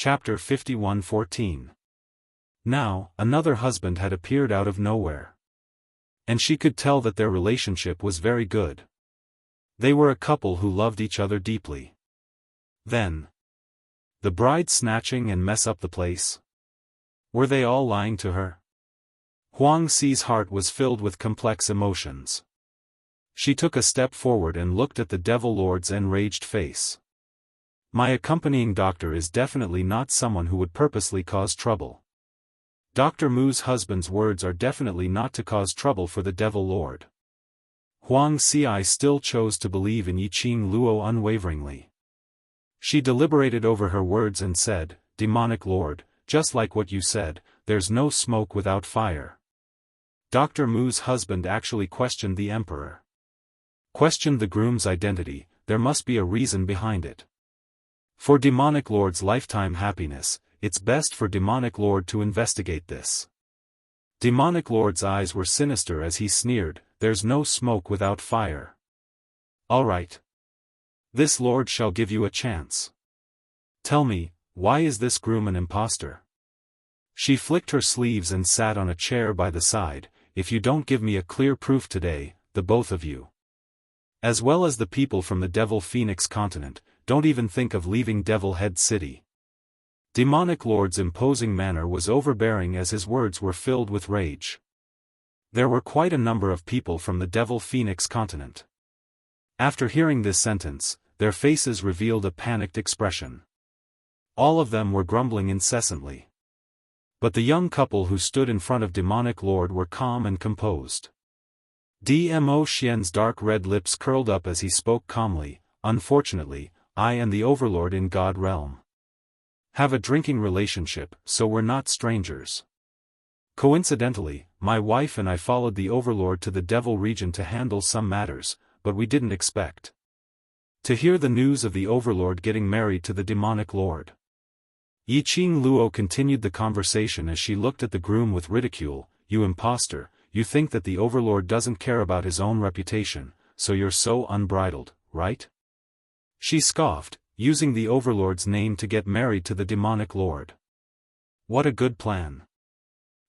Chapter 51:14. Now, another husband had appeared out of nowhere. And she could tell that their relationship was very good. They were a couple who loved each other deeply. Then, the bride snatching and mess up the place? Were they all lying to her? Huang Xi's heart was filled with complex emotions. She took a step forward and looked at the Devil Lord's enraged face. My accompanying doctor is definitely not someone who would purposely cause trouble. Dr. Mu's husband's words are definitely not to cause trouble for the Devil Lord. Huang Xi still chose to believe in Yiqing Luo unwaveringly. She deliberated over her words and said, Demonic Lord, just like what you said, there's no smoke without fire. Dr. Mu's husband actually questioned the emperor. Questioned the groom's identity, there must be a reason behind it. For Demonic Lord's lifetime happiness, it's best for Demonic Lord to investigate this. Demonic Lord's eyes were sinister as he sneered, there's no smoke without fire. All right. This lord shall give you a chance. Tell me, why is this groom an impostor? She flicked her sleeves and sat on a chair by the side. If you don't give me a clear proof today, the both of you, as well as the people from the Devil Phoenix continent, don't even think of leaving Devil Head City. Demonic Lord's imposing manner was overbearing as his words were filled with rage. There were quite a number of people from the Devil Phoenix continent. After hearing this sentence, their faces revealed a panicked expression. All of them were grumbling incessantly. But the young couple who stood in front of Demonic Lord were calm and composed. Dmo Xian's dark red lips curled up as he spoke calmly, unfortunately, I and the Overlord in God Realm have a drinking relationship, so we're not strangers. Coincidentally, my wife and I followed the Overlord to the Devil region to handle some matters, but we didn't expect to hear the news of the Overlord getting married to the Demonic Lord. Yiqing Luo continued the conversation as she looked at the groom with ridicule, you impostor, you think that the Overlord doesn't care about his own reputation, so you're so unbridled, right? She scoffed, using the Overlord's name to get married to the Demonic Lord. What a good plan.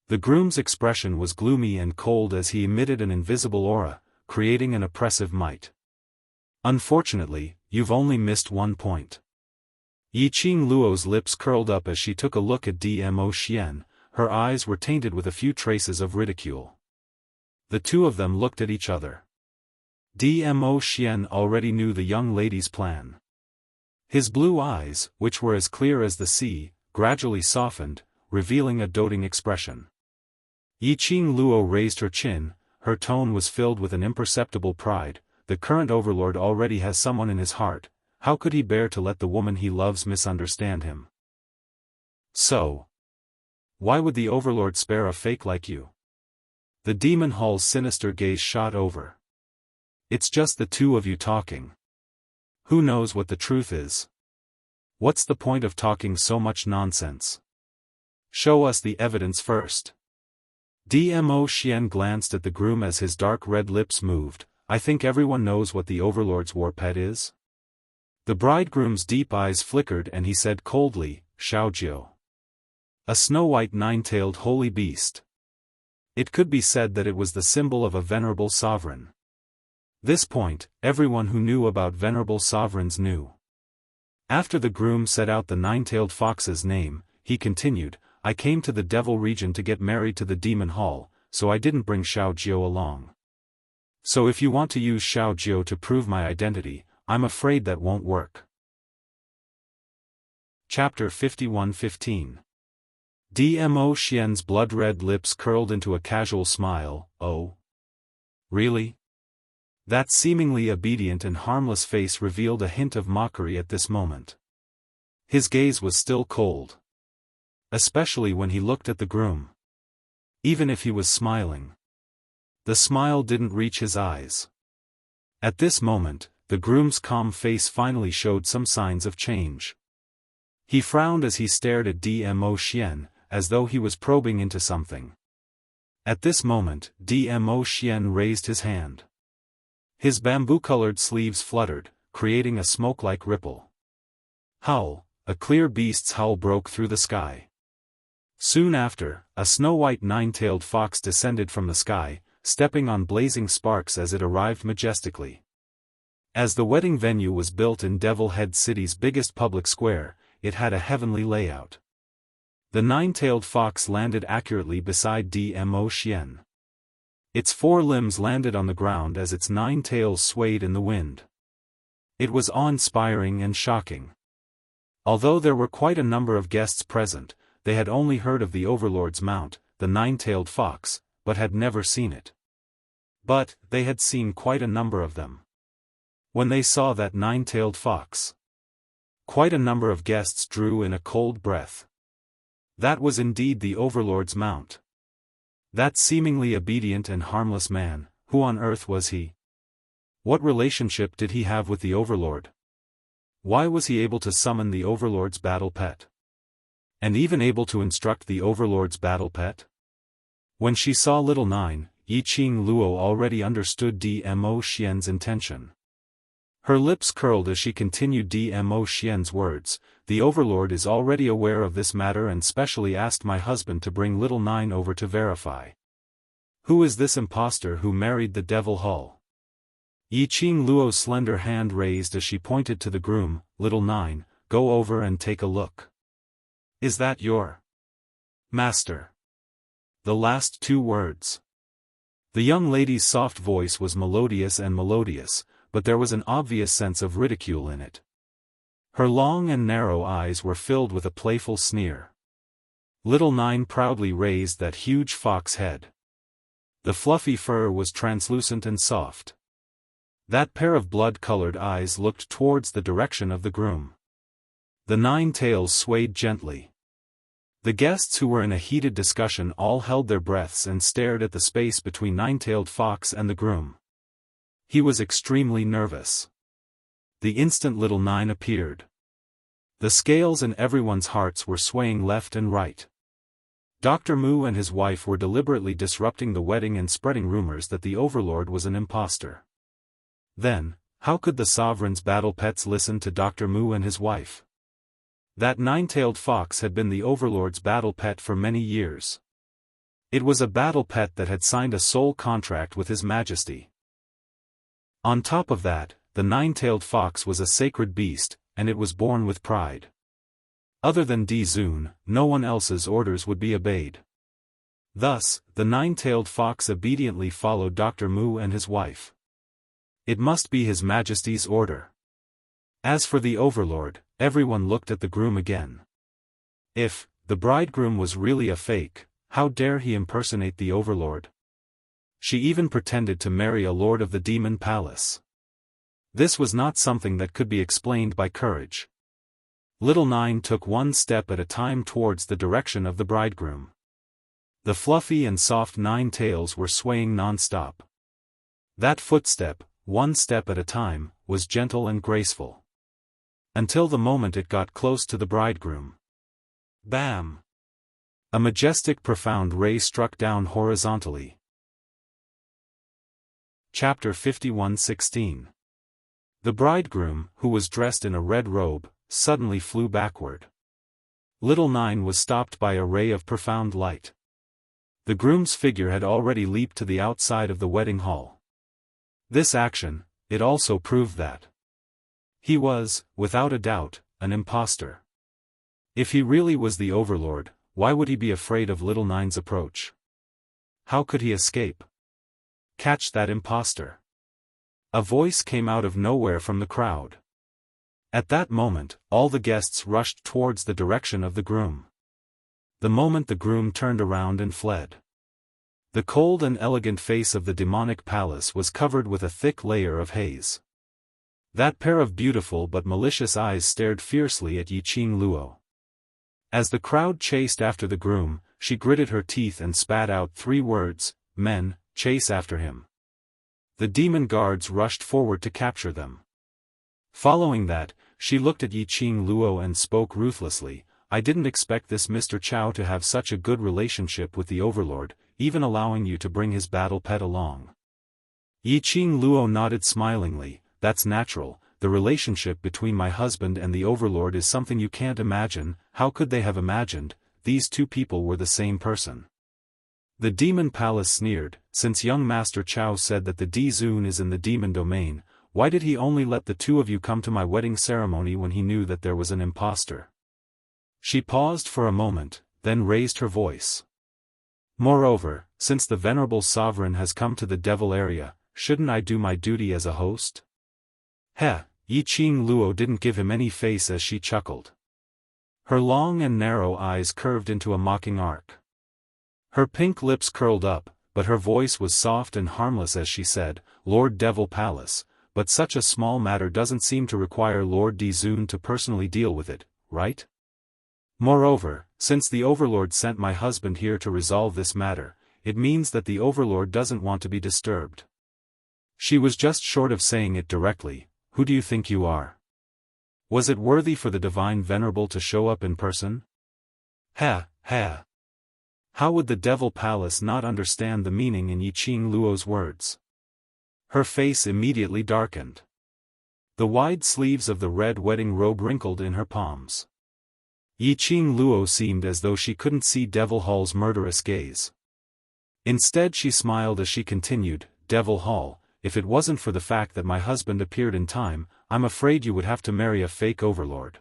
The groom's expression was gloomy and cold as he emitted an invisible aura, creating an oppressive might. Unfortunately, you've only missed one point. Yiqing Luo's lips curled up as she took a look at Dmo Xian, her eyes were tainted with a few traces of ridicule. The two of them looked at each other. Dmo Xian already knew the young lady's plan. His blue eyes, which were as clear as the sea, gradually softened, revealing a doting expression. Yiqing Luo raised her chin, her tone was filled with an imperceptible pride, the current Overlord already has someone in his heart, how could he bear to let the woman he loves misunderstand him? So, why would the Overlord spare a fake like you? The Demon Hall's sinister gaze shot over. It's just the two of you talking. Who knows what the truth is? What's the point of talking so much nonsense? Show us the evidence first. Dmo Xian glanced at the groom as his dark red lips moved, I think everyone knows what the Overlord's war pet is. The bridegroom's deep eyes flickered and he said coldly, Xiaojiu. A snow-white nine-tailed holy beast. It could be said that it was the symbol of a venerable sovereign. This point, everyone who knew about venerable sovereigns knew. After the groom said out the nine-tailed fox's name, he continued, I came to the Devil region to get married to the Demon Hall, so I didn't bring Xiaojiu along. So if you want to use Xiaojiu to prove my identity, I'm afraid that won't work. Chapter 51:15. Dmo Xian's blood-red lips curled into a casual smile, oh? Really? That seemingly obedient and harmless face revealed a hint of mockery at this moment. His gaze was still cold. Especially when he looked at the groom. Even if he was smiling, the smile didn't reach his eyes. At this moment, the groom's calm face finally showed some signs of change. He frowned as he stared at Dmo Xian, as though he was probing into something. At this moment, Dmo Xian raised his hand. His bamboo-colored sleeves fluttered, creating a smoke-like ripple. Howl, a clear beast's howl broke through the sky. Soon after, a snow-white nine-tailed fox descended from the sky, stepping on blazing sparks as it arrived majestically. As the wedding venue was built in Devil Head City's biggest public square, it had a heavenly layout. The nine-tailed fox landed accurately beside Dmo Xian. Its 4 limbs landed on the ground as its 9 tails swayed in the wind. It was awe-inspiring and shocking. Although there were quite a number of guests present, they had only heard of the Overlord's mount, the nine-tailed fox, but had never seen it. But they had seen quite a number of them. When they saw that nine-tailed fox, quite a number of guests drew in a cold breath. That was indeed the Overlord's mount. That seemingly obedient and harmless man, who on earth was he? What relationship did he have with the Overlord? Why was he able to summon the Overlord's battle pet? And even able to instruct the Overlord's battle pet? When she saw Little Nine, Yiqing Luo already understood Dmo Xian's intention. Her lips curled as she continued Dmo Xian's words. The Overlord is already aware of this matter and specially asked my husband to bring Little Nine over to verify. Who is this impostor who married the Devil Hull? Yiqing Luo's slender hand raised as she pointed to the groom. Little Nine, go over and take a look. Is that your master? The last 2 words. The young lady's soft voice was melodious, but there was an obvious sense of ridicule in it. Her long and narrow eyes were filled with a playful sneer. Little Nine proudly raised that huge fox head. The fluffy fur was translucent and soft. That pair of blood-colored eyes looked towards the direction of the groom. The 9 tails swayed gently. The guests who were in a heated discussion all held their breaths and stared at the space between Nine-tailed Fox and the groom. He was extremely nervous. The instant Little Nine appeared, the scales in everyone's hearts were swaying left and right. Dr. Mu and his wife were deliberately disrupting the wedding and spreading rumors that the Overlord was an impostor. Then, how could the sovereign's battle pets listen to Dr. Mu and his wife? That nine-tailed fox had been the Overlord's battle pet for many years. It was a battle pet that had signed a soul contract with His Majesty. On top of that, the nine-tailed fox was a sacred beast, and it was born with pride. Other than Di Zun, no one else's orders would be obeyed. Thus, the nine-tailed fox obediently followed Dr. Mu and his wife. It must be His Majesty's order. As for the Overlord, everyone looked at the groom again. If the bridegroom was really a fake, how dare he impersonate the Overlord? She even pretended to marry a lord of the Demon Palace. This was not something that could be explained by courage. Little Nine took one step at a time towards the direction of the bridegroom. The fluffy and soft nine tails were swaying non-stop. That footstep, one step at a time, was gentle and graceful. Until the moment it got close to the bridegroom. Bam! A majestic profound ray struck down horizontally. Chapter 51:16. The bridegroom, who was dressed in a red robe, suddenly flew backward. Little Nine was stopped by a ray of profound light. The groom's figure had already leaped to the outside of the wedding hall. This action, it also proved that he was, without a doubt, an impostor. If he really was the Overlord, why would he be afraid of Little Nine's approach? How could he escape? Catch that impostor! A voice came out of nowhere from the crowd. At that moment, all the guests rushed towards the direction of the groom. The moment the groom turned around and fled, the cold and elegant face of the demonic palace was covered with a thick layer of haze. That pair of beautiful but malicious eyes stared fiercely at Yiqing Luo. As the crowd chased after the groom, she gritted her teeth and spat out 3 words, "Men, chase after him." The demon guards rushed forward to capture them. Following that, she looked at Yiqing Luo and spoke ruthlessly, "I didn't expect this Mr. Chao to have such a good relationship with the Overlord, even allowing you to bring his battle pet along." Yiqing Luo nodded smilingly, "That's natural, the relationship between my husband and the overlord is something you can't imagine. How could they have imagined these two people were the same person? The demon palace sneered, since young Master Chao said that the D-Zun is in the demon domain, why did he only let the two of you come to my wedding ceremony when he knew that there was an impostor? She paused for a moment, then raised her voice. Moreover, since the venerable sovereign has come to the devil area, shouldn't I do my duty as a host? Heh, Yi Qing Luo didn't give him any face as she chuckled. Her long and narrow eyes curved into a mocking arc. Her pink lips curled up, but her voice was soft and harmless as she said, Lord Devil Palace, but such a small matter doesn't seem to require Lord D-Zun to personally deal with it, right? Moreover, since the Overlord sent my husband here to resolve this matter, it means that the Overlord doesn't want to be disturbed. She was just short of saying it directly. Who do you think you are? Was it worthy for the Divine Venerable to show up in person? Ha, ha. How would the Devil Palace not understand the meaning in Yi Qing Luo's words? Her face immediately darkened. The wide sleeves of the red wedding robe wrinkled in her palms. Yi Qing Luo seemed as though she couldn't see Devil Hall's murderous gaze. Instead she smiled as she continued, Devil Hall, if it wasn't for the fact that my husband appeared in time, I'm afraid you would have to marry a fake overlord.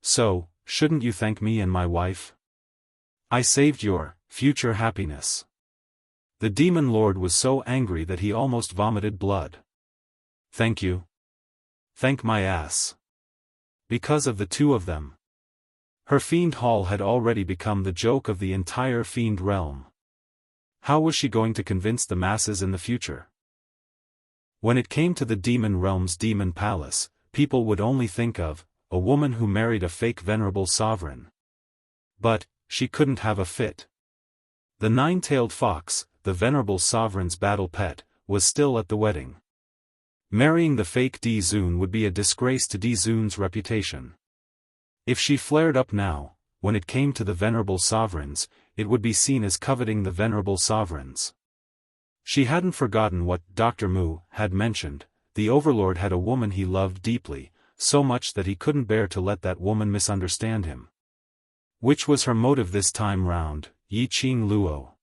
So, shouldn't you thank me and my wife? I saved your future happiness. The demon lord was so angry that he almost vomited blood. Thank you. Thank my ass. Because of the two of them. Her fiend hall had already become the joke of the entire fiend realm. How was she going to convince the masses in the future? When it came to the demon realm's demon palace, people would only think of a woman who married a fake venerable sovereign. But she couldn't have a fit. The nine-tailed fox, the venerable sovereign's battle pet, was still at the wedding. Marrying the fake D-Zun would be a disgrace to D-Zun's reputation. If she flared up now, when it came to the venerable sovereigns, it would be seen as coveting the venerable sovereigns. She hadn't forgotten what Dr. Mu had mentioned, the overlord had a woman he loved deeply, so much that he couldn't bear to let that woman misunderstand him. Which was her motive this time round, Yi Qing Luo.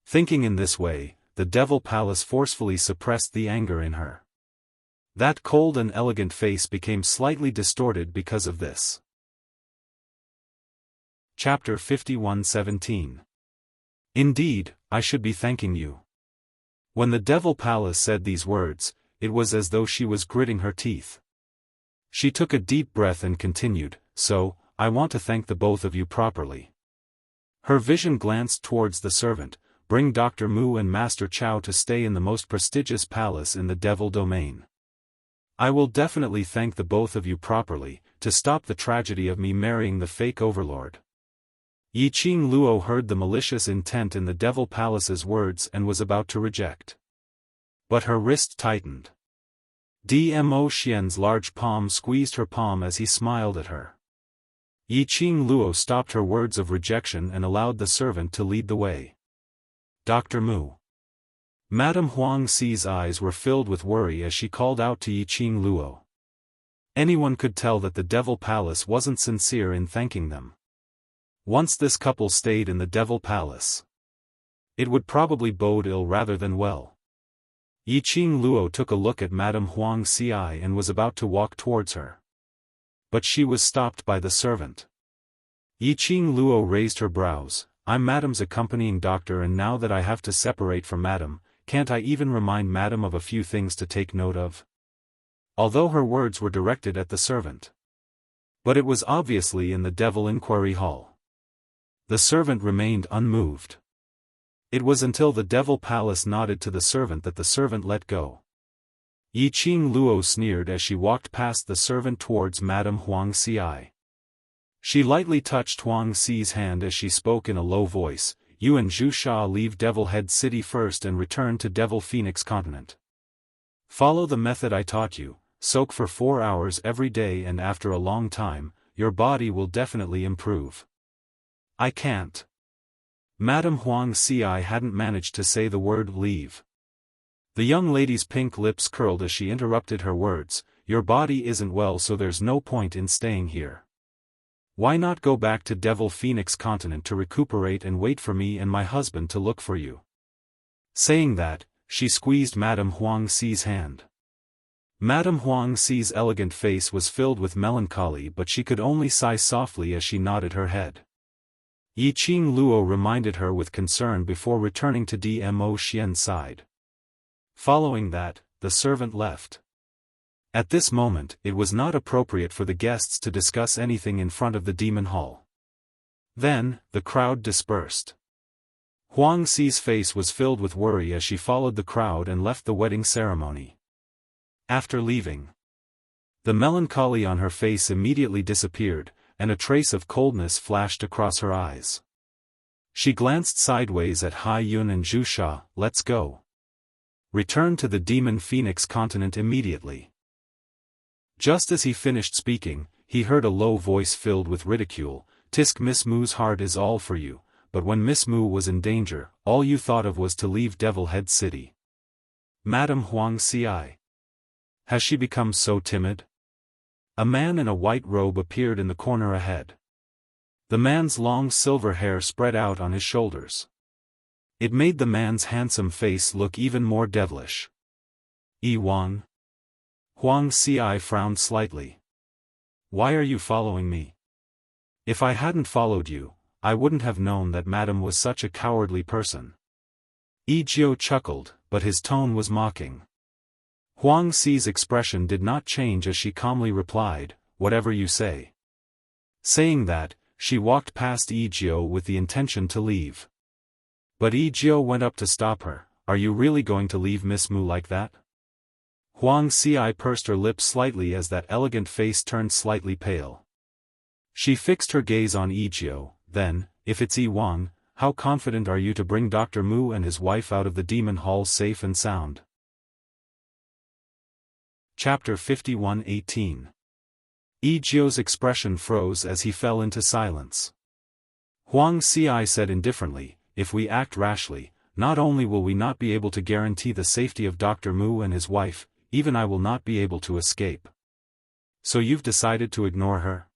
Thinking in this way, the Devil Palace forcefully suppressed the anger in her. That cold and elegant face became slightly distorted because of this. Chapter 51:17. Indeed, I should be thanking you. When the Devil Palace said these words, it was as though she was gritting her teeth. She took a deep breath and continued, so, I want to thank the both of you properly. Her vision glanced towards the servant, bring Dr. Mu and Master Chao to stay in the most prestigious palace in the Devil domain. I will definitely thank the both of you properly, to stop the tragedy of me marrying the fake overlord. Yi Qing Luo heard the malicious intent in the Devil Palace's words and was about to reject. But her wrist tightened. Dmo Xian's large palm squeezed her palm as he smiled at her. Yi Qing Luo stopped her words of rejection and allowed the servant to lead the way. Dr. Mu. Madame Huang Xi's eyes were filled with worry as she called out to Yi Qing Luo. Anyone could tell that the Devil Palace wasn't sincere in thanking them. Once this couple stayed in the Devil Palace, it would probably bode ill rather than well. Yi Qing Luo took a look at Madame Huang Xi and was about to walk towards her. But she was stopped by the servant. Yi Qing Luo raised her brows, I'm Madame's accompanying doctor, and now that I have to separate from Madame, can't I even remind Madame of a few things to take note of? Although her words were directed at the servant. But it was obviously in the Devil Inquiry Hall. The servant remained unmoved. It was until the Devil Palace nodded to the servant that the servant let go. Yi Qing Luo sneered as she walked past the servant towards Madame Huang Xi. She lightly touched Huang Xi's hand as she spoke in a low voice, you and Zhu Sha leave Devil Head City first and return to Devil Phoenix Continent. Follow the method I taught you, soak for 4 hours every day, and after a long time, your body will definitely improve. I can't. Madame Huang Xi hadn't managed to say the word leave. The young lady's pink lips curled as she interrupted her words, your body isn't well, so there's no point in staying here. Why not go back to Devil Phoenix continent to recuperate and wait for me and my husband to look for you?" Saying that, she squeezed Madame Huang Xi's hand. Madame Huang Xi's elegant face was filled with melancholy, but she could only sigh softly as she nodded her head. Yi Qing Luo reminded her with concern before returning to Dmo Xian's side. Following that, the servant left. At this moment, it was not appropriate for the guests to discuss anything in front of the demon hall. Then, the crowd dispersed. Huang Xi's face was filled with worry as she followed the crowd and left the wedding ceremony. After leaving, the melancholy on her face immediately disappeared, and a trace of coldness flashed across her eyes. She glanced sideways at Hai Yun and Zhu Sha. "Let's go. Return to the Demon Phoenix continent immediately." Just as he finished speaking, he heard a low voice filled with ridicule. "Tisk, Miss Mu's heart is all for you, but when Miss Mu was in danger, all you thought of was to leave Devil Head City. Madame Huang Xi. Has she become so timid?" A man in a white robe appeared in the corner ahead. The man's long silver hair spread out on his shoulders. It made the man's handsome face look even more devilish. "Yi Wang?" Huang Xi frowned slightly. "Why are you following me? If I hadn't followed you, I wouldn't have known that Madame was such a cowardly person." Yi Jiao chuckled, but his tone was mocking. Huang Xi's expression did not change as she calmly replied, "Whatever you say." Saying that, she walked past Yi Jiao with the intention to leave. But Yi Jiao went up to stop her. "Are you really going to leave Miss Mu like that?" Huang Xi pursed her lips slightly as that elegant face turned slightly pale. She fixed her gaze on Yi Jiao. "Then, if it's Yi Wang, how confident are you to bring Dr. Mu and his wife out of the demon hall safe and sound?" Chapter 51:18. Yi Jiao's expression froze as he fell into silence. Huang Xi said indifferently, "If we act rashly, not only will we not be able to guarantee the safety of Dr. Mu and his wife, even I will not be able to escape." "So you've decided to ignore her?"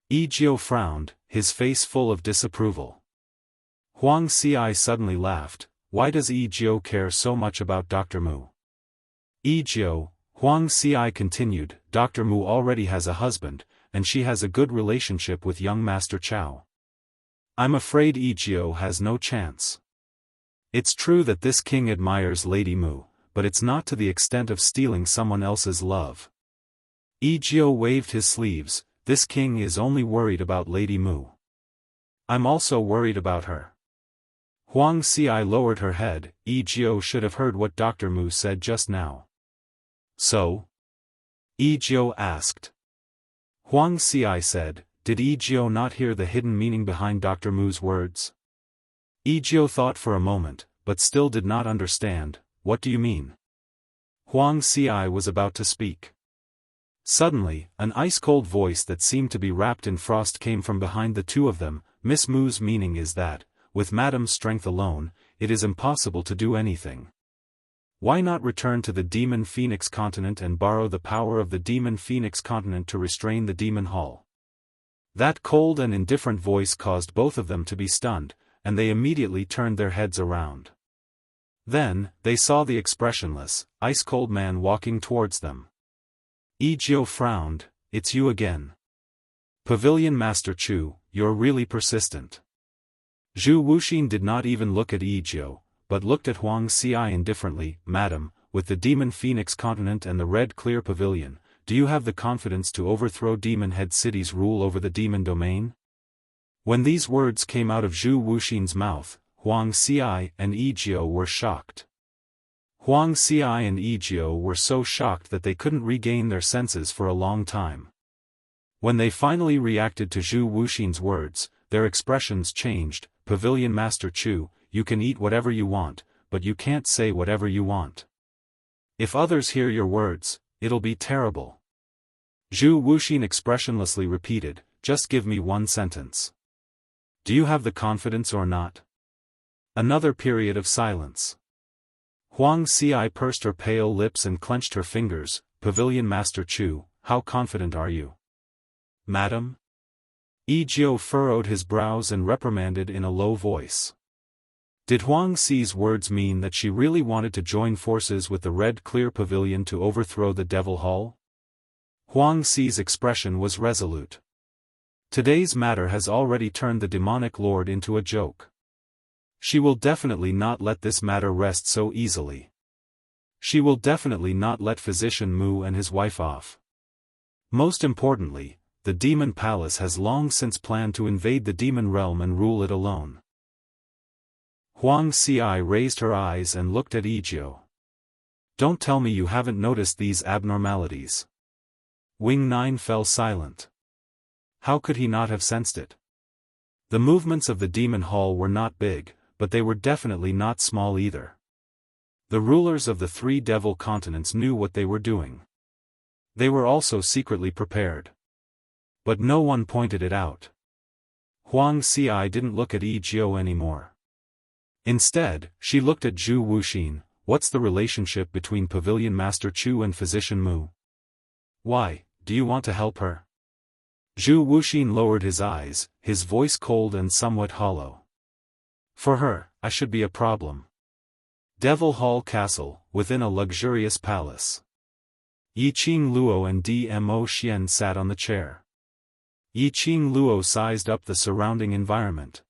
Yi Jiao frowned, his face full of disapproval. Huang Xi suddenly laughed. "Why does Yi Jiao care so much about Dr. Mu?" "Yi Jiao," Huang Xi continued, "Dr. Mu already has a husband, and she has a good relationship with young Master Chao. I'm afraid Yi Jiao has no chance. It's true that this king admires Lady Mu, but it's not to the extent of stealing someone else's love." Yi Jiao waved his sleeves. "This king is only worried about Lady Mu. I'm also worried about her." Huang Xi lowered her head. Yi Jiao should have heard what Dr. Mu said just now. "So?" Yi Jiao asked. Huang Xi said, "Did Yi Jiao not hear the hidden meaning behind Dr. Mu's words?" Yi Jiao thought for a moment, but still did not understand. "What do you mean?" Huang Xi was about to speak. Suddenly, an ice-cold voice that seemed to be wrapped in frost came from behind the two of them. "Miss Mu's meaning is that, with Madame's strength alone, it is impossible to do anything. Why not return to the Demon Phoenix continent and borrow the power of the Demon Phoenix continent to restrain the Demon Hall?" That cold and indifferent voice caused both of them to be stunned, and they immediately turned their heads around. Then, they saw the expressionless, ice-cold man walking towards them. Yi Jiao frowned. "It's you again. Pavilion Master Chu, you're really persistent." Zhu Wuxin did not even look at Yi Jiao, but looked at Huang Xi indifferently. "Madam, with the Demon Phoenix continent and the Red Clear Pavilion, do you have the confidence to overthrow Demon Head City's rule over the demon domain?" When these words came out of Zhu Wuxin's mouth, Huang Xi and Yi Jiao were shocked. Huang Xi and Yi Jiao were so shocked that they couldn't regain their senses for a long time. When they finally reacted to Zhu Wuxin's words, their expressions changed. "Pavilion Master Chu, you can eat whatever you want, but you can't say whatever you want. If others hear your words, it'll be terrible." Zhu Wuxin expressionlessly repeated, "Just give me one sentence. Do you have the confidence or not?" Another period of silence. Huang Xi pursed her pale lips and clenched her fingers. Pavilion Master Chu, how confident are you? Madam? Ejiao furrowed his brows and reprimanded in a low voice. Did Huang Xi's words mean that she really wanted to join forces with the Red Clear Pavilion to overthrow the Devil Hall? Huang Xi's expression was resolute. Today's matter has already turned the demonic lord into a joke. She will definitely not let this matter rest so easily. She will definitely not let Physician Mu and his wife off. Most importantly, the Demon Palace has long since planned to invade the Demon Realm and rule it alone. Huang Xi raised her eyes and looked at Ejiao. Don't tell me you haven't noticed these abnormalities. Wing Nine fell silent. How could he not have sensed it? The movements of the Demon Hall were not big, but they were definitely not small either. The rulers of the three devil continents knew what they were doing. They were also secretly prepared. But no one pointed it out. Huang Xi didn't look at Ejiao anymore. Instead, she looked at Zhu Wuxin. What's the relationship between Pavilion Master Chu and Physician Mu? Why, do you want to help her? Zhu Wuxin lowered his eyes, his voice cold and somewhat hollow. For her, I should be a problem. Devil Hall Castle, within a luxurious palace. Yiqing Luo and Dmo Xian sat on the chair. Yiqing Luo sized up the surrounding environment.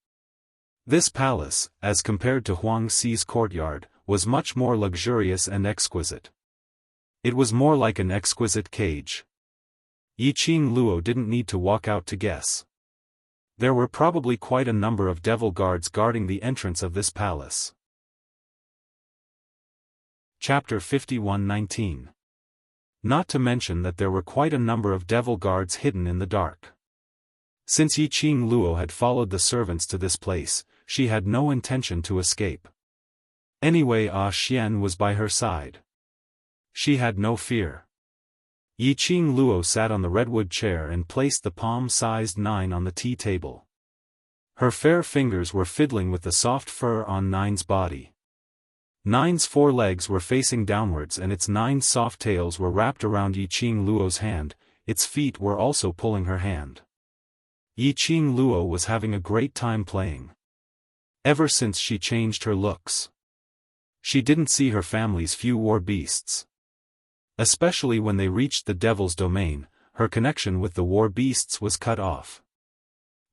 This palace, as compared to Huang Xi's courtyard, was much more luxurious and exquisite. It was more like an exquisite cage. Yiqing Luo didn't need to walk out to guess. There were probably quite a number of devil guards guarding the entrance of this palace. Chapter 51:19. Not to mention that there were quite a number of devil guards hidden in the dark. Since Yiqing Luo had followed the servants to this place, she had no intention to escape. Anyway, Xian was by her side. She had no fear. Yiqing Luo sat on the redwood chair and placed the palm-sized 9 on the tea table. Her fair fingers were fiddling with the soft fur on 9's body. 9's 4 legs were facing downwards and its 9 soft tails were wrapped around Yiqing Luo's hand, its feet were also pulling her hand. Yiqing Luo was having a great time playing. Ever since she changed her looks. She didn't see her family's few war beasts. Especially when they reached the devil's domain, her connection with the war beasts was cut off.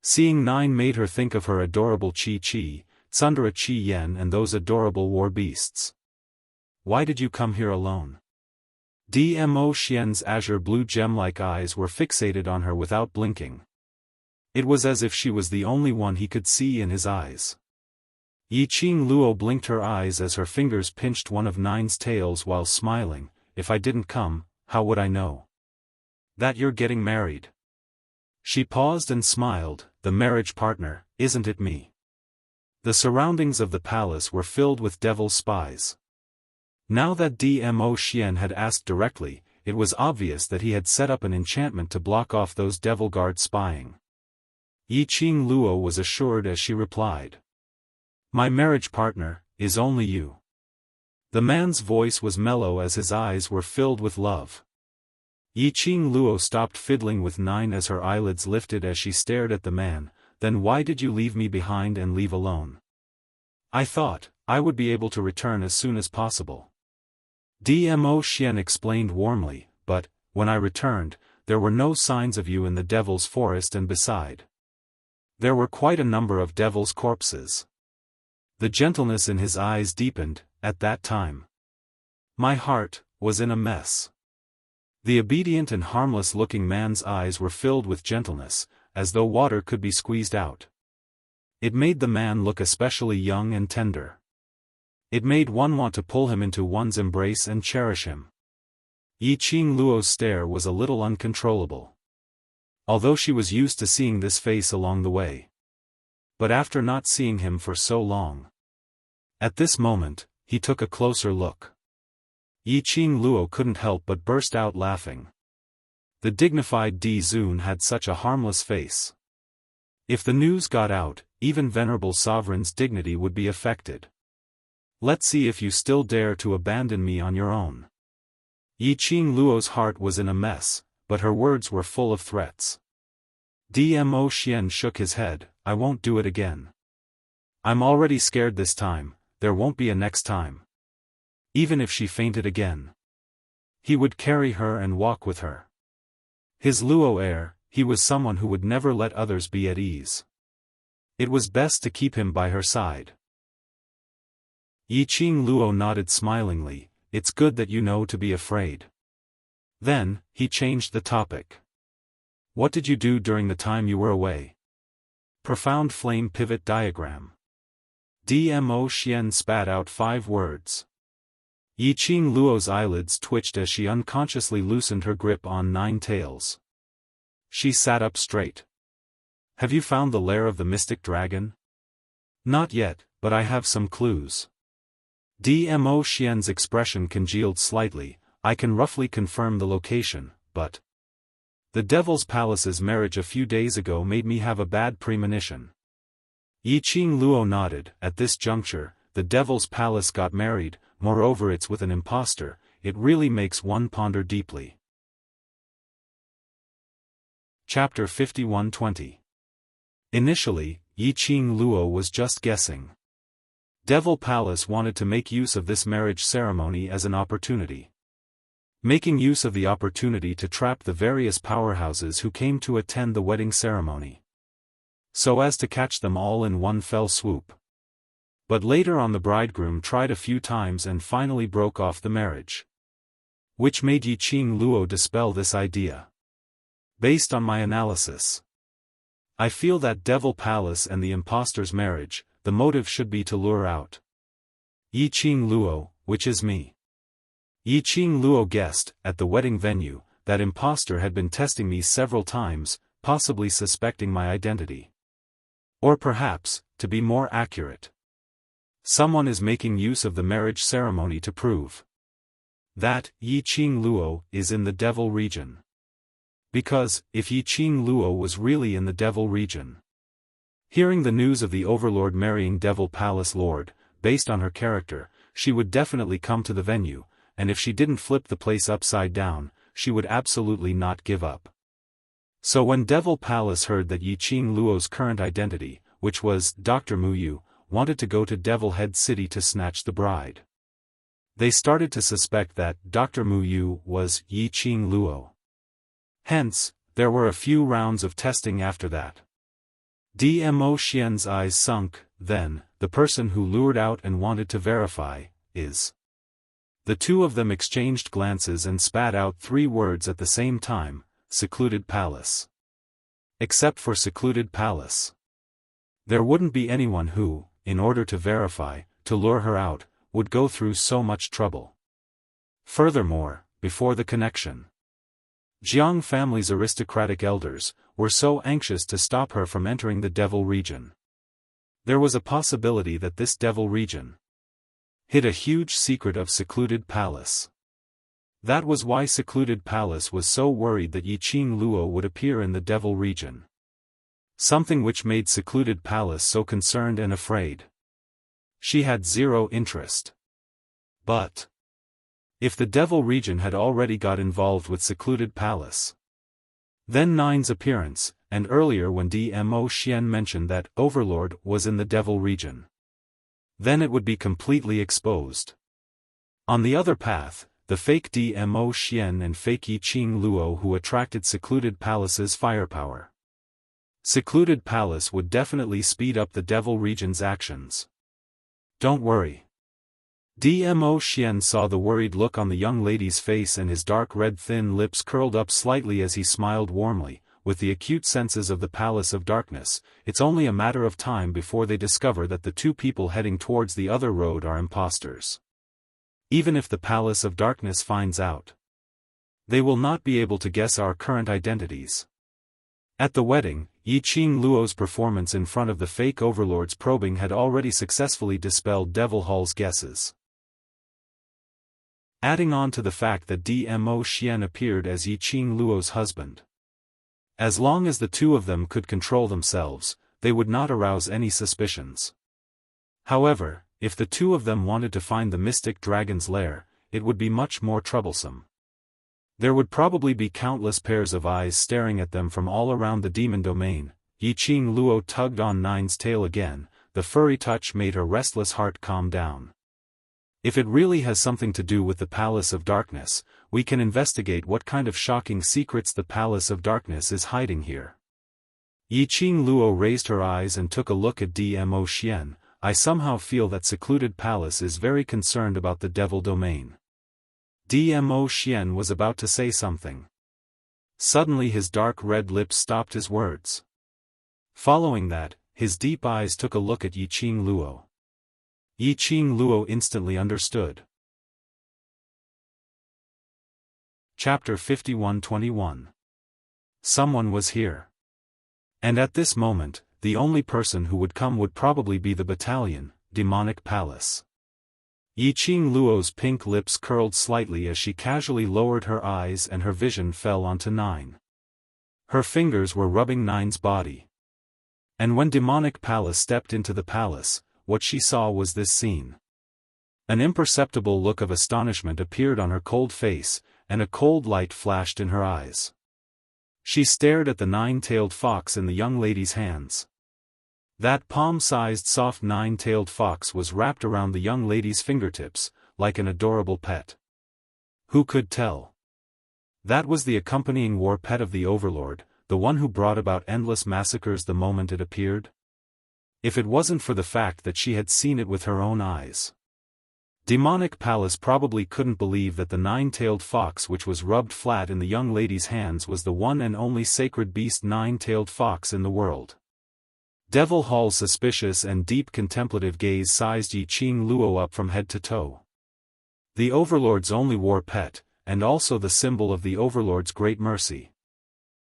Seeing 9 made her think of her adorable Chi-Chi, Tsundere Chi-Yen and those adorable war beasts. Why did you come here alone? Dmo Xian's azure blue gem-like eyes were fixated on her without blinking. It was as if she was the only one he could see in his eyes. Yiqing Luo blinked her eyes as her fingers pinched one of 9's tails while smiling. If I didn't come, how would I know? That you're getting married. She paused and smiled. The marriage partner, isn't it me? The surroundings of the palace were filled with devil spies. Now that Dmo Xian had asked directly, it was obvious that he had set up an enchantment to block off those devil guards spying. Yiqing Luo was assured as she replied. My marriage partner, is only you. The man's voice was mellow as his eyes were filled with love. Yiqing Luo stopped fiddling with 9 as her eyelids lifted as she stared at the man. Then why did you leave me behind and leave alone? I thought I would be able to return as soon as possible. Dmo Xian explained warmly, but, when I returned, there were no signs of you in the devil's forest and beside. There were quite a number of devil's corpses. The gentleness in his eyes deepened. At that time, my heart was in a mess. The obedient and harmless-looking man's eyes were filled with gentleness, as though water could be squeezed out. It made the man look especially young and tender. It made one want to pull him into one's embrace and cherish him. Yiqing Luo's stare was a little uncontrollable. Although she was used to seeing this face along the way. But after not seeing him for so long. At this moment, he took a closer look. Yiqing Luo couldn't help but burst out laughing. The dignified Di Zun had such a harmless face. If the news got out, even venerable sovereign's dignity would be affected. Let's see if you still dare to abandon me on your own. Yi Qing Luo's heart was in a mess, but her words were full of threats. Dmo Xian shook his head. I won't do it again. I'm already scared this time, there won't be a next time. Even if she fainted again, he would carry her and walk with her. His Luo heir, he was someone who would never let others be at ease. It was best to keep him by her side. Yi Qing Luo nodded smilingly. It's good that you know to be afraid. Then, he changed the topic. What did you do during the time you were away? Profound flame pivot diagram. Dmo Xian spat out 5 words. Yi Qing Luo's eyelids twitched as she unconsciously loosened her grip on 9 tails. She sat up straight. Have you found the lair of the mystic dragon? Not yet, but I have some clues. Dmo Xian's expression congealed slightly. I can roughly confirm the location, but the Devil's Palace's marriage a few days ago made me have a bad premonition. Yi Qing Luo nodded. At this juncture, the Devil's Palace got married, moreover it's with an impostor. It really makes one ponder deeply. Chapter 51-20. Initially, Yi Qing Luo was just guessing. Devil Palace wanted to make use of this marriage ceremony as an opportunity. Making use of the opportunity to trap the various powerhouses who came to attend the wedding ceremony, so as to catch them all in one fell swoop. But later on the bridegroom tried a few times and finally broke off the marriage, which made Yi Qing Luo dispel this idea. Based on my analysis, I feel that Devil Palace and the impostor's marriage, the motive should be to lure out Yi Qing Luo, which is me. Yi Qing Luo guessed, at the wedding venue, that impostor had been testing me several times, possibly suspecting my identity. Or perhaps, to be more accurate, someone is making use of the marriage ceremony to prove that Yi Qing Luo is in the Devil region. Because, if Yi Qing Luo was really in the Devil region, hearing the news of the Overlord marrying Devil Palace Lord, based on her character, she would definitely come to the venue, and if she didn't flip the place upside down, she would absolutely not give up. So when Devil Palace heard that Yi Qing Luo's current identity, which was Dr. Muyu, wanted to go to Devil Head City to snatch the bride, they started to suspect that Dr. Muyu was Yi Qing Luo. Hence, there were a few rounds of testing after that. Dmo Xian's eyes sunk. Then, the person who lured out and wanted to verify, is. The two of them exchanged glances and spat out 3 words at the same time, Secluded Palace. Except for Secluded Palace, there wouldn't be anyone who, in order to verify, to lure her out, would go through so much trouble. Furthermore, before the connection, Jiang family's aristocratic elders were so anxious to stop her from entering the Devil region. There was a possibility that this Devil region hid a huge secret of Secluded Palace. That was why Secluded Palace was so worried that Yi Qing Luo would appear in the Devil region. Something which made Secluded Palace so concerned and afraid. She had 0 interest. But if the Devil region had already got involved with Secluded Palace, then Nine's appearance, and earlier when Dmo Xian mentioned that Overlord was in the Devil region, then it would be completely exposed. On the other path, the fake Dmo Xian and fake Yi Qing Luo who attracted Secluded Palace's firepower. Secluded Palace would definitely speed up the Devil region's actions. Don't worry. Dmo Xian saw the worried look on the young lady's face and his dark red thin lips curled up slightly as he smiled warmly. With the acute senses of the Palace of Darkness, it's only a matter of time before they discover that the 2 people heading towards the other road are imposters. Even if the Palace of Darkness finds out, they will not be able to guess our current identities. At the wedding, Yi Qing Luo's performance in front of the fake overlord's probing had already successfully dispelled Devil Hall's guesses. Adding on to the fact that Dmo Xian appeared as Yi Qing Luo's husband, as long as the 2 of them could control themselves, they would not arouse any suspicions. However, if the 2 of them wanted to find the mystic dragon's lair, it would be much more troublesome. There would probably be countless pairs of eyes staring at them from all around the demon domain. Yiqing Luo tugged on Nine's tail again, the furry touch made her restless heart calm down. If it really has something to do with the Palace of Darkness, we can investigate what kind of shocking secrets the Palace of Darkness is hiding here. Yiqing Luo raised her eyes and took a look at Dmo Xian. I somehow feel that secluded palace is very concerned about the devil domain. Dmo Xian was about to say something. Suddenly his dark red lips stopped his words. Following that, his deep eyes took a look at Yiqing Luo. Yiqing Luo instantly understood. Chapter 51-21. Someone was here. And at this moment, the only person who would come would probably be the battalion, Demonic Palace. Yiqing Luo's pink lips curled slightly as she casually lowered her eyes and her vision fell onto Nine. Her fingers were rubbing Nine's body. And when Demonic Palace stepped into the palace, what she saw was this scene. An imperceptible look of astonishment appeared on her cold face, and a cold light flashed in her eyes. She stared at the nine-tailed fox in the young lady's hands. That palm-sized soft nine-tailed fox was wrapped around the young lady's fingertips, like an adorable pet. Who could tell? That was the accompanying war pet of the Overlord, the one who brought about endless massacres the moment it appeared? If it wasn't for the fact that she had seen it with her own eyes. Demonic Palace probably couldn't believe that the nine-tailed fox which was rubbed flat in the young lady's hands was the one and only sacred beast nine-tailed fox in the world. Devil Hall's suspicious and deep contemplative gaze sized Yiqing Luo up from head to toe. The Overlord's only war pet, and also the symbol of the Overlord's great mercy.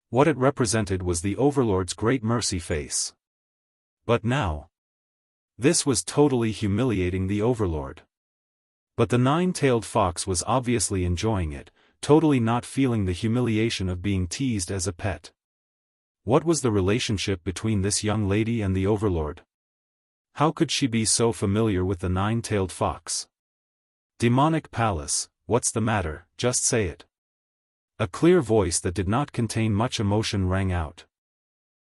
What it represented was the Overlord's great mercy face. But now, this was totally humiliating the Overlord. But the nine-tailed fox was obviously enjoying it, totally not feeling the humiliation of being teased as a pet. What was the relationship between this young lady and the Overlord? How could she be so familiar with the nine-tailed fox? Demonic Palace, what's the matter, just say it. A clear voice that did not contain much emotion rang out.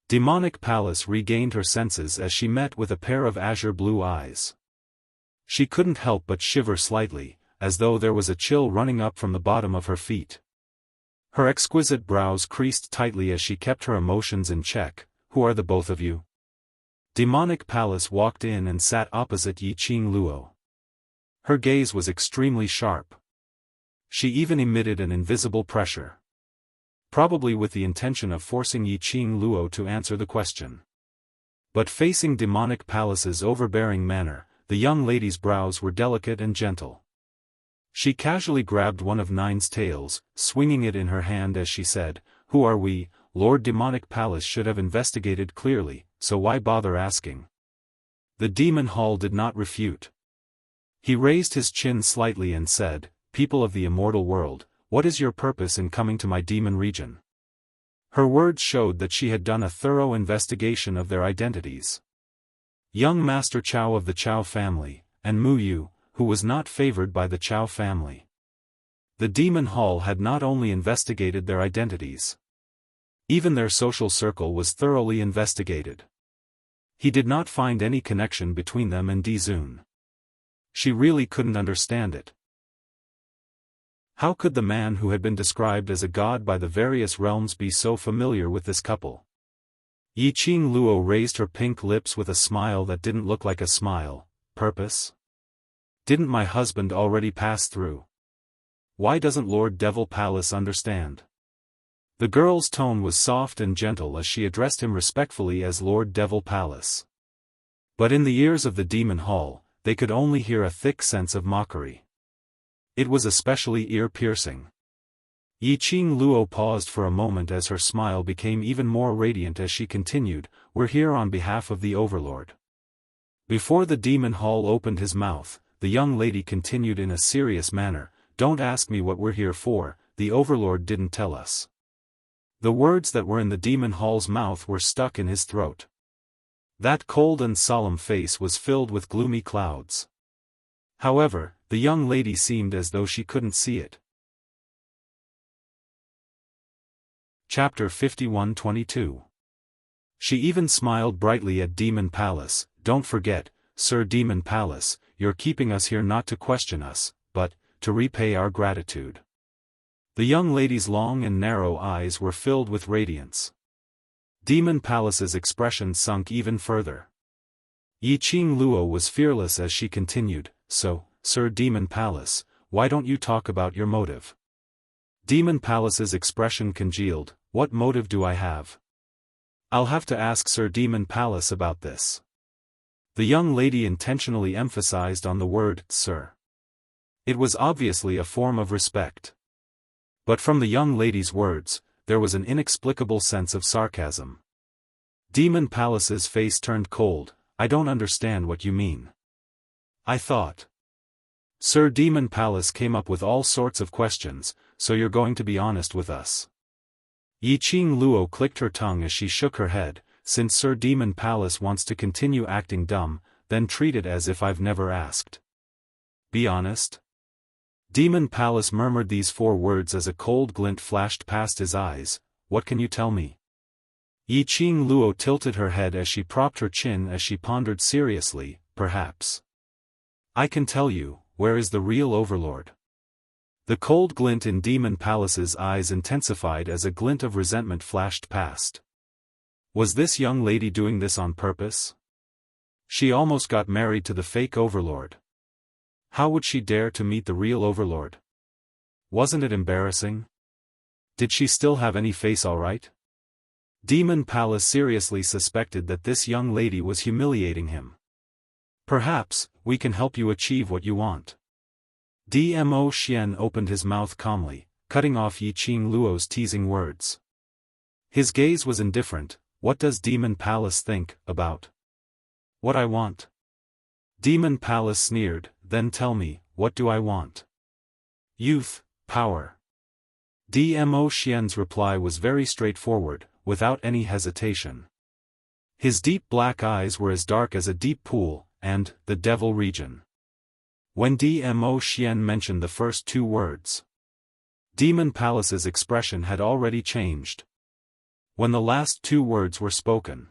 Demonic Palace regained her senses as she met with a pair of azure blue eyes. She couldn't help but shiver slightly, as though there was a chill running up from the bottom of her feet. Her exquisite brows creased tightly as she kept her emotions in check. Who are the both of you? Demonic Palace walked in and sat opposite Yiqing Luo. Her gaze was extremely sharp. She even emitted an invisible pressure. Probably with the intention of forcing Yiqing Luo to answer the question. But facing Demonic Palace's overbearing manner, the young lady's brows were delicate and gentle. She casually grabbed one of Nine's tails, swinging it in her hand as she said, "Who are we? Lord Demonic Palace should have investigated clearly, so why bother asking?" The Demon Hall did not refute. He raised his chin slightly and said, "People of the immortal world, what is your purpose in coming to my demon region?" Her words showed that she had done a thorough investigation of their identities. Young Master Chao of the Chao family, and Mu Yu, who was not favored by the Chao family. The Demon Hall had not only investigated their identities. Even their social circle was thoroughly investigated. He did not find any connection between them and Dizun. She really couldn't understand it. How could the man who had been described as a god by the various realms be so familiar with this couple? Yiqing Luo raised her pink lips with a smile that didn't look like a smile. Purpose? Didn't my husband already pass through? Why doesn't Lord Devil Palace understand? The girl's tone was soft and gentle as she addressed him respectfully as Lord Devil Palace. But in the ears of the Demon Hall, they could only hear a thick sense of mockery. It was especially ear-piercing. Yiqing Luo paused for a moment as her smile became even more radiant as she continued, "We're here on behalf of the Overlord." Before the Demon Hall opened his mouth, the young lady continued in a serious manner, "Don't ask me what we're here for, the Overlord didn't tell us." The words that were in the Demon Hall's mouth were stuck in his throat. That cold and solemn face was filled with gloomy clouds. However, the young lady seemed as though she couldn't see it. Chapter 51-22. She even smiled brightly at Demon Palace. Don't forget, Sir Demon Palace, you're keeping us here not to question us, but to repay our gratitude. The young lady's long and narrow eyes were filled with radiance. Demon Palace's expression sunk even further. Yi Qing Luo was fearless as she continued, so, Sir Demon Palace, why don't you talk about your motive? Demon Palace's expression congealed. What motive do I have? I'll have to ask Sir Demon Palace about this. The young lady intentionally emphasized on the word, sir. It was obviously a form of respect. But from the young lady's words, there was an inexplicable sense of sarcasm. Demon Palace's face turned cold. I don't understand what you mean. I thought. Sir Demon Palace came up with all sorts of questions, so you're going to be honest with us. Yi Qing Luo clicked her tongue as she shook her head. Since Sir Demon Palace wants to continue acting dumb, then treat it as if I've never asked. Be honest? Demon Palace murmured these 4 words as a cold glint flashed past his eyes. What can you tell me? Yi Qing Luo tilted her head as she propped her chin as she pondered seriously, perhaps. I can tell you, where is the real overlord? The cold glint in Demon Palace's eyes intensified as a glint of resentment flashed past. Was this young lady doing this on purpose? She almost got married to the fake overlord. How would she dare to meet the real overlord? Wasn't it embarrassing? Did she still have any face all right? Demon Palace seriously suspected that this young lady was humiliating him. Perhaps, we can help you achieve what you want. Dmo Xian opened his mouth calmly, cutting off Yi Qing Luo's teasing words. His gaze was indifferent. What does Demon Palace think about what I want? Demon Palace sneered. Then tell me, what do I want? Youth, power. Dmo Xian's reply was very straightforward, without any hesitation. His deep black eyes were as dark as a deep pool, and the devil region. When Dmo Xian mentioned the first 2 words, Demon Palace's expression had already changed. When the last 2 words were spoken,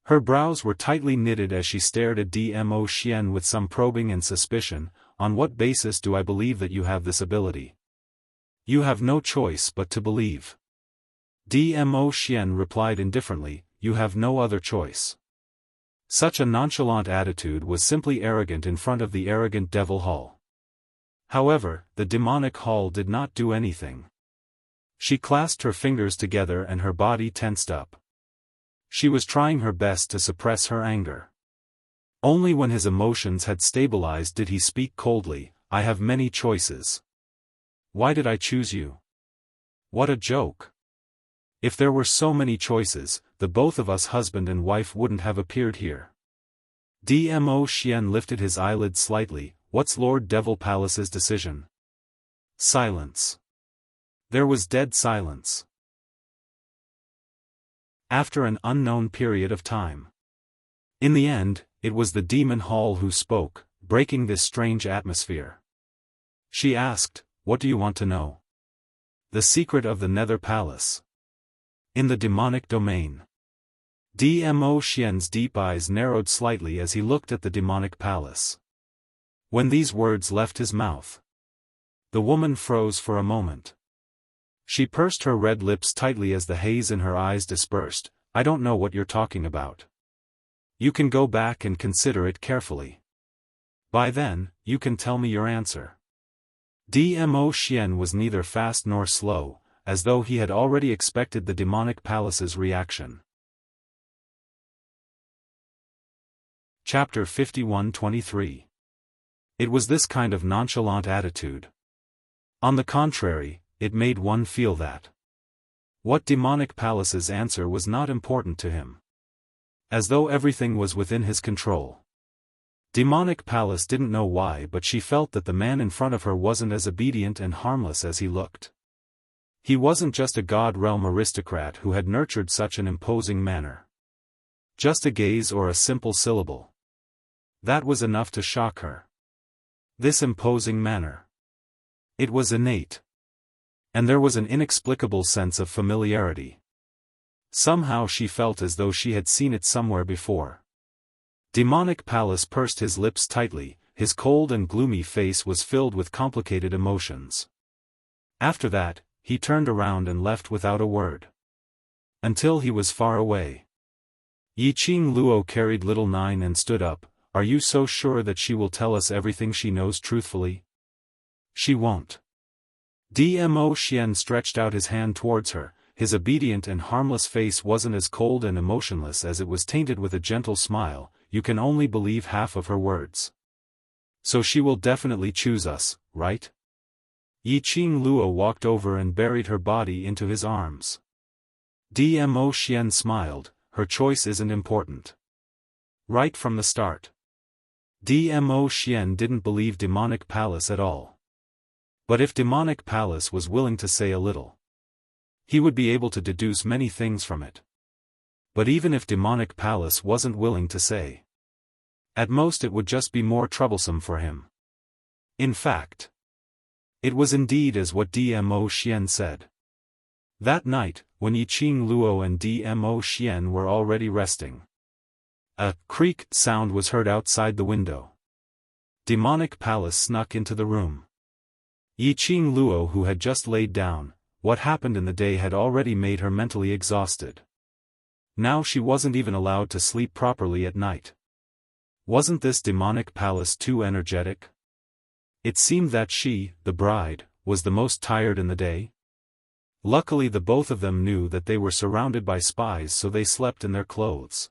her brows were tightly knitted as she stared at Dmo Xian with some probing and suspicion. On what basis do I believe that you have this ability? You have no choice but to believe. Dmo Xian replied indifferently, you have no other choice. Such a nonchalant attitude was simply arrogant in front of the arrogant Devil Hall. However, the demonic hall did not do anything. She clasped her fingers together and her body tensed up. She was trying her best to suppress her anger. Only when his emotions had stabilized did he speak coldly. I have many choices. Why did I choose you? What a joke. If there were so many choices, the both of us husband and wife wouldn't have appeared here. Dmo Xian lifted his eyelids slightly. What's Lord Devil Palace's decision? Silence. There was dead silence. After an unknown period of time. In the end, it was the Demon Hall who spoke, breaking this strange atmosphere. She asked, what do you want to know? The secret of the Nether Palace. In the demonic domain. Dmo Xian's deep eyes narrowed slightly as he looked at the demonic palace. When these words left his mouth, the woman froze for a moment. She pursed her red lips tightly as the haze in her eyes dispersed. I don't know what you're talking about. You can go back and consider it carefully. By then, you can tell me your answer. Dmo Xian was neither fast nor slow, as though he had already expected the demonic palace's reaction. Chapter 51-23. It was this kind of nonchalant attitude. On the contrary, it made one feel that what demonic palace's answer was not important to him. As though everything was within his control. Demonic Palace didn't know why, but she felt that the man in front of her wasn't as obedient and harmless as he looked. He wasn't just a god realm aristocrat who had nurtured such an imposing manner. Just a gaze or a simple syllable. That was enough to shock her. This imposing manner. It was innate. And there was an inexplicable sense of familiarity. Somehow she felt as though she had seen it somewhere before. Demonic Palace pursed his lips tightly, his cold and gloomy face was filled with complicated emotions. After that, he turned around and left without a word. Until he was far away. Yiqing Luo carried little Nine and stood up. Are you so sure that she will tell us everything she knows truthfully? She won't. Dmo Xian stretched out his hand towards her. His obedient and harmless face wasn't as cold and emotionless as it was tainted with a gentle smile. You can only believe half of her words. So she will definitely choose us, right? Yiqing Luo walked over and buried her body into his arms. Dmo Xian smiled. Her choice isn't important. Right from the start. Dmo Xian didn't believe Demonic Palace at all. But if Demonic Palace was willing to say a little, he would be able to deduce many things from it. But even if Demonic Palace wasn't willing to say, at most it would just be more troublesome for him. In fact, it was indeed as what Dmo Xian said. That night, when Yiqing Luo and Dmo Xian were already resting, a creak sound was heard outside the window. Demonic Palace snuck into the room. Yiqing Luo, who had just laid down, what happened in the day had already made her mentally exhausted. Now she wasn't even allowed to sleep properly at night. Wasn't this Demonic Palace too energetic? It seemed that she, the bride, was the most tired in the day. Luckily the both of them knew that they were surrounded by spies, so they slept in their clothes.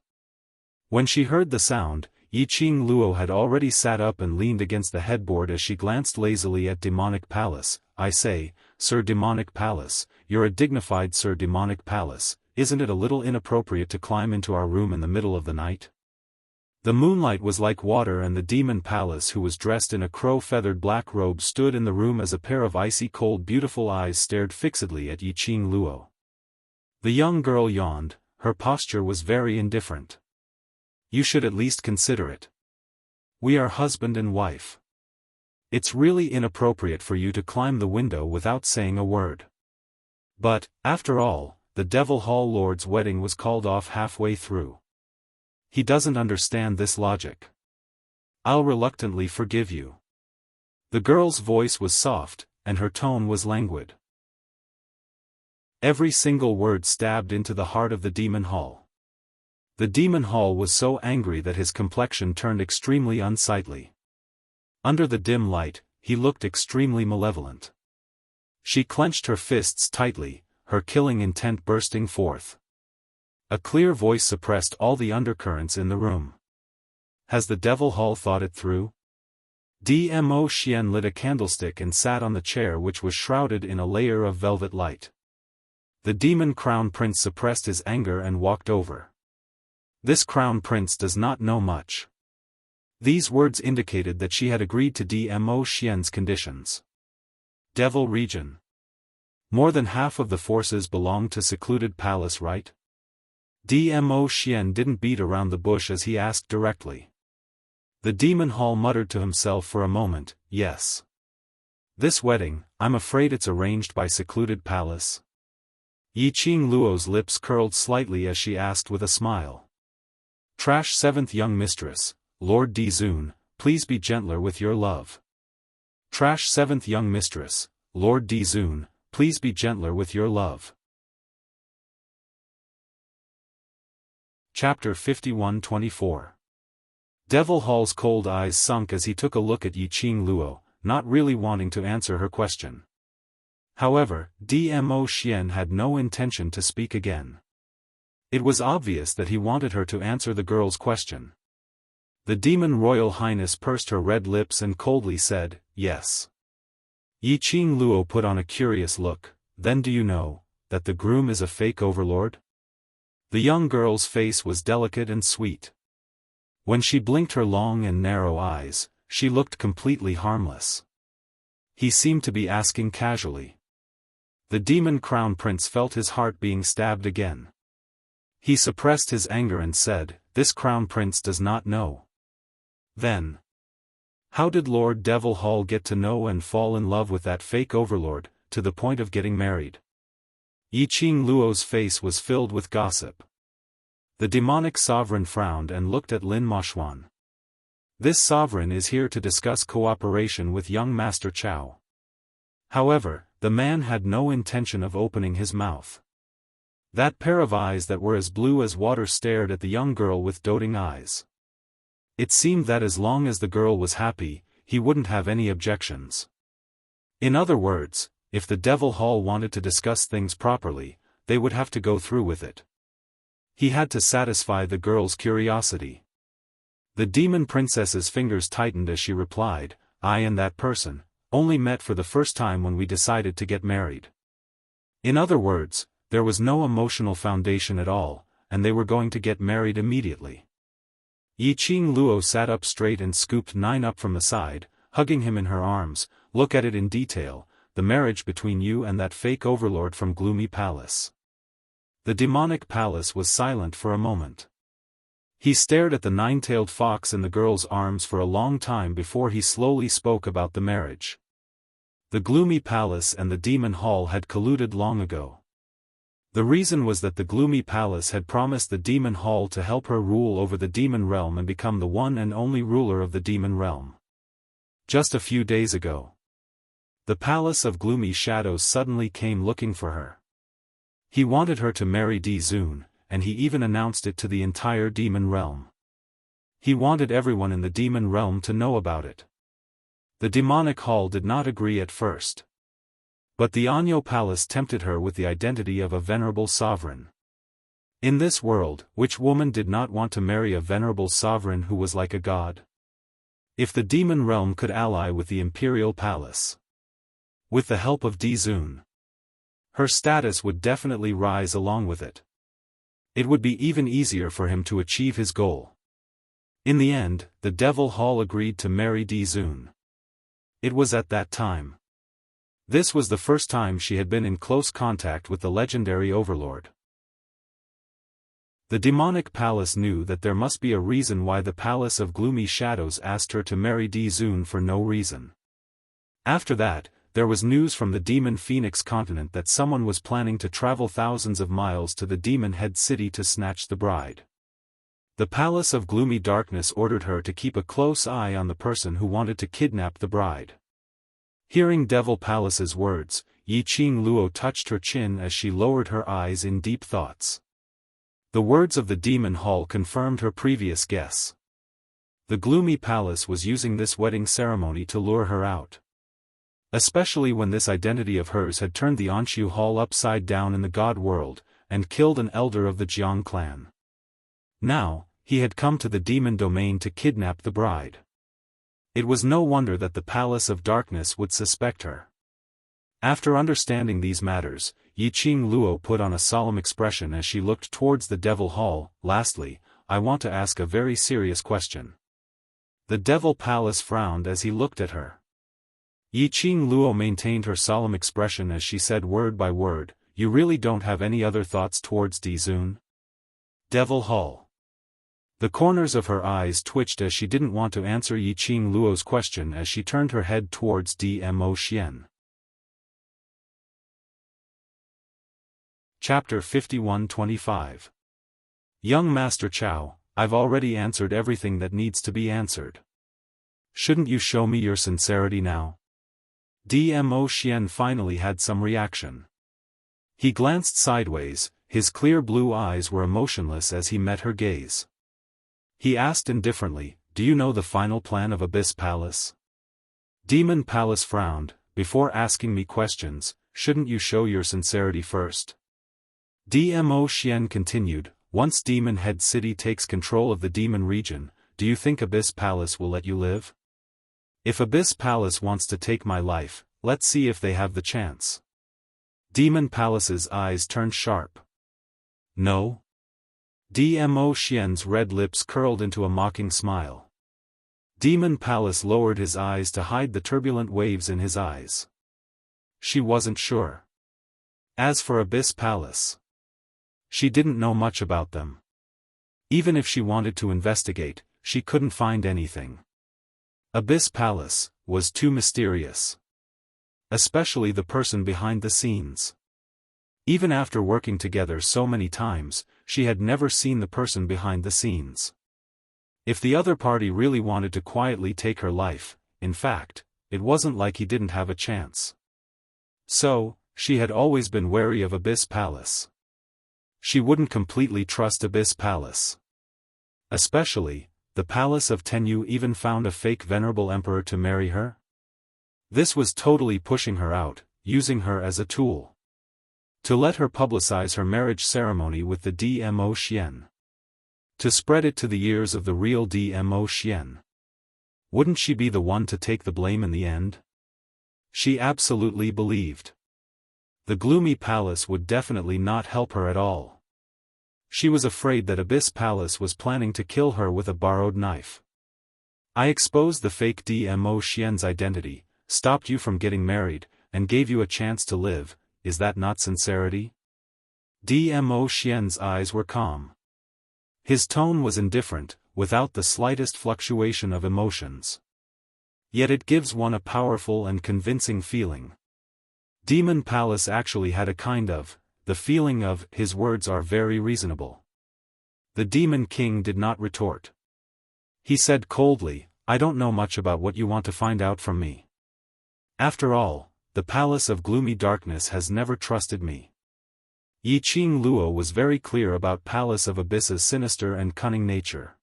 When she heard the sound, Yiqing Luo had already sat up and leaned against the headboard as she glanced lazily at Demonic Palace. I say, Sir Demonic Palace, you're a dignified Sir Demonic Palace, isn't it a little inappropriate to climb into our room in the middle of the night? The moonlight was like water, and the Demon Palace, who was dressed in a crow-feathered black robe, stood in the room as a pair of icy cold beautiful eyes stared fixedly at Yiqing Luo. The young girl yawned. Her posture was very indifferent. You should at least consider it. We are husband and wife. It's really inappropriate for you to climb the window without saying a word. But, after all, the Devil Hall Lord's wedding was called off halfway through. He doesn't understand this logic. I'll reluctantly forgive you. The girl's voice was soft, and her tone was languid. Every single word stabbed into the heart of the Demon Hall. The Demon Hall was so angry that his complexion turned extremely unsightly. Under the dim light, he looked extremely malevolent. She clenched her fists tightly, her killing intent bursting forth. A clear voice suppressed all the undercurrents in the room. Has the Devil Hall thought it through? Dmo Xian lit a candlestick and sat on the chair, which was shrouded in a layer of velvet light. The Demon Crown Prince suppressed his anger and walked over. This Crown Prince does not know much. These words indicated that she had agreed to Dmo Xian's conditions. Devil Region. More than half of the forces belong to Secluded Palace, right? Dmo Xian didn't beat around the bush as he asked directly. The Demon Hall muttered to himself for a moment, yes. This wedding, I'm afraid it's arranged by Secluded Palace. Yiqing Luo's lips curled slightly as she asked with a smile. Trash 7th Young Mistress, Lord Dizun, please be gentler with your love. Trash 7th Young Mistress, Lord Dizun, please be gentler with your love. Chapter 51-24. Devil Hall's cold eyes sunk as he took a look at Yiqing Luo, not really wanting to answer her question. However, Dmo Xian had no intention to speak again. It was obvious that he wanted her to answer the girl's question. The Demon Royal Highness pursed her red lips and coldly said, yes. Yiqing Luo put on a curious look. Then do you know that the groom is a fake overlord? The young girl's face was delicate and sweet. When she blinked her long and narrow eyes, she looked completely harmless. He seemed to be asking casually. The Demon Crown Prince felt his heart being stabbed again. He suppressed his anger and said, this Crown Prince does not know. Then, how did Lord Devil Hall get to know and fall in love with that fake overlord? to the point of getting married. Yiqing Luo's face was filled with gossip. The demonic sovereign frowned and looked at Lin Moxuan. This sovereign is here to discuss cooperation with young Master Chao. However, the man had no intention of opening his mouth. That pair of eyes that were as blue as water stared at the young girl with doting eyes. It seemed that as long as the girl was happy, he wouldn't have any objections. In other words, if the Devil Hall wanted to discuss things properly, they would have to go through with it. He had to satisfy the girl's curiosity. The demon princess's fingers tightened as she replied, "I and that person only met for the first time when we decided to get married." In other words, there was no emotional foundation at all, and they were going to get married immediately. Yiqing Luo sat up straight and scooped Nine up from the side, hugging him in her arms. "Look at it in detail, the marriage between you and that fake overlord from Gloomy Palace." The demonic palace was silent for a moment. He stared at the nine-tailed fox in the girl's arms for a long time before he slowly spoke about the marriage. The Gloomy Palace and the Demon Hall had colluded long ago. The reason was that the Gloomy Palace had promised the Demon Hall to help her rule over the Demon Realm and become the one and only ruler of the Demon Realm. Just a few days ago, the Palace of Gloomy Shadows suddenly came looking for her. He wanted her to marry Di Zun, and he even announced it to the entire Demon Realm. He wanted everyone in the Demon Realm to know about it. The Demonic Hall did not agree at first. But the Anyo Palace tempted her with the identity of a venerable sovereign. In this world, which woman did not want to marry a venerable sovereign who was like a god? If the Demon Realm could ally with the Imperial Palace, with the help of Di Zun, her status would definitely rise along with it. It would be even easier for him to achieve his goal. In the end, the Devil Hall agreed to marry Di Zun. It was at that time. This was the first time she had been in close contact with the legendary overlord. The demonic palace knew that there must be a reason why the Palace of Gloomy Shadows asked her to marry Di Zun for no reason. After that, there was news from the Demon Phoenix continent that someone was planning to travel thousands of miles to the Demon Head City to snatch the bride. The Palace of Gloomy Darkness ordered her to keep a close eye on the person who wanted to kidnap the bride. Hearing Devil Palace's words, Yiqing Luo touched her chin as she lowered her eyes in deep thoughts. The words of the Demon Hall confirmed her previous guess. The Gloomy Palace was using this wedding ceremony to lure her out. Especially when this identity of hers had turned the Anshu Hall upside down in the God world, and killed an elder of the Jiang clan. Now, he had come to the demon domain to kidnap the bride. It was no wonder that the Palace of Darkness would suspect her. After understanding these matters, Yiqing Luo put on a solemn expression as she looked towards the Devil Hall. "Lastly, I want to ask a very serious question." The Devil Palace frowned as he looked at her. Yiqing Luo maintained her solemn expression as she said word by word, "You really don't have any other thoughts towards Di Zun?" Devil Hall. The corners of her eyes twitched as she didn't want to answer Yiqing Luo's question as she turned her head towards Dmo Xian. Chapter 51-25. Young Master Chao, I've already answered everything that needs to be answered. Shouldn't you show me your sincerity now? Dmo Xian finally had some reaction. He glanced sideways, his clear blue eyes were emotionless as he met her gaze. He asked indifferently, "Do you know the final plan of Abyss Palace?" Demon Palace frowned, "Before asking me questions, shouldn't you show your sincerity first?" Dmo Xian continued, "Once Demon Head City takes control of the demon region, do you think Abyss Palace will let you live? If Abyss Palace wants to take my life, let's see if they have the chance." Demon Palace's eyes turned sharp. "No?" Dmo Xian's red lips curled into a mocking smile. Demon Palace lowered his eyes to hide the turbulent waves in his eyes. She wasn't sure. As for Abyss Palace, she didn't know much about them. Even if she wanted to investigate, she couldn't find anything. Abyss Palace was too mysterious. especially the person behind the scenes. Even after working together so many times, she had never seen the person behind the scenes. If the other party really wanted to quietly take her life, in fact, it wasn't like he didn't have a chance. So, she had always been wary of Abyss Palace. She wouldn't completely trust Abyss Palace. Especially, the Palace of Tenyu even found a fake venerable emperor to marry her? This was totally pushing her out, using her as a tool. To let her publicize her marriage ceremony with the DMO Xian. To spread it to the ears of the real DMO Xian. Wouldn't she be the one to take the blame in the end? She absolutely believed. The gloomy palace would definitely not help her at all. She was afraid that Abyss Palace was planning to kill her with a borrowed knife. I exposed the fake DMO Xian's identity, stopped you from getting married, and gave you a chance to live. Is that not sincerity? DMO Xian's eyes were calm. His tone was indifferent, without the slightest fluctuation of emotions. Yet it gives one a powerful and convincing feeling. Demon Palace actually had a kind of, the feeling of, his words are very reasonable. The Demon King did not retort. He said coldly, I don't know much about what you want to find out from me. After all, the Palace of Gloomy Darkness has never trusted me. Yi Qing Luo was very clear about Palace of Abyss's sinister and cunning nature.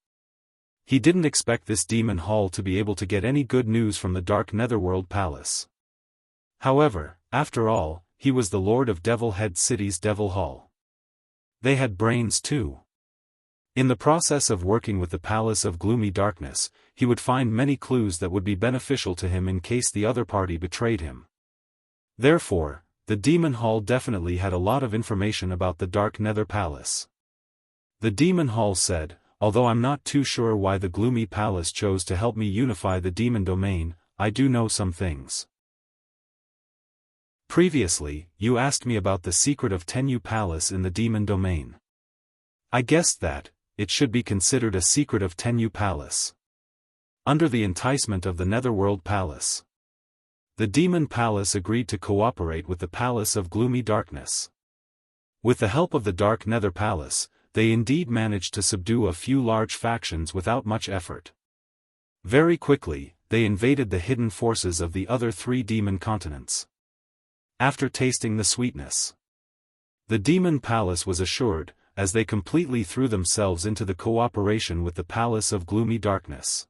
He didn't expect this demon hall to be able to get any good news from the Dark Netherworld Palace. However, after all, he was the Lord of Devil Head City's Devil Hall. They had brains too. In the process of working with the Palace of Gloomy Darkness, he would find many clues that would be beneficial to him in case the other party betrayed him. Therefore, the Demon Hall definitely had a lot of information about the Dark Nether Palace. The Demon Hall said, although I'm not too sure why the Gloomy Palace chose to help me unify the Demon Domain, I do know some things. Previously, you asked me about the secret of Tenyu Palace in the Demon Domain. I guessed that, it should be considered a secret of Tenyu Palace. Under the enticement of the Netherworld Palace. The Demon Palace agreed to cooperate with the Palace of Gloomy Darkness. With the help of the Dark Nether Palace, they indeed managed to subdue a few large factions without much effort. Very quickly, they invaded the hidden forces of the other three demon continents. After tasting the sweetness, the Demon Palace was assured, as they completely threw themselves into the cooperation with the Palace of Gloomy Darkness.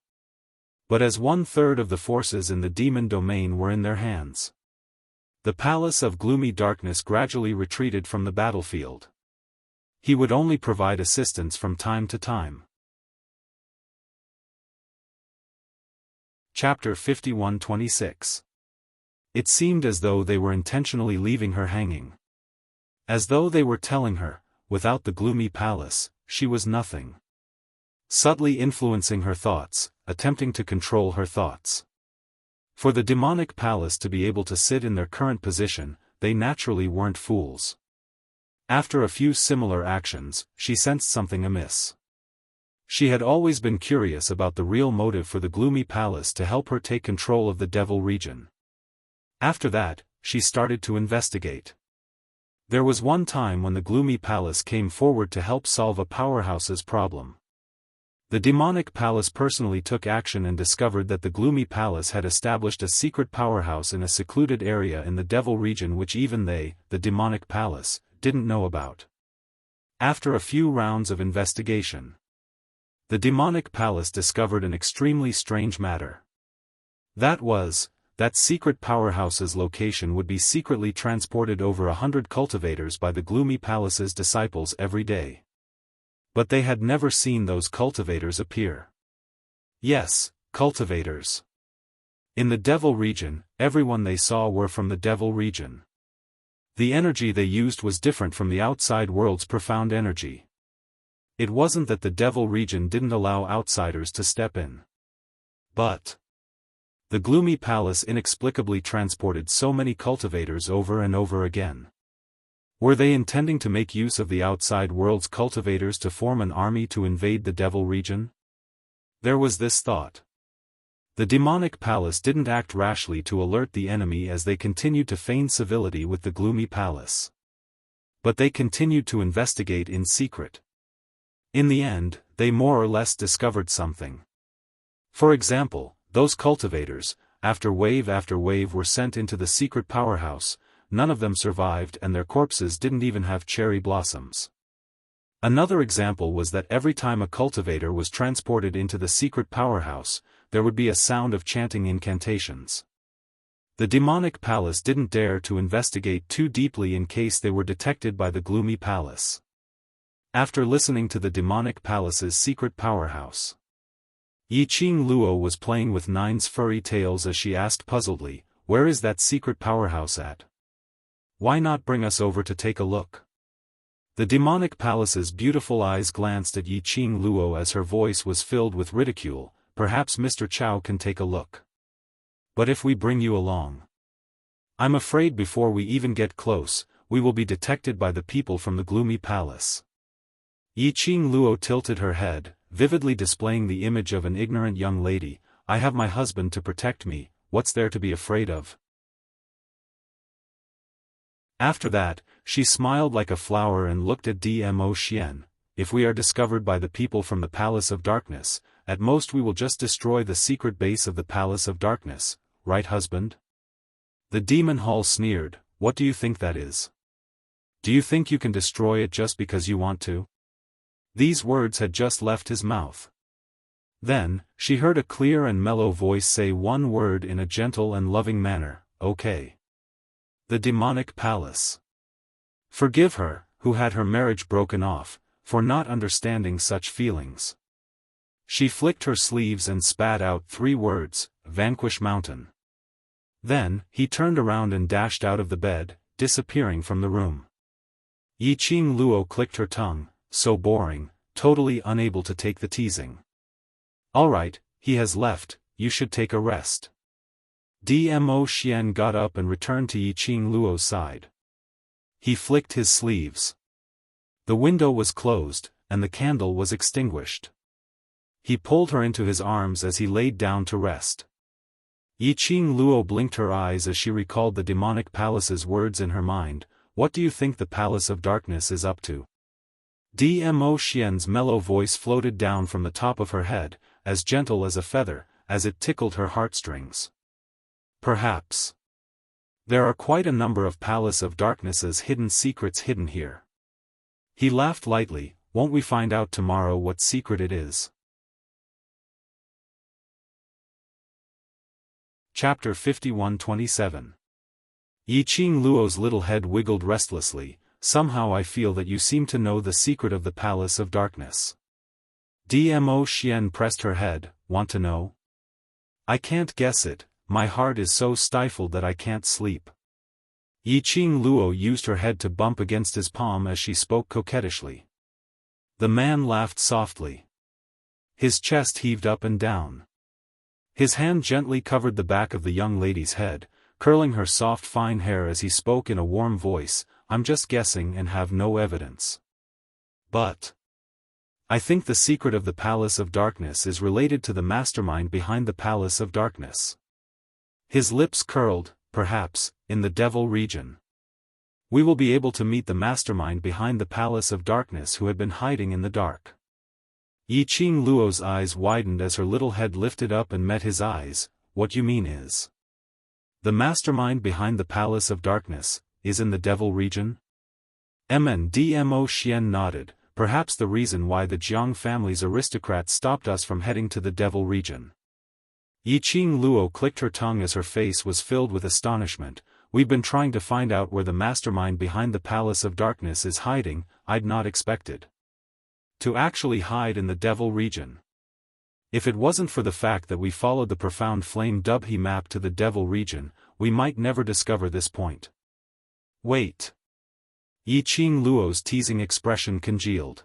But as 1/3 of the forces in the Demon Domain were in their hands, the Palace of Gloomy Darkness gradually retreated from the battlefield. He would only provide assistance from time to time. Chapter 51-26. It seemed as though they were intentionally leaving her hanging. As though they were telling her, without the Gloomy Palace, she was nothing. Subtly influencing her thoughts, attempting to control her thoughts. For the demonic palace to be able to sit in their current position, they naturally weren't fools. After a few similar actions, she sensed something amiss. She had always been curious about the real motive for the Gloomy Palace to help her take control of the Devil region. After that, she started to investigate. There was one time when the Gloomy Palace came forward to help solve a powerhouse's problem. The demonic palace personally took action and discovered that the Gloomy Palace had established a secret powerhouse in a secluded area in the Devil region which even they, the demonic palace, didn't know about. After a few rounds of investigation, the demonic palace discovered an extremely strange matter. That secret powerhouse's location would be secretly transported over 100 cultivators by the Gloomy Palace's disciples every day. But they had never seen those cultivators appear. Yes, cultivators. In the Devil region, everyone they saw were from the Devil region. The energy they used was different from the outside world's profound energy. It wasn't that the Devil region didn't allow outsiders to step in. But the Gloomy Palace inexplicably transported so many cultivators over and over again. Were they intending to make use of the outside world's cultivators to form an army to invade the Devil region? There was this thought. The demonic palace didn't act rashly to alert the enemy as they continued to feign civility with the gloomy palace. But they continued to investigate in secret. In the end, they more or less discovered something. For example, those cultivators, after wave were sent into the secret powerhouse, none of them survived and their corpses didn't even have cherry blossoms. Another example was that every time a cultivator was transported into the secret powerhouse, there would be a sound of chanting incantations. The demonic palace didn't dare to investigate too deeply in case they were detected by the gloomy palace. After listening to the demonic palace's secret powerhouse, Yiqing Luo was playing with Nine's furry tails as she asked puzzledly, "Where is that secret powerhouse at? Why not bring us over to take a look?" The demonic palace's beautiful eyes glanced at Yiqing Luo as her voice was filled with ridicule. "Perhaps Mr. Chow can take a look. But if we bring you along, I'm afraid before we even get close, we will be detected by the people from the gloomy palace." Yiqing Luo tilted her head, vividly displaying the image of an ignorant young lady. "I have my husband to protect me, what's there to be afraid of?" After that, she smiled like a flower and looked at Dmo Xian. "If we are discovered by the people from the Palace of Darkness, at most we will just destroy the secret base of the Palace of Darkness, right husband?" The demon hall sneered, "What do you think that is? Do you think you can destroy it just because you want to?" These words had just left his mouth. Then, she heard a clear and mellow voice say one word in a gentle and loving manner, "Okay." The demonic palace. Forgive her, who had her marriage broken off, for not understanding such feelings. She flicked her sleeves and spat out 3 words, "Vanquish Mountain." Then, he turned around and dashed out of the bed, disappearing from the room. Yiqing Luo clicked her tongue, so boring, totally unable to take the teasing. "All right, he has left, you should take a rest." Dmo Xian got up and returned to Yiqing Luo's side. He flicked his sleeves. The window was closed, and the candle was extinguished. He pulled her into his arms as he laid down to rest. Yiqing Luo blinked her eyes as she recalled the demonic palace's words in her mind. "What do you think the Palace of Darkness is up to?" Dmo Xian's mellow voice floated down from the top of her head, as gentle as a feather, as it tickled her heartstrings. "Perhaps there are quite a number of Palace of Darkness's hidden secrets hidden here." He laughed lightly. "Won't we find out tomorrow what secret it is?" Chapter 51-27. Yiqing Luo's little head wiggled restlessly. "Somehow I feel that you seem to know the secret of the Palace of Darkness." Dmo Xian pressed her head. "Want to know?" "I can't guess it, my heart is so stifled that I can't sleep." Yiqing Luo used her head to bump against his palm as she spoke coquettishly. The man laughed softly. His chest heaved up and down. His hand gently covered the back of the young lady's head, curling her soft fine hair as he spoke in a warm voice. "I'm just guessing and have no evidence. But I think the secret of the Palace of Darkness is related to the mastermind behind the Palace of Darkness." His lips curled. "Perhaps, in the Devil region, we will be able to meet the mastermind behind the Palace of Darkness who had been hiding in the dark." Yiqing Luo's eyes widened as her little head lifted up and met his eyes. "What you mean is, the mastermind behind the Palace of Darkness is in the Devil region?" Dmo Xian nodded. "Perhaps the reason why the Jiang family's aristocrats stopped us from heading to the Devil region." Yiqing Luo clicked her tongue as her face was filled with astonishment. "We've been trying to find out where the mastermind behind the Palace of Darkness is hiding. I'd not expected to actually hide in the Devil region. If it wasn't for the fact that we followed the profound flame Dubhe map to the Devil region, we might never discover this point." "Wait." Yiqing Luo's teasing expression congealed.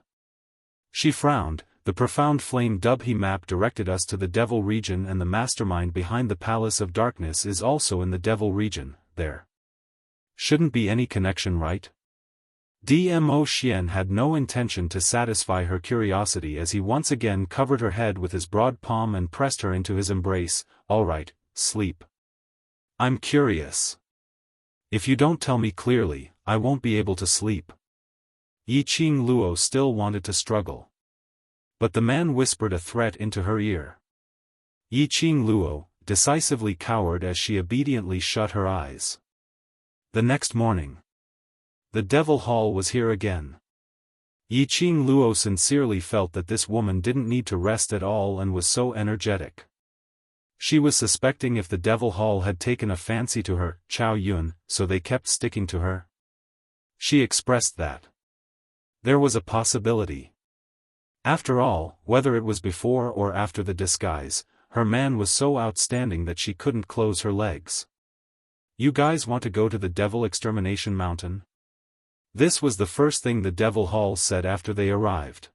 She frowned. "The profound flame Dubhe map directed us to the Devil region, and the mastermind behind the Palace of Darkness is also in the Devil region. There shouldn't be any connection, right?" Dmo Xian had no intention to satisfy her curiosity as he once again covered her head with his broad palm and pressed her into his embrace. All right, sleep. I'm curious. If you don't tell me clearly, I won't be able to sleep. Yiqing Luo still wanted to struggle. But the man whispered a threat into her ear. Yiqing Luo decisively cowered as she obediently shut her eyes. The next morning, the Devil Hall was here again. Yiqing Luo sincerely felt that this woman didn't need to rest at all and was so energetic. She was suspecting if the Devil Hall had taken a fancy to her, Chao Yun, so they kept sticking to her. She expressed that there was a possibility. After all, whether it was before or after the disguise, her man was so outstanding that she couldn't close her legs. You guys want to go to the Devil Extermination Mountain? This was the first thing the Devil Hall said after they arrived.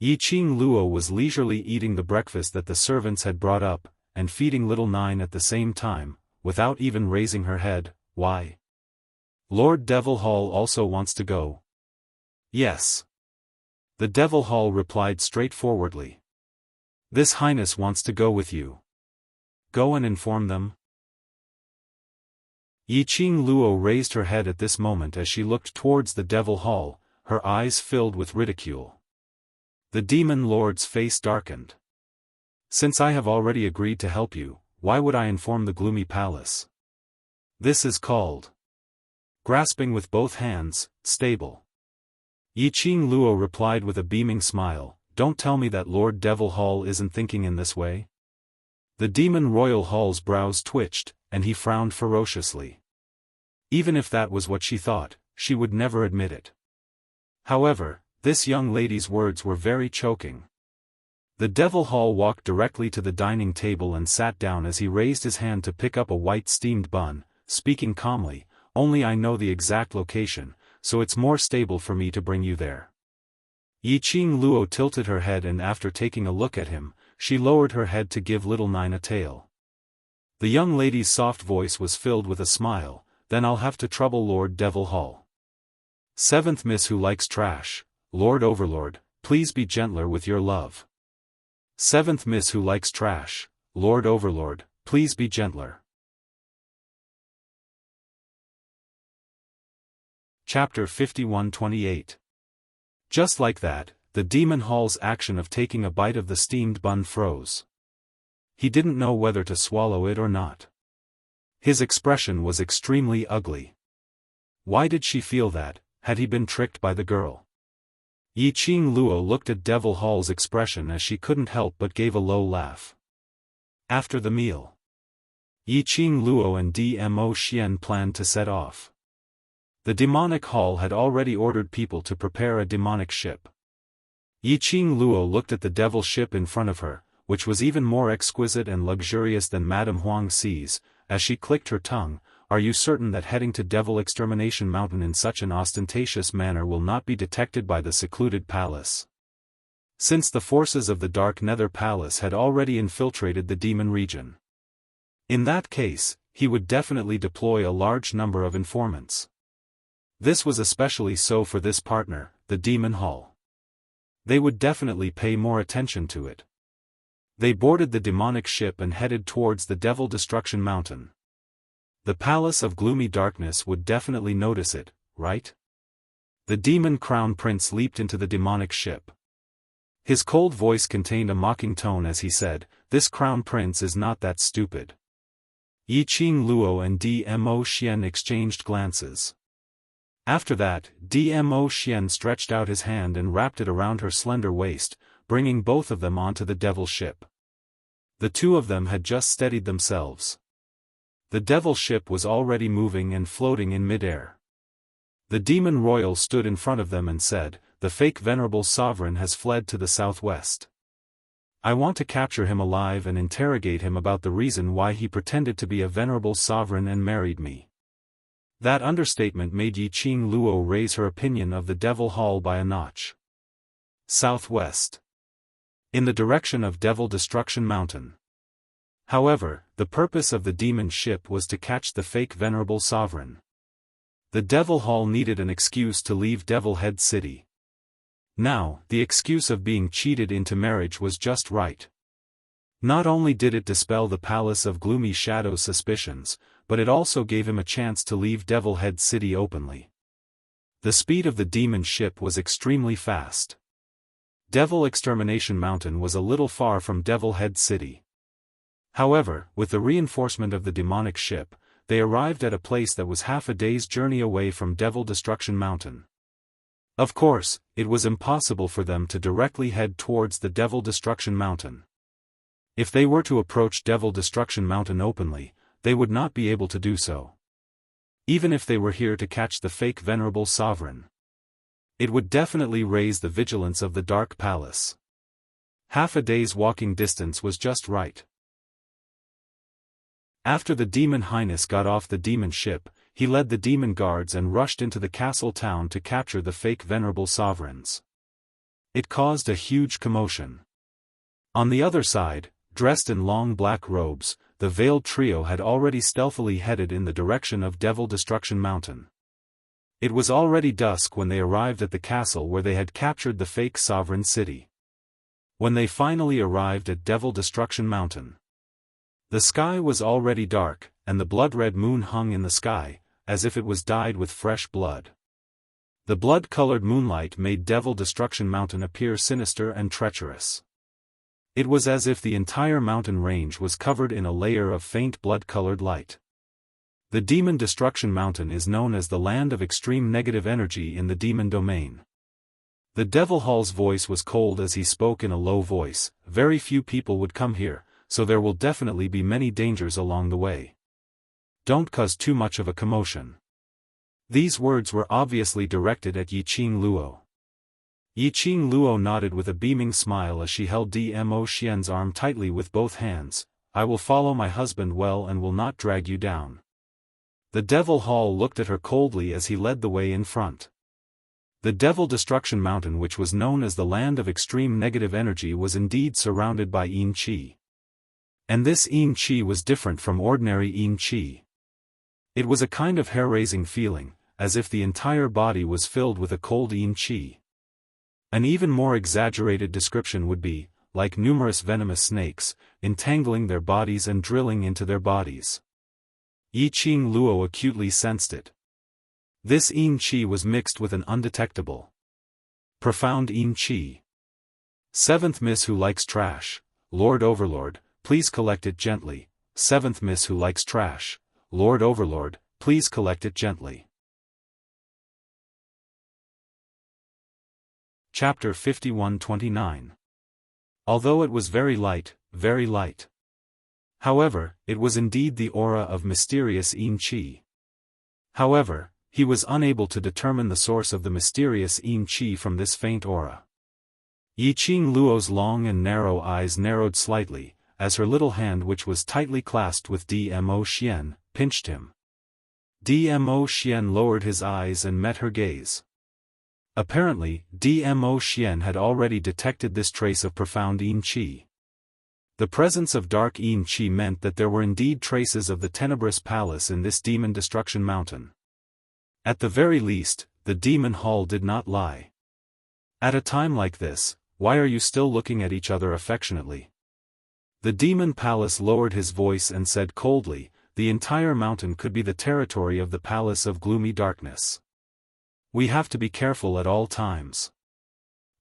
Yiqing Luo was leisurely eating the breakfast that the servants had brought up, and feeding little Nine at the same time, without even raising her head. Why? Lord Devil Hall also wants to go. Yes. The Devil Hall replied straightforwardly. This Highness wants to go with you. Go and inform them. Yiqing Luo raised her head at this moment as she looked towards the Devil Hall, her eyes filled with ridicule. The Demon Lord's face darkened. Since I have already agreed to help you, why would I inform the Gloomy Palace? This is called grasping with both hands, stable. Yiqing Luo replied with a beaming smile, don't tell me that Lord Devil Hall isn't thinking in this way. The Demon Royal Hall's brows twitched, and he frowned ferociously. Even if that was what she thought, she would never admit it. However, this young lady's words were very choking. The Devil Hall walked directly to the dining table and sat down as he raised his hand to pick up a white steamed bun, speaking calmly, only I know the exact location, so it's more stable for me to bring you there. Yiqing Luo tilted her head and after taking a look at him, she lowered her head to give little Nine a tail. The young lady's soft voice was filled with a smile, then I'll have to trouble Lord Devil Hall. Seventh Miss who likes trash, Lord Overlord, please be gentler with your love. Seventh Miss who likes trash, Lord Overlord, please be gentler. Chapter 51-28. Just like that, the Demon Hall's action of taking a bite of the steamed bun froze. He didn't know whether to swallow it or not. His expression was extremely ugly. Why did she feel that? Had he been tricked by the girl? Yiqing Luo looked at Devil Hall's expression as she couldn't help but gave a low laugh. After the meal, Yiqing Luo and Dmo Xian planned to set off. The demonic hall had already ordered people to prepare a demonic ship. Yiqing Luo looked at the devil ship in front of her, which was even more exquisite and luxurious than Madame Huang Xi's, as she clicked her tongue. Are you certain that heading to Devil Extermination Mountain in such an ostentatious manner will not be detected by the secluded palace? Since the forces of the Dark Nether Palace had already infiltrated the demon region. In that case, he would definitely deploy a large number of informants. This was especially so for this partner, the Demon Hall. They would definitely pay more attention to it. They boarded the demonic ship and headed towards the Devil Destruction Mountain. The Palace of Gloomy Darkness would definitely notice it, right? The Demon Crown Prince leaped into the demonic ship. His cold voice contained a mocking tone as he said, "This Crown Prince is not that stupid." Yiqing Luo and Dmo Xian exchanged glances. After that, Dmo Xian stretched out his hand and wrapped it around her slender waist, bringing both of them onto the devil ship. The two of them had just steadied themselves. The devil ship was already moving and floating in midair. The Demon Royal stood in front of them and said, "The fake Venerable Sovereign has fled to the southwest. I want to capture him alive and interrogate him about the reason why he pretended to be a Venerable Sovereign and married me." That understatement made Yiqing Luo raise her opinion of the Devil Hall by a notch. Southwest. In the direction of Devil Destruction Mountain. However, the purpose of the demon ship was to catch the fake Venerable Sovereign. The Devil Hall needed an excuse to leave Devil Head City. Now, the excuse of being cheated into marriage was just right. Not only did it dispel the Palace of Gloomy Shadow's suspicions, but it also gave him a chance to leave Devil Head City openly. The speed of the demon ship was extremely fast. Devil Extermination Mountain was a little far from Devil Head City. However, with the reinforcement of the demonic ship, they arrived at a place that was half a day's journey away from Devil Destruction Mountain. Of course, it was impossible for them to directly head towards the Devil Destruction Mountain. If they were to approach Devil Destruction Mountain openly, they would not be able to do so. Even if they were here to catch the fake Venerable Sovereign. It would definitely raise the vigilance of the Dark Palace. Half a day's walking distance was just right. After the Demon Highness got off the demon ship, he led the demon guards and rushed into the castle town to capture the fake Venerable Sovereigns. It caused a huge commotion. On the other side, dressed in long black robes, the veiled trio had already stealthily headed in the direction of Devil Destruction Mountain. It was already dusk when they arrived at the castle where they had captured the fake sovereign city. When they finally arrived at Devil Destruction Mountain, the sky was already dark, and the blood-red moon hung in the sky, as if it was dyed with fresh blood. The blood-colored moonlight made Devil Destruction Mountain appear sinister and treacherous. It was as if the entire mountain range was covered in a layer of faint blood-colored light. The Demon Destruction Mountain is known as the land of extreme negative energy in the demon domain. The Devil Hall's voice was cold as he spoke in a low voice. Very few people would come here, so there will definitely be many dangers along the way. Don't cause too much of a commotion. These words were obviously directed at Yiqing Luo. Yiqing Luo nodded with a beaming smile as she held Dmo Xian's arm tightly with both hands. I will follow my husband well and will not drag you down. The Devil Hall looked at her coldly as he led the way in front. The Devil Destruction Mountain, which was known as the land of extreme negative energy, was indeed surrounded by Yin Qi. And this Yin Qi was different from ordinary Yin Qi. It was a kind of hair-raising feeling, as if the entire body was filled with a cold Yin Qi. An even more exaggerated description would be, like numerous venomous snakes, entangling their bodies and drilling into their bodies. Yiqing Luo acutely sensed it. This Yin Qi was mixed with an undetectable, profound Yin Qi. Seventh Miss who likes trash, Lord Overlord, please collect it gently. Seventh Miss who likes trash, Lord Overlord, please collect it gently. Chapter 51-29. Although it was very light, very light. However, it was indeed the aura of mysterious Yin Qi. However, he was unable to determine the source of the mysterious Yin Qi from this faint aura. Yiqing Luo's long and narrow eyes narrowed slightly, as her little hand, which was tightly clasped with Dmo Xian, pinched him. Dmo Xian lowered his eyes and met her gaze. Apparently, Dmo Xian had already detected this trace of profound Yin Qi. The presence of dark Yin Qi meant that there were indeed traces of the Tenebrous Palace in this Demon Destruction Mountain. At the very least, the Demon Hall did not lie. At a time like this, why are you still looking at each other affectionately? The Demon Palace lowered his voice and said coldly, the entire mountain could be the territory of the Palace of Gloomy Darkness. We have to be careful at all times.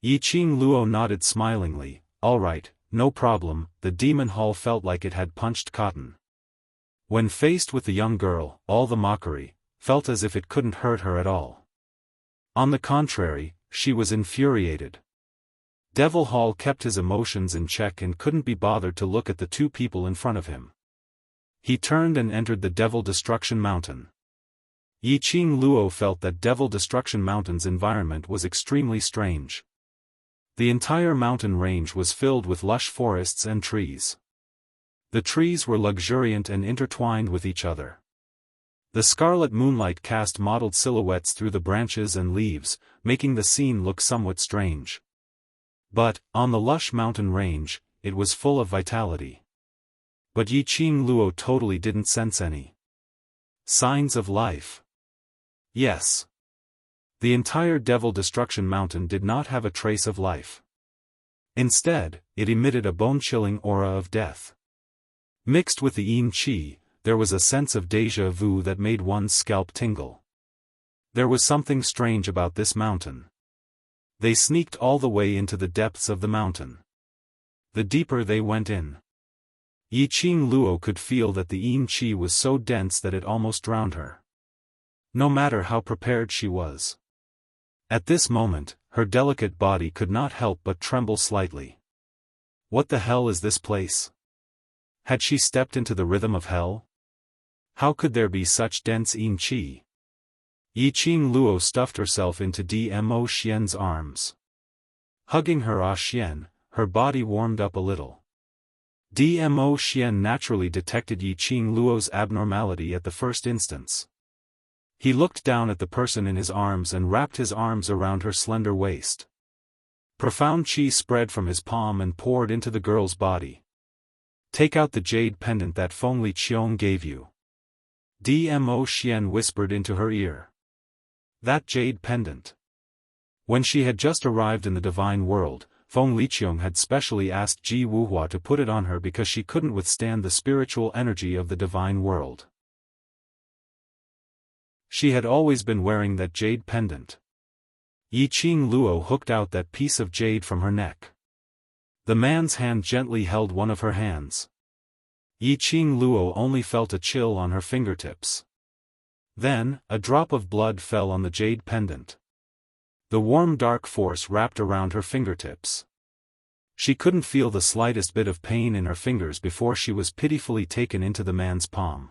Yiqing Luo nodded smilingly. All right, no problem. The Demon Hall felt like it had punched cotton. When faced with the young girl, all the mockery, felt as if it couldn't hurt her at all. On the contrary, she was infuriated. Devil Hall kept his emotions in check and couldn't be bothered to look at the two people in front of him. He turned and entered the Devil Destruction Mountain. Yiqing Luo felt that Devil Destruction Mountain's environment was extremely strange. The entire mountain range was filled with lush forests and trees. The trees were luxuriant and intertwined with each other. The scarlet moonlight cast mottled silhouettes through the branches and leaves, making the scene look somewhat strange. But, on the lush mountain range, it was full of vitality. But Yiqing Luo totally didn't sense any signs of life. Yes. The entire Devil Destruction Mountain did not have a trace of life. Instead, it emitted a bone-chilling aura of death. Mixed with the yin qi, there was a sense of déjà vu that made one's scalp tingle. There was something strange about this mountain. They sneaked all the way into the depths of the mountain. The deeper they went in, Yiqing Luo could feel that the yin qi was so dense that it almost drowned her. No matter how prepared she was. At this moment, her delicate body could not help but tremble slightly. What the hell is this place? Had she stepped into the rhythm of hell? How could there be such dense yin qi? Yiqing Luo stuffed herself into Dmo Xian's arms. Hugging her Xian, her body warmed up a little. Dmo Xian naturally detected Yiqing Luo's abnormality at the first instance. He looked down at the person in his arms and wrapped his arms around her slender waist. Profound qi spread from his palm and poured into the girl's body. Take out the jade pendant that Feng Li Qiong gave you. Dmo Xian whispered into her ear. That jade pendant. When she had just arrived in the divine world, Feng Li Qiong had specially asked Ji Wuhua to put it on her because she couldn't withstand the spiritual energy of the divine world. She had always been wearing that jade pendant. Yiqing Luo hooked out that piece of jade from her neck. The man's hand gently held one of her hands. Yiqing Luo only felt a chill on her fingertips. Then, a drop of blood fell on the jade pendant. The warm dark force wrapped around her fingertips. She couldn't feel the slightest bit of pain in her fingers before she was pitifully taken into the man's palm.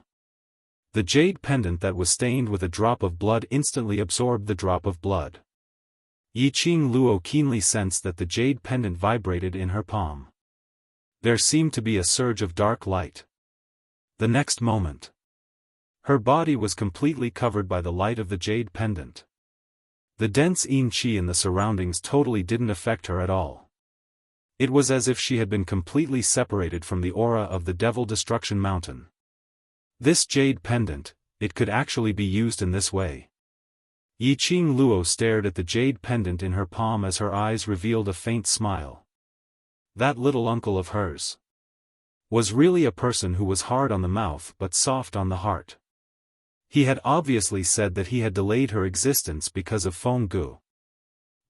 The jade pendant that was stained with a drop of blood instantly absorbed the drop of blood. Yiqing Luo keenly sensed that the jade pendant vibrated in her palm. There seemed to be a surge of dark light. The next moment, her body was completely covered by the light of the jade pendant. The dense yin qi in the surroundings totally didn't affect her at all. It was as if she had been completely separated from the aura of the Devil Destruction Mountain. This jade pendant, it could actually be used in this way. Yiqing Luo stared at the jade pendant in her palm as her eyes revealed a faint smile. That little uncle of hers was really a person who was hard on the mouth but soft on the heart. He had obviously said that he had delayed her existence because of Feng Gu.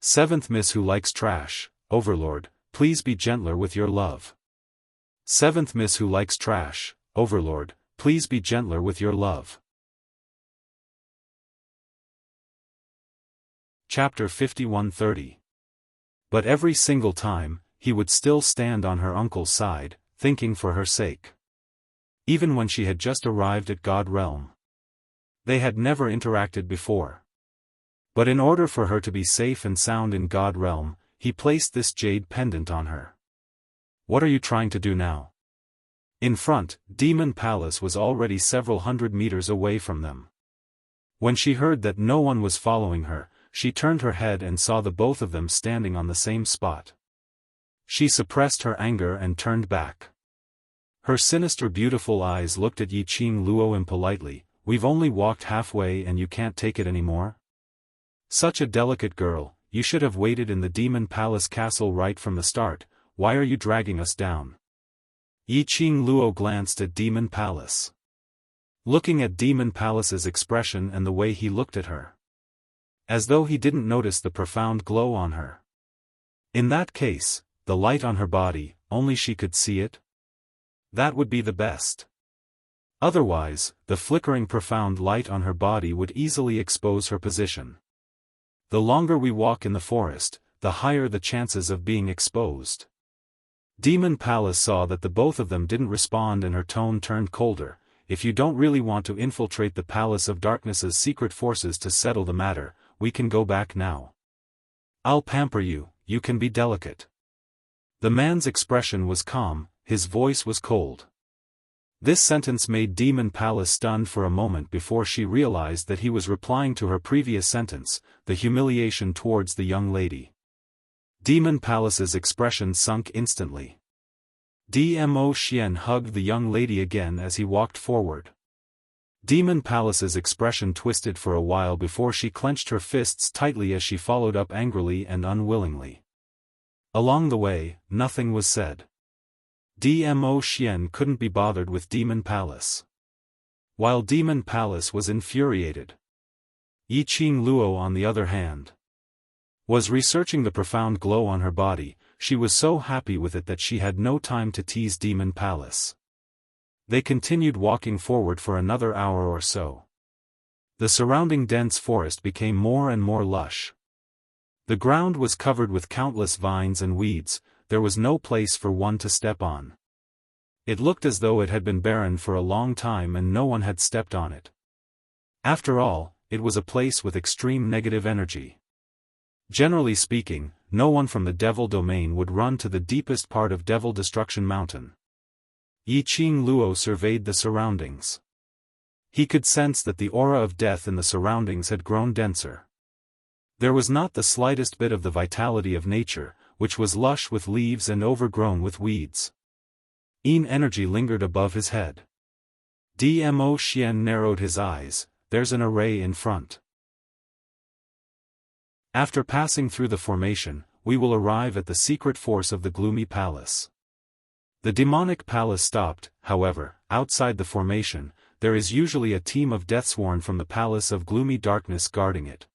Seventh Miss who likes trash, Overlord, please be gentler with your love. Seventh Miss who likes trash, Overlord, please be gentler with your love. Chapter 51:30. But every single time, he would still stand on her uncle's side, thinking for her sake. Even when she had just arrived at God Realm. They had never interacted before. But in order for her to be safe and sound in God Realm, he placed this jade pendant on her. What are you trying to do now? In front, Demon Palace was already several hundred meters away from them. When she heard that no one was following her, she turned her head and saw the both of them standing on the same spot. She suppressed her anger and turned back. Her sinister beautiful eyes looked at Yiqing Luo impolitely. We've only walked halfway and you can't take it anymore? Such a delicate girl, you should have waited in the Demon Palace castle right from the start. Why are you dragging us down? Yiqing Luo glanced at Demon Palace. Looking at Demon Palace's expression and the way he looked at her. As though he didn't notice the profound glow on her. In that case, the light on her body, only she could see it? That would be the best. Otherwise, the flickering profound light on her body would easily expose her position. The longer we walk in the forest, the higher the chances of being exposed. Demon Palace saw that the both of them didn't respond and her tone turned colder. If you don't really want to infiltrate the Palace of Darkness's secret forces to settle the matter, we can go back now. I'll pamper you, you can be delicate. The man's expression was calm, his voice was cold. This sentence made Demon Palace stunned for a moment before she realized that he was replying to her previous sentence, the humiliation towards the young lady. Demon Palace's expression sunk instantly. Dmo Xian hugged the young lady again as he walked forward. Demon Palace's expression twisted for a while before she clenched her fists tightly as she followed up angrily and unwillingly. Along the way, nothing was said. Dmo Xian couldn't be bothered with Demon Palace, while Demon Palace was infuriated. Yiqing Luo, on the other hand, was researching the profound glow on her body. She was so happy with it that she had no time to tease Demon Palace. They continued walking forward for another hour or so. The surrounding dense forest became more and more lush. The ground was covered with countless vines and weeds. There was no place for one to step on. It looked as though it had been barren for a long time and no one had stepped on it. After all, it was a place with extreme negative energy. Generally speaking, no one from the Devil Domain would run to the deepest part of Devil Destruction Mountain. Yiqing Luo surveyed the surroundings. He could sense that the aura of death in the surroundings had grown denser. There was not the slightest bit of the vitality of nature, which was lush with leaves and overgrown with weeds. Energy lingered above his head. Dmo Xian narrowed his eyes. There's an array in front. After passing through the formation, we will arrive at the secret force of the Gloomy Palace. The demonic palace stopped. However, outside the formation, there is usually a team of Deathsworn from the Palace of Gloomy Darkness guarding it.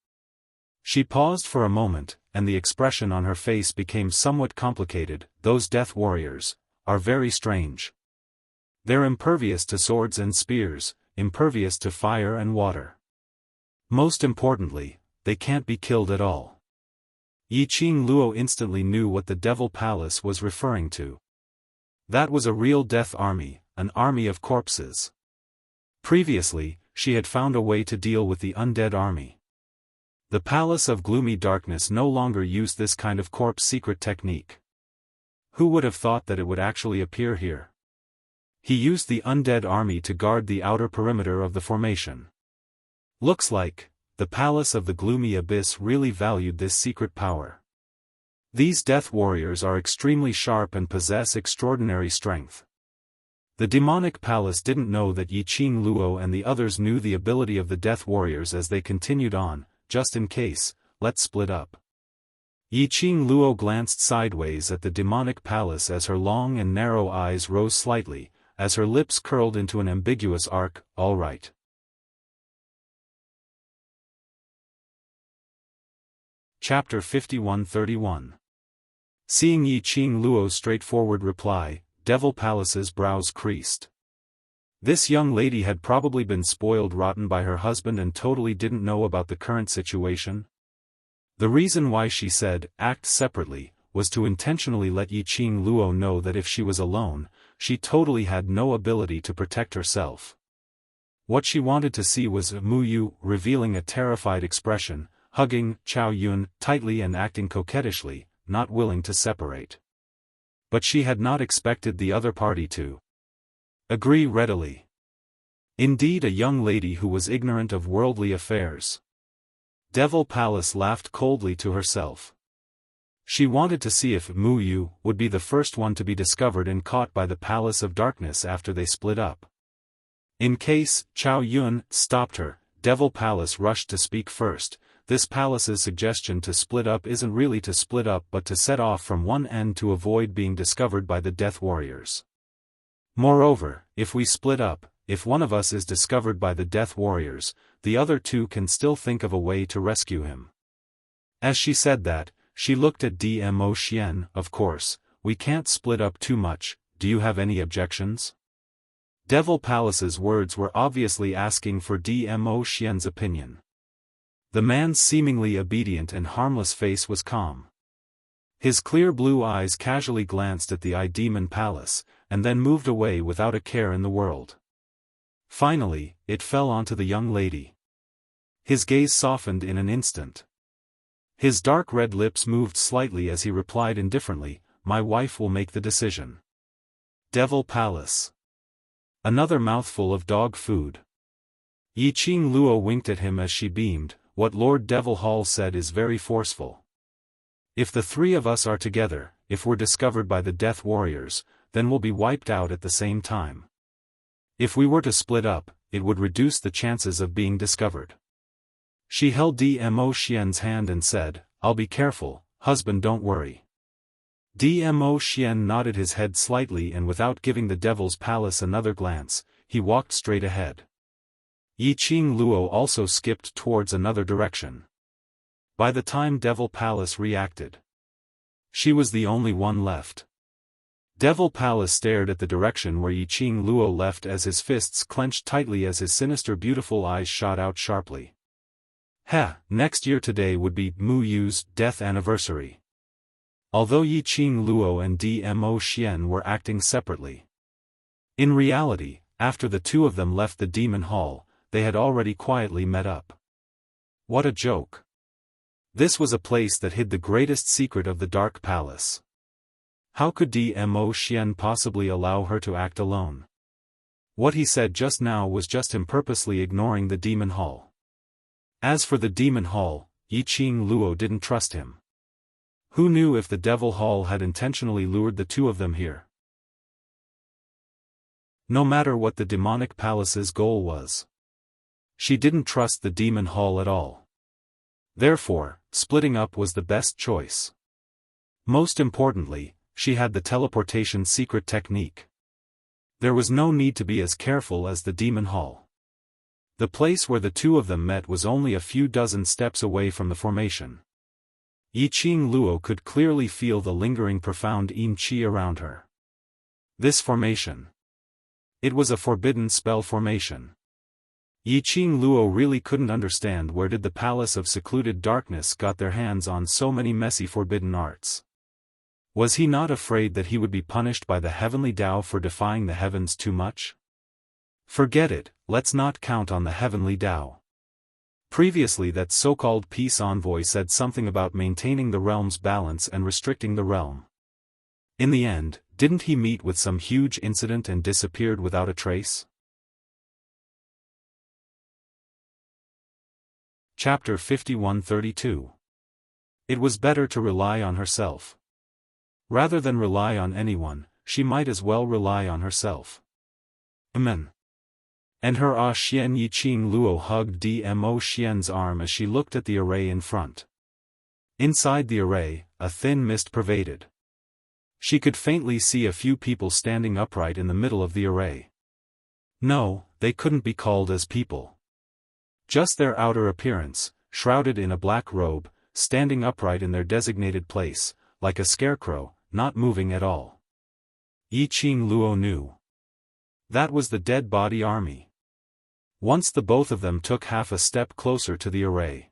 She paused for a moment, and the expression on her face became somewhat complicated. Those death warriors are very strange. They're impervious to swords and spears, impervious to fire and water. Most importantly, they can't be killed at all. Yiqing Luo instantly knew what the Devil Palace was referring to. That was a real death army, an army of corpses. Previously, she had found a way to deal with the undead army. The Palace of Gloomy Darkness no longer used this kind of corpse secret technique. Who would have thought that it would actually appear here? He used the undead army to guard the outer perimeter of the formation. Looks like the Palace of the Gloomy Abyss really valued this secret power. These death warriors are extremely sharp and possess extraordinary strength. The demonic palace didn't know that Yiqing Luo and the others knew the ability of the death warriors. As they continued on, just in case, let's split up. Yiqing Luo glanced sideways at the demonic palace as her long and narrow eyes rose slightly, as her lips curled into an ambiguous arc. All right. Chapter 51-31. Seeing Yiqing Luo's straightforward reply, Devil Palace's brows creased. This young lady had probably been spoiled rotten by her husband and totally didn't know about the current situation. The reason why she said, act separately, was to intentionally let Yiqing Luo know that if she was alone, she totally had no ability to protect herself. What she wanted to see was Mu Yu revealing a terrified expression, hugging Chao Yun tightly and acting coquettishly, not willing to separate. But she had not expected the other party to agree readily. Indeed, a young lady who was ignorant of worldly affairs. Devil Palace laughed coldly to herself. She wanted to see if Mu Yu would be the first one to be discovered and caught by the Palace of Darkness after they split up. In case Chao Yun stopped her, Devil Palace rushed to speak first. This palace's suggestion to split up isn't really to split up but to set off from one end to avoid being discovered by the death warriors. Moreover, if we split up, if one of us is discovered by the death warriors, the other two can still think of a way to rescue him. As she said that, she looked at Dmo Xian. Of course, we can't split up too much. Do you have any objections? Devil Palace's words were obviously asking for Dmo Xian's opinion. The man's seemingly obedient and harmless face was calm. His clear blue eyes casually glanced at the Demon Palace, and then moved away without a care in the world. Finally, it fell onto the young lady. His gaze softened in an instant. His dark red lips moved slightly as he replied indifferently, "My wife will make the decision." Devil Palace. Another mouthful of dog food. Yiqing Luo winked at him as she beamed. What Lord Devil Hall said is very forceful. If the three of us are together, if we're discovered by the death warriors, then we'll be wiped out at the same time. If we were to split up, it would reduce the chances of being discovered. She held Dmo Xian's hand and said, "I'll be careful, husband, don't worry." Dmo Xian nodded his head slightly, and without giving the Devil's Palace another glance, he walked straight ahead. Yiqing Luo also skipped towards another direction. By the time Devil Palace reacted, she was the only one left. Devil Palace stared at the direction where Yiqing Luo left as his fists clenched tightly as his sinister beautiful eyes shot out sharply. Next year today would be Mu Yu's death anniversary. Although Yiqing Luo and Dmo Xian were acting separately, in reality, after the two of them left the Demon Hall, they had already quietly met up. What a joke. This was a place that hid the greatest secret of the Dark Palace. How could Dmo Xian possibly allow her to act alone? What he said just now was just him purposely ignoring the Demon Hall. As for the Demon Hall, Yiqing Luo didn't trust him. Who knew if the Devil Hall had intentionally lured the two of them here? No matter what the demonic palace's goal was, she didn't trust the Demon Hall at all. Therefore, splitting up was the best choice. Most importantly, she had the teleportation secret technique. There was no need to be as careful as the Demon Hall. The place where the two of them met was only a few dozen steps away from the formation. Yiqing Luo could clearly feel the lingering profound yin qi around her. This formation. It was a forbidden spell formation. Yiqing Luo really couldn't understand where did the Palace of Secluded Darkness got their hands on so many messy forbidden arts. Was he not afraid that he would be punished by the heavenly Tao for defying the heavens too much? Forget it, let's not count on the heavenly Tao. Previously that so-called peace envoy said something about maintaining the realm's balance and restricting the realm. In the end, didn't he meet with some huge incident and disappeared without a trace? Chapter 51-32. It was better to rely on herself. Rather than rely on anyone, she might as well rely on herself. Amen. And her Xian Yiqing Luo hugged Dmo Xian's arm as she looked at the array in front. Inside the array, a thin mist pervaded. She could faintly see a few people standing upright in the middle of the array. No, they couldn't be called as people. Just their outer appearance, shrouded in a black robe, standing upright in their designated place, like a scarecrow, not moving at all. Yiqing Luo knew. That was the Dead Body Army. Once the both of them took half a step closer to the array.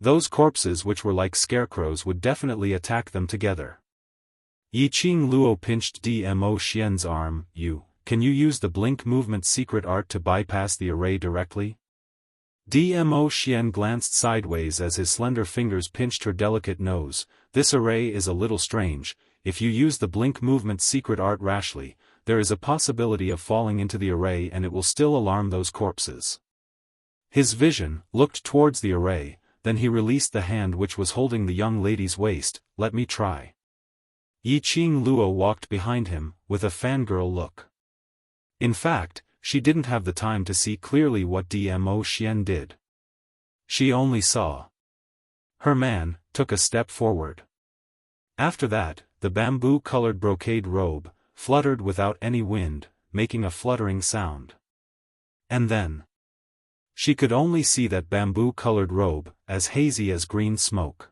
Those corpses which were like scarecrows would definitely attack them together. Yiqing Luo pinched Dmo Xian's arm. Can you use the blink movement secret art to bypass the array directly? Dmo Xian glanced sideways as his slender fingers pinched her delicate nose. This array is a little strange. If you use the blink movement secret art rashly, there is a possibility of falling into the array and it will still alarm those corpses. His vision looked towards the array, then he released the hand which was holding the young lady's waist. Let me try. Yiqing Luo walked behind him, with a fangirl look. In fact, she didn't have the time to see clearly what Dmo Xian did. She only saw. Her man took a step forward. After that, the bamboo-colored brocade robe fluttered without any wind, making a fluttering sound. And then she could only see that bamboo-colored robe, as hazy as green smoke.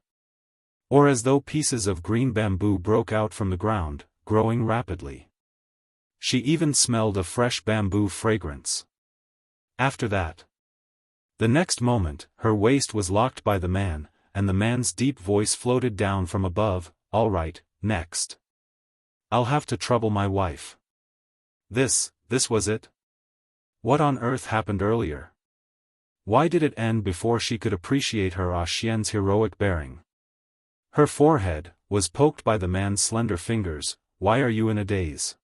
Or as though pieces of green bamboo broke out from the ground, growing rapidly. She even smelled a fresh bamboo fragrance. After that, the next moment, her waist was locked by the man, and the man's deep voice floated down from above. All right, next. I'll have to trouble my wife. This was it? What on earth happened earlier? Why did it end before she could appreciate her Xian's heroic bearing? Her forehead was poked by the man's slender fingers. Why are you in a daze?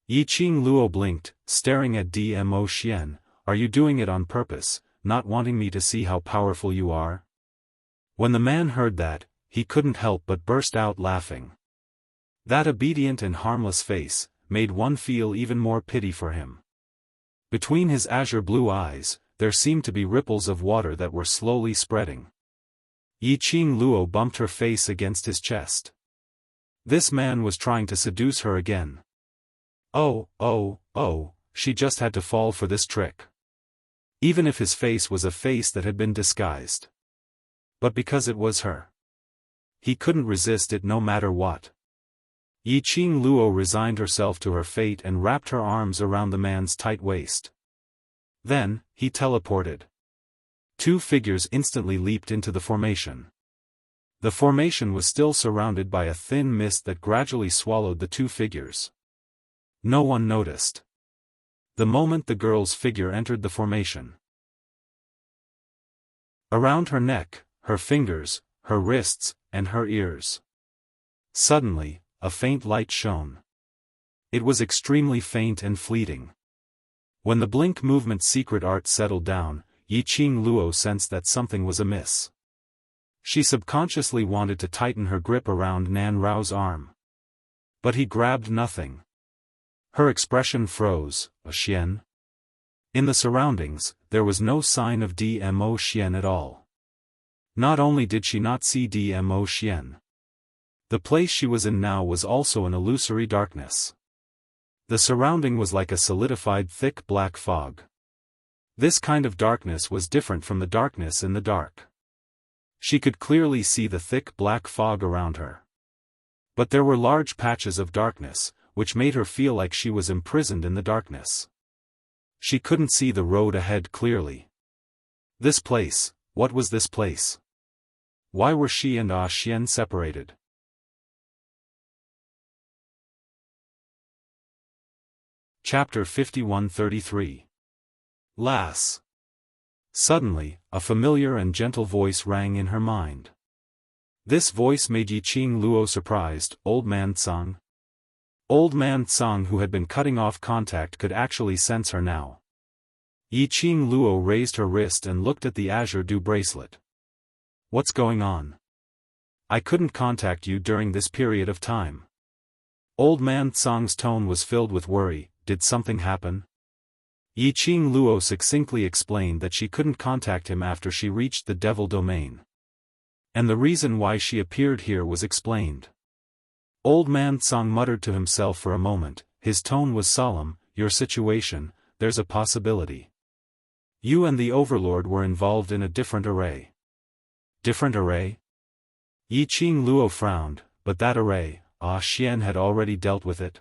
Yiqing Luo blinked, staring at Dmo Xian. Are you doing it on purpose, not wanting me to see how powerful you are? When the man heard that, he couldn't help but burst out laughing. That obedient and harmless face made one feel even more pity for him. Between his azure blue eyes, there seemed to be ripples of water that were slowly spreading. Yiqing Luo bumped her face against his chest. This man was trying to seduce her again. Oh, she just had to fall for this trick. Even if his face was a face that had been disguised. But because it was her, he couldn't resist it no matter what. Yiqing Luo resigned herself to her fate and wrapped her arms around the man's tight waist. Then, he teleported. Two figures instantly leaped into the formation. The formation was still surrounded by a thin mist that gradually swallowed the two figures. No one noticed. The moment the girl's figure entered the formation, around her neck, her fingers, her wrists, and her ears, suddenly, a faint light shone. It was extremely faint and fleeting. When the blink movement secret art settled down, Yiqing Luo sensed that something was amiss. She subconsciously wanted to tighten her grip around Nan Rao's arm. But he grabbed nothing. Her expression froze. Xian? In the surroundings, there was no sign of Dmo Xian at all. Not only did she not see Dmo Xian, the place she was in now was also an illusory darkness. The surrounding was like a solidified thick black fog. This kind of darkness was different from the darkness in the dark. She could clearly see the thick black fog around her. But there were large patches of darkness, which made her feel like she was imprisoned in the darkness. She couldn't see the road ahead clearly. This place, what was this place? Why were she and Xian separated? Chapter 51-33. Lass. Suddenly, a familiar and gentle voice rang in her mind. This voice made Yiqing Luo surprised. Old Man Tsang. Old Man Tsang, who had been cutting off contact, could actually sense her now. Yiqing Luo raised her wrist and looked at the azure dew bracelet. What's going on? I couldn't contact you during this period of time. Old Man Tsang's tone was filled with worry. Did something happen? Yiqing Luo succinctly explained that she couldn't contact him after she reached the devil domain. And the reason why she appeared here was explained. Old Man Tsang muttered to himself for a moment. His tone was solemn. Your situation, there's a possibility. You and the Overlord were involved in a different array. Different array? Yiqing Luo frowned, but that array, Xian had already dealt with it.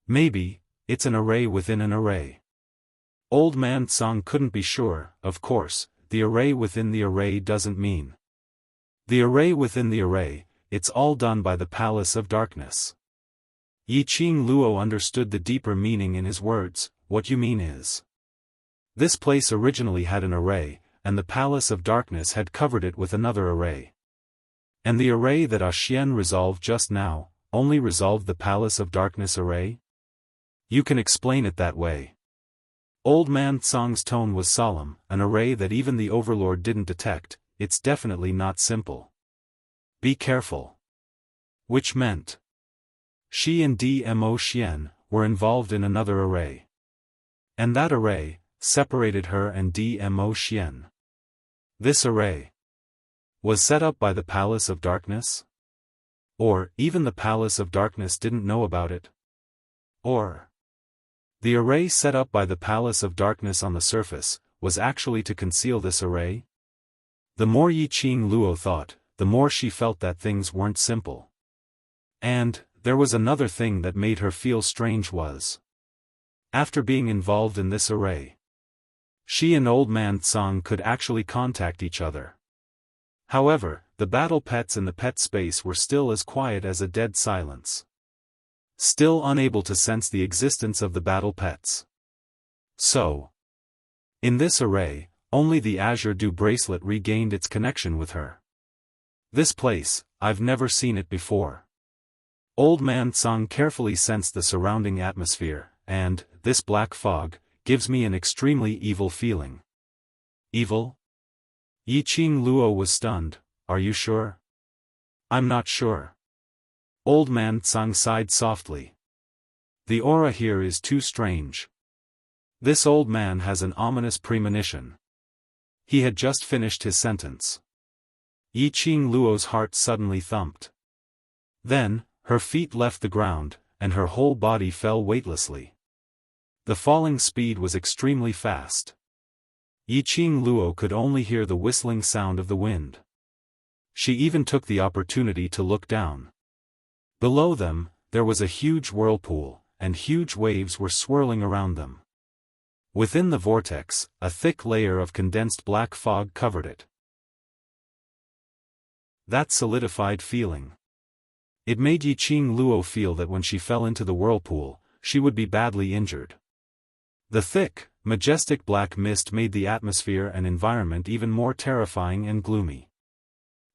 Maybe, it's an array within an array. Old Man Tsang couldn't be sure. Of course, the array within the array doesn't mean the array within the array. It's all done by the Palace of Darkness. Yiqing Luo understood the deeper meaning in his words. What you mean is, this place originally had an array, and the Palace of Darkness had covered it with another array. And the array that Xian resolved just now, only resolved the Palace of Darkness array? You can explain it that way. Old Man Tsang's tone was solemn. An array that even the Overlord didn't detect. It's definitely not simple. Be careful. Which meant, she and Dmo Xian were involved in another array. And that array separated her and Dmo Xian. This array was set up by the Palace of Darkness? Or, even the Palace of Darkness didn't know about it? Or, the array set up by the Palace of Darkness on the surface was actually to conceal this array? The more Yiqing Luo thought, the more she felt that things weren't simple. And, there was another thing that made her feel strange was, after being involved in this array, she and Old Man Tsang could actually contact each other. However, the battle pets in the pet space were still as quiet as a dead silence. Still unable to sense the existence of the battle pets. So, in this array, only the azure dew bracelet regained its connection with her. This place, I've never seen it before. Old Man Tsang carefully sensed the surrounding atmosphere, and, this black fog, gives me an extremely evil feeling. Evil? Yiqing Luo was stunned. Are you sure? I'm not sure. Old Man Tsang sighed softly. The aura here is too strange. This old man has an ominous premonition. He had just finished his sentence. Yiqing Luo's heart suddenly thumped. Then, her feet left the ground, and her whole body fell weightlessly. The falling speed was extremely fast. Yiqing Luo could only hear the whistling sound of the wind. She even took the opportunity to look down. Below them, there was a huge whirlpool, and huge waves were swirling around them. Within the vortex, a thick layer of condensed black fog covered it. That solidified feeling. It made Yiqing Luo feel that when she fell into the whirlpool, she would be badly injured. The thick, majestic black mist made the atmosphere and environment even more terrifying and gloomy.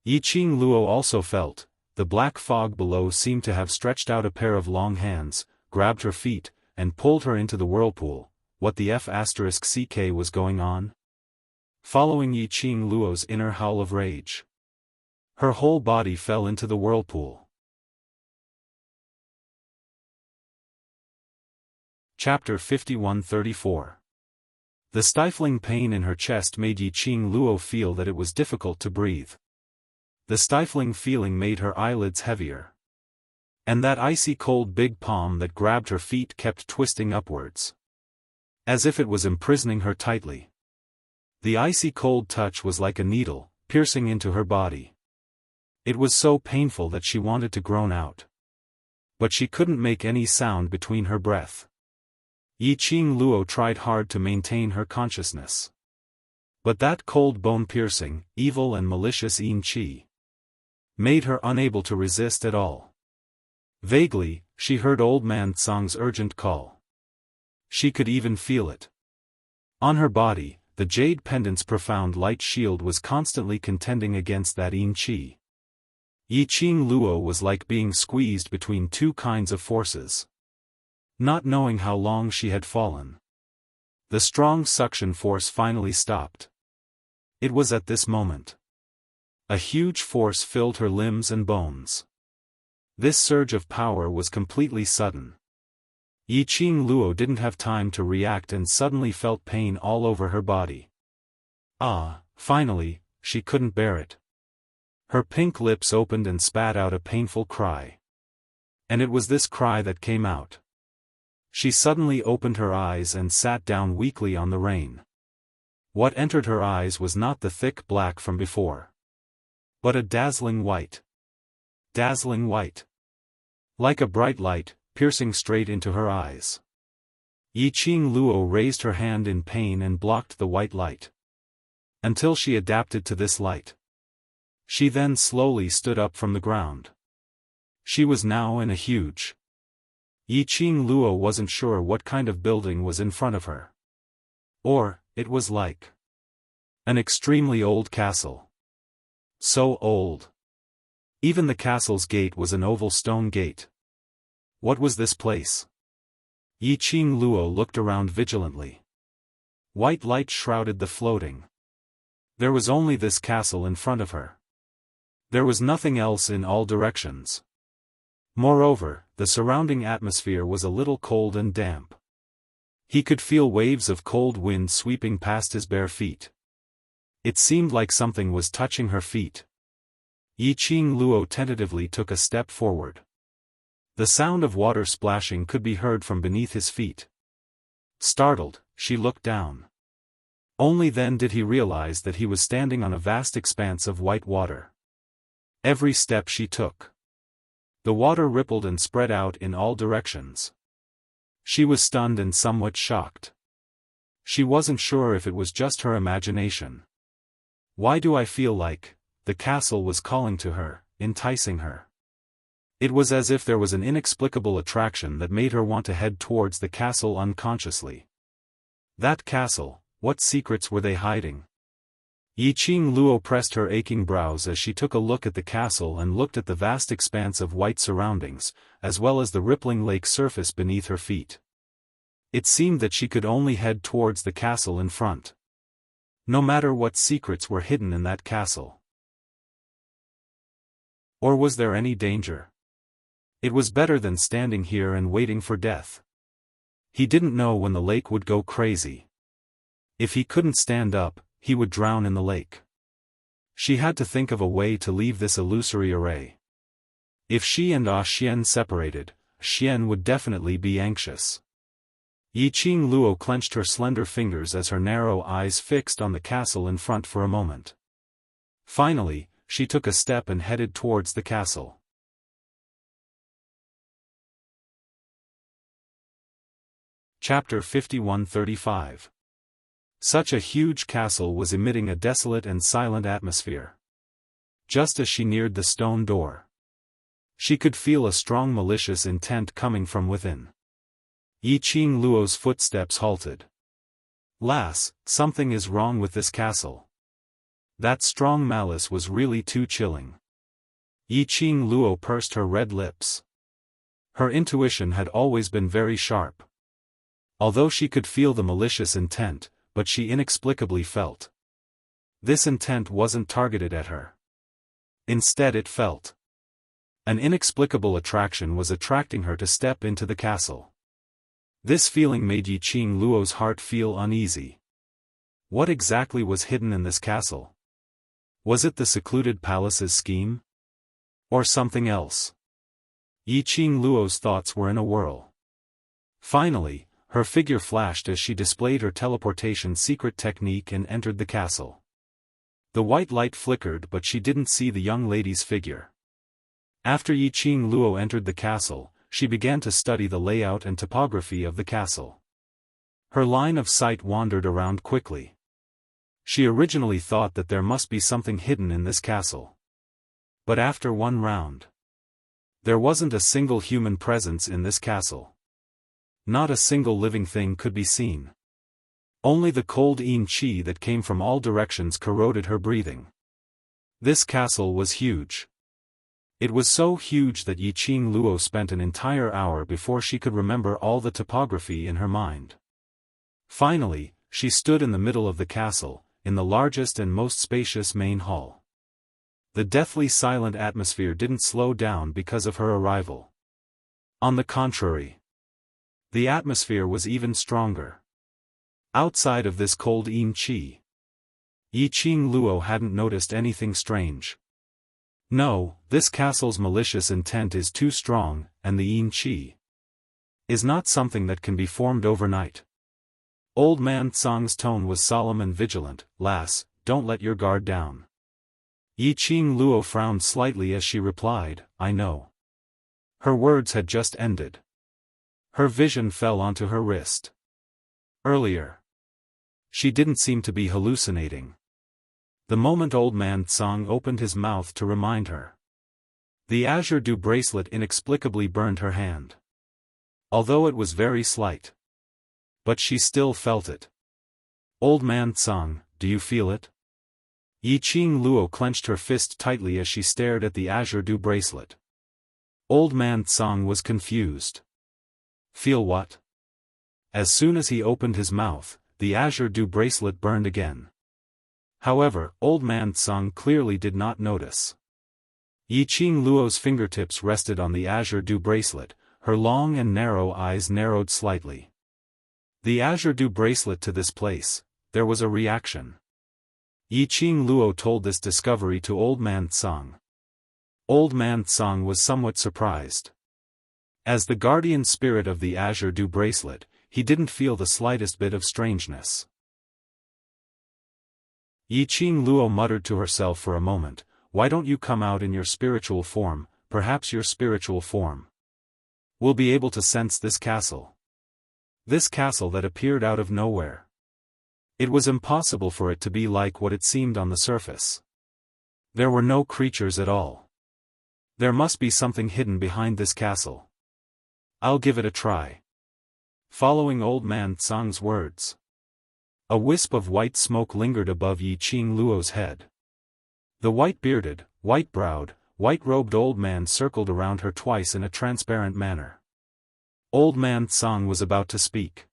Yiqing Luo also felt, the black fog below seemed to have stretched out a pair of long hands, grabbed her feet, and pulled her into the whirlpool. What the F***ck was going on? Following Yiqing Luo's inner howl of rage. Her whole body fell into the whirlpool. Chapter 51-34. The stifling pain in her chest made Yiqing Luo feel that it was difficult to breathe. The stifling feeling made her eyelids heavier. And that icy cold big palm that grabbed her feet kept twisting upwards. As if it was imprisoning her tightly. The icy cold touch was like a needle, piercing into her body. It was so painful that she wanted to groan out. But she couldn't make any sound between her breath. Yiqing Luo tried hard to maintain her consciousness. But that cold bone-piercing, evil and malicious yin qi made her unable to resist at all. Vaguely, she heard old man Tsang's urgent call. She could even feel it. On her body, the jade pendant's profound light shield was constantly contending against that yin qi. Yiqing Luo was like being squeezed between two kinds of forces. Not knowing how long she had fallen. The strong suction force finally stopped. It was at this moment. A huge force filled her limbs and bones. This surge of power was completely sudden. Yiqing Luo didn't have time to react and suddenly felt pain all over her body. Finally, she couldn't bear it. Her pink lips opened and spat out a painful cry. And it was this cry that came out. She suddenly opened her eyes and sat down weakly on the rain. What entered her eyes was not the thick black from before. But a dazzling white. Dazzling white. Like a bright light, piercing straight into her eyes. Yiqing Luo raised her hand in pain and blocked the white light. Until she adapted to this light. She then slowly stood up from the ground. She was now in a huge. Yiqing Luo wasn't sure what kind of building was in front of her. Or, it was like an extremely old castle. So old. Even the castle's gate was an oval stone gate. What was this place? Yiqing Luo looked around vigilantly. White light shrouded the floating. There was only this castle in front of her. There was nothing else in all directions. Moreover, the surrounding atmosphere was a little cold and damp. He could feel waves of cold wind sweeping past his bare feet. It seemed like something was touching her feet. Yiqing Luo tentatively took a step forward. The sound of water splashing could be heard from beneath his feet. Startled, she looked down. Only then did he realize that he was standing on a vast expanse of white water. Every step she took, the water rippled and spread out in all directions. She was stunned and somewhat shocked. She wasn't sure if it was just her imagination. Why do I feel like the castle was calling to her, enticing her? It was as if there was an inexplicable attraction that made her want to head towards the castle unconsciously. That castle, what secrets were they hiding? Yiqing Luo pressed her aching brows as she took a look at the castle and looked at the vast expanse of white surroundings, as well as the rippling lake surface beneath her feet. It seemed that she could only head towards the castle in front. No matter what secrets were hidden in that castle. Or was there any danger? It was better than standing here and waiting for death. He didn't know when the lake would go crazy. If he couldn't stand up, he would drown in the lake. She had to think of a way to leave this illusory array. If she and Xian separated, Xian would definitely be anxious. Yiqing Luo clenched her slender fingers as her narrow eyes fixed on the castle in front for a moment. Finally, she took a step and headed towards the castle. Chapter 51-35. Such a huge castle was emitting a desolate and silent atmosphere. Just as she neared the stone door, she could feel a strong malicious intent coming from within. Yiqing Luo's footsteps halted. "Lass, something is wrong with this castle." That strong malice was really too chilling. Yiqing Luo pursed her red lips. Her intuition had always been very sharp. Although she could feel the malicious intent, but she inexplicably felt this intent wasn't targeted at her. Instead it felt an inexplicable attraction was attracting her to step into the castle. This feeling made Yiqing Luo's heart feel uneasy. What exactly was hidden in this castle? Was it the secluded palace's scheme? Or something else? Yiqing Luo's thoughts were in a whirl. Finally, her figure flashed as she displayed her teleportation secret technique and entered the castle. The white light flickered but she didn't see the young lady's figure. After Yiqing Luo entered the castle, she began to study the layout and topography of the castle. Her line of sight wandered around quickly. She originally thought that there must be something hidden in this castle. But after one round, there wasn't a single human presence in this castle. Not a single living thing could be seen. Only the cold yin qi that came from all directions corroded her breathing. This castle was huge. It was so huge that Yiqing Luo spent an entire hour before she could remember all the topography in her mind. Finally, she stood in the middle of the castle, in the largest and most spacious main hall. The deathly silent atmosphere didn't slow down because of her arrival. On the contrary, the atmosphere was even stronger. Outside of this cold yin qi, Yiqing Luo hadn't noticed anything strange. No, this castle's malicious intent is too strong, and the yin qi is not something that can be formed overnight. Old man Tsang's tone was solemn and vigilant. "Lass, don't let your guard down." Yiqing Luo frowned slightly as she replied, "I know." Her words had just ended. Her vision fell onto her wrist. Earlier, she didn't seem to be hallucinating. The moment old man Tsang opened his mouth to remind her, the azure dew bracelet inexplicably burned her hand. Although it was very slight, but she still felt it. "Old man Tsang, do you feel it?" Yiqing Luo clenched her fist tightly as she stared at the azure dew bracelet. Old man Tsang was confused. "Feel what?" As soon as he opened his mouth, the azure dew bracelet burned again. However, old man Tsang clearly did not notice. Yiqing Luo's fingertips rested on the azure dew bracelet, her long and narrow eyes narrowed slightly. The azure dew bracelet to this place, there was a reaction. Yiqing Luo told this discovery to old man Tsang. Old man Tsang was somewhat surprised. As the guardian spirit of the azure dew bracelet, he didn't feel the slightest bit of strangeness. Yiqing Luo muttered to herself for a moment, "Why don't you come out in your spiritual form? Perhaps your spiritual form will be able to sense this castle." This castle that appeared out of nowhere. It was impossible for it to be like what it seemed on the surface. There were no creatures at all. There must be something hidden behind this castle. "I'll give it a try." Following old man Tsang's words, a wisp of white smoke lingered above Yiqing Luo's head. The white-bearded, white-browed, white-robed old man circled around her twice in a transparent manner. Old man Tsang was about to speak.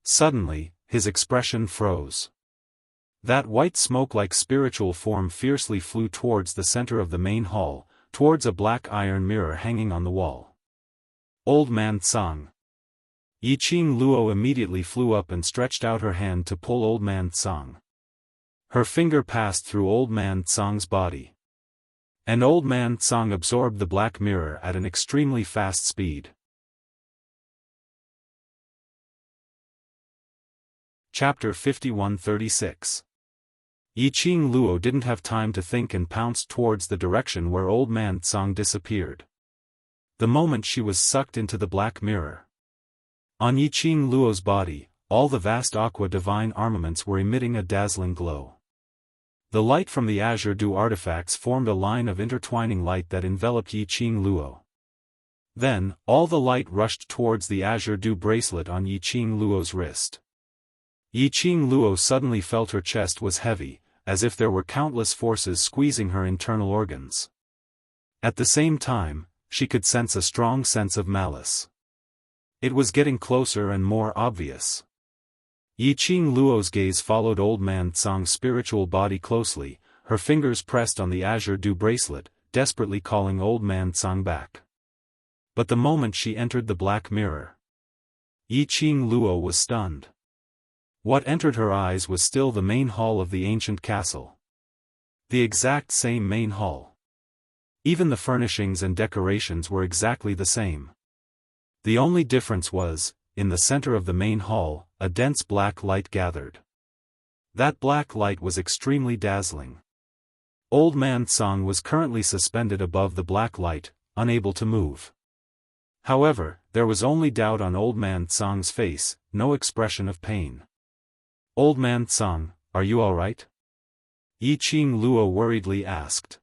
Suddenly, his expression froze. That white smoke-like spiritual form fiercely flew towards the center of the main hall, towards a black iron mirror hanging on the wall. "Old man Tsang." Yiqing Luo immediately flew up and stretched out her hand to pull Old Man Tsang. Her finger passed through Old Man Tsang's body. And Old Man Tsang absorbed the black mirror at an extremely fast speed. Chapter 5136. Yiqing Luo didn't have time to think and pounced towards the direction where Old Man Tsang disappeared. The moment she was sucked into the black mirror. On Yiqing Luo's body, all the vast aqua divine armaments were emitting a dazzling glow. The light from the Azure Dew artifacts formed a line of intertwining light that enveloped Yiqing Luo. Then, all the light rushed towards the Azure Dew bracelet on Yiqing Luo's wrist. Yiqing Luo suddenly felt her chest was heavy, as if there were countless forces squeezing her internal organs. At the same time, she could sense a strong sense of malice. It was getting closer and more obvious. Yiqing Luo's gaze followed Old Man Tsang's spiritual body closely, her fingers pressed on the Azure Dew bracelet, desperately calling Old Man Tsang back. But the moment she entered the black mirror, Yiqing Luo was stunned. What entered her eyes was still the main hall of the ancient castle. The exact same main hall. Even the furnishings and decorations were exactly the same. The only difference was, in the center of the main hall, a dense black light gathered. That black light was extremely dazzling. Old Man Tsang was currently suspended above the black light, unable to move. However, there was only doubt on Old Man Tsang's face, no expression of pain. Old Man Tsang, are you alright? Yiqing Luo worriedly asked.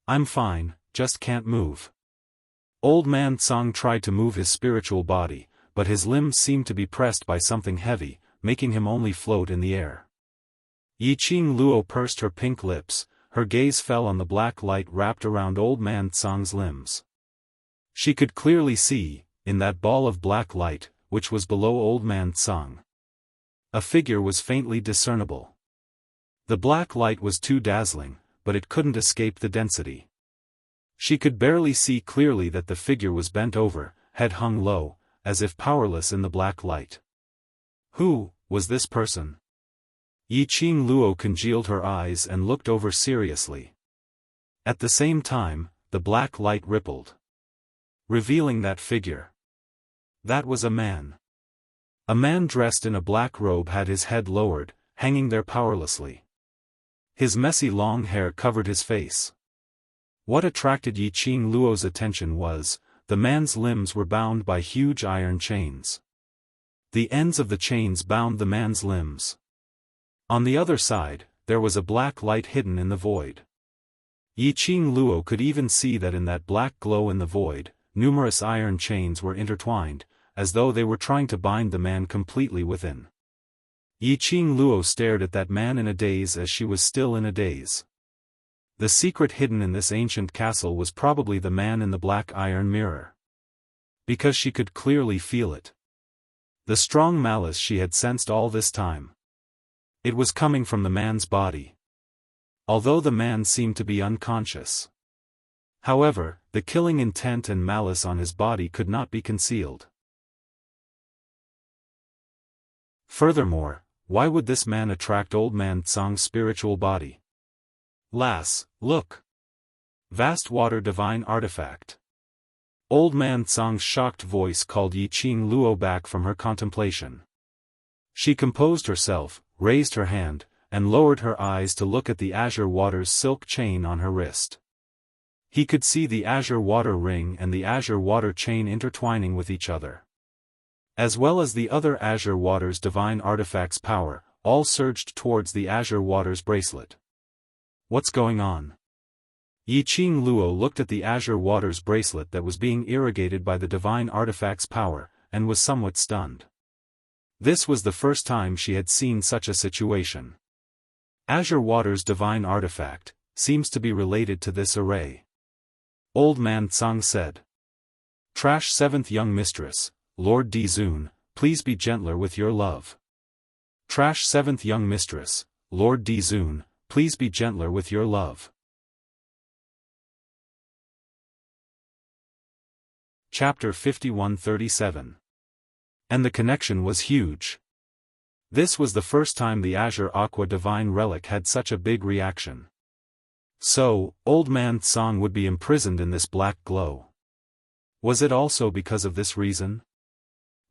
I'm fine, just can't move. Old Man Tsang tried to move his spiritual body, but his limbs seemed to be pressed by something heavy, making him only float in the air. Yiqing Luo pursed her pink lips, her gaze fell on the black light wrapped around Old Man Tsang's limbs. She could clearly see, in that ball of black light, which was below Old Man Tsang, a figure was faintly discernible. The black light was too dazzling, but it couldn't escape the density. She could barely see clearly that the figure was bent over, head hung low, as if powerless in the black light. Who was this person? Yiqing Luo congealed her eyes and looked over seriously. At the same time, the black light rippled, revealing that figure. That was a man. A man dressed in a black robe had his head lowered, hanging there powerlessly. His messy long hair covered his face. What attracted Yiqing Luo's attention was, the man's limbs were bound by huge iron chains. The ends of the chains bound the man's limbs. On the other side, there was a black light hidden in the void. Yiqing Luo could even see that in that black glow in the void, numerous iron chains were intertwined, as though they were trying to bind the man completely within. Yiqing Luo stared at that man in a daze as she was still in a daze. The secret hidden in this ancient castle was probably the man in the black iron mirror. Because she could clearly feel it. The strong malice she had sensed all this time. It was coming from the man's body. Although the man seemed to be unconscious. However, the killing intent and malice on his body could not be concealed. Furthermore, why would this man attract Old Man Tsang's spiritual body? Lass, look! Vast water divine artifact. Old Man Tsang's shocked voice called Yiqing Luo back from her contemplation. She composed herself, raised her hand, and lowered her eyes to look at the azure water's silk chain on her wrist. He could see the azure water ring and the azure water chain intertwining with each other. As well as the other azure water's divine artifact's power, all surged towards the azure water's bracelet. What's going on? Yiqing Luo looked at the azure water's bracelet that was being irrigated by the divine artifact's power, and was somewhat stunned. This was the first time she had seen such a situation. Azure water's divine artifact seems to be related to this array. Old Man Tsang said. Trash 7th young mistress, Lord Dizun, please be gentler with your love. Trash 7th young mistress, Lord Dizun, please be gentler with your love. Chapter 5137. And the connection was huge. This was the first time the Azure Aqua Divine Relic had such a big reaction. So, Old Man Tsang would be imprisoned in this black glow. Was it also because of this reason?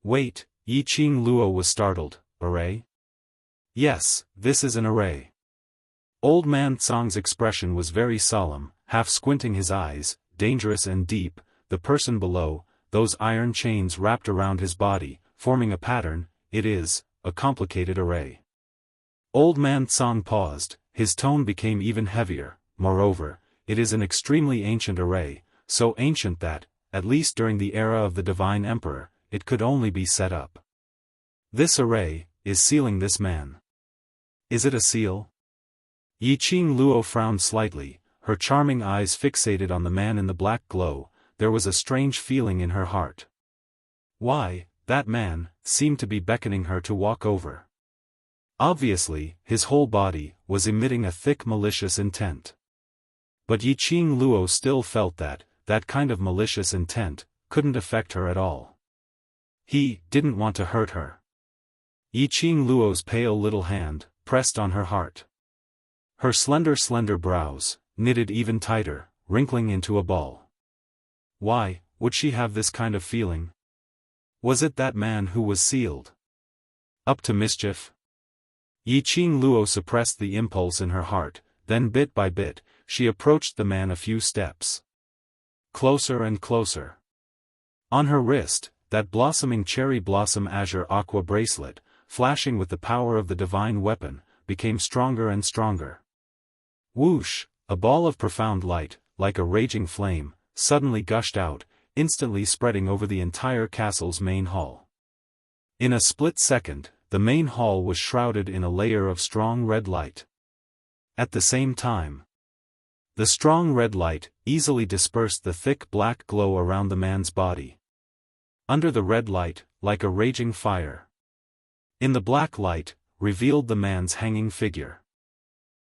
Wait, Yi Qing Luo was startled. Array? Yes, this is an array. Old Man Tsang's expression was very solemn, half squinting his eyes, dangerous and deep. The person below, those iron chains wrapped around his body, forming a pattern. It is a complicated array. Old Man Tsang paused, his tone became even heavier. Moreover, it is an extremely ancient array, so ancient that, at least during the era of the Divine Emperor, it could only be set up. This array is sealing this man. Is it a seal? Yi Qing Luo frowned slightly, her charming eyes fixated on the man in the black glow. There was a strange feeling in her heart. Why, that man seemed to be beckoning her to walk over. Obviously, his whole body was emitting a thick malicious intent. But Yi Qing Luo still felt that kind of malicious intent couldn't affect her at all. He didn't want to hurt her. Yi Qing Luo's pale little hand pressed on her heart. Her slender brows knitted even tighter, wrinkling into a ball. Why would she have this kind of feeling? Was it that man who was sealed? Up to mischief? Yi Qing Luo suppressed the impulse in her heart, then bit by bit, she approached the man a few steps. Closer and closer. On her wrist, that blossoming cherry blossom azure aqua bracelet, flashing with the power of the divine weapon, became stronger and stronger. Whoosh, a ball of profound light, like a raging flame, suddenly gushed out, instantly spreading over the entire castle's main hall. In a split second, the main hall was shrouded in a layer of strong red light. At the same time, the strong red light easily dispersed the thick black glow around the man's body. Under the red light, like a raging fire. In the black light, revealed the man's hanging figure.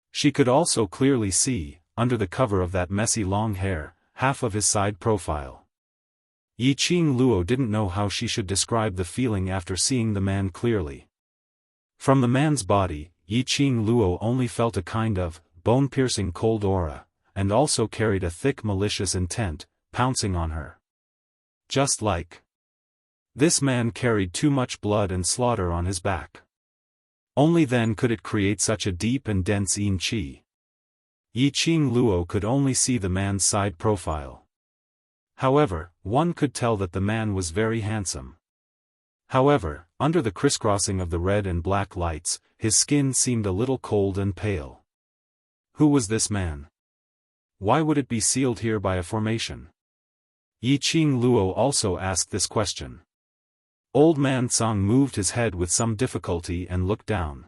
She could also clearly see, under the cover of that messy long hair, half of his side profile. Yi Qing Luo didn't know how she should describe the feeling after seeing the man clearly. From the man's body, Yi Qing Luo only felt a kind of bone-piercing cold aura, and also carried a thick malicious intent, pouncing on her. Just like this man carried too much blood and slaughter on his back. Only then could it create such a deep and dense yin qi. Yi Qing Luo could only see the man's side profile. However, one could tell that the man was very handsome. However, under the crisscrossing of the red and black lights, his skin seemed a little cold and pale. Who was this man? Why would it be sealed here by a formation? Yi Qing Luo also asked this question. Old Man Tsang moved his head with some difficulty and looked down.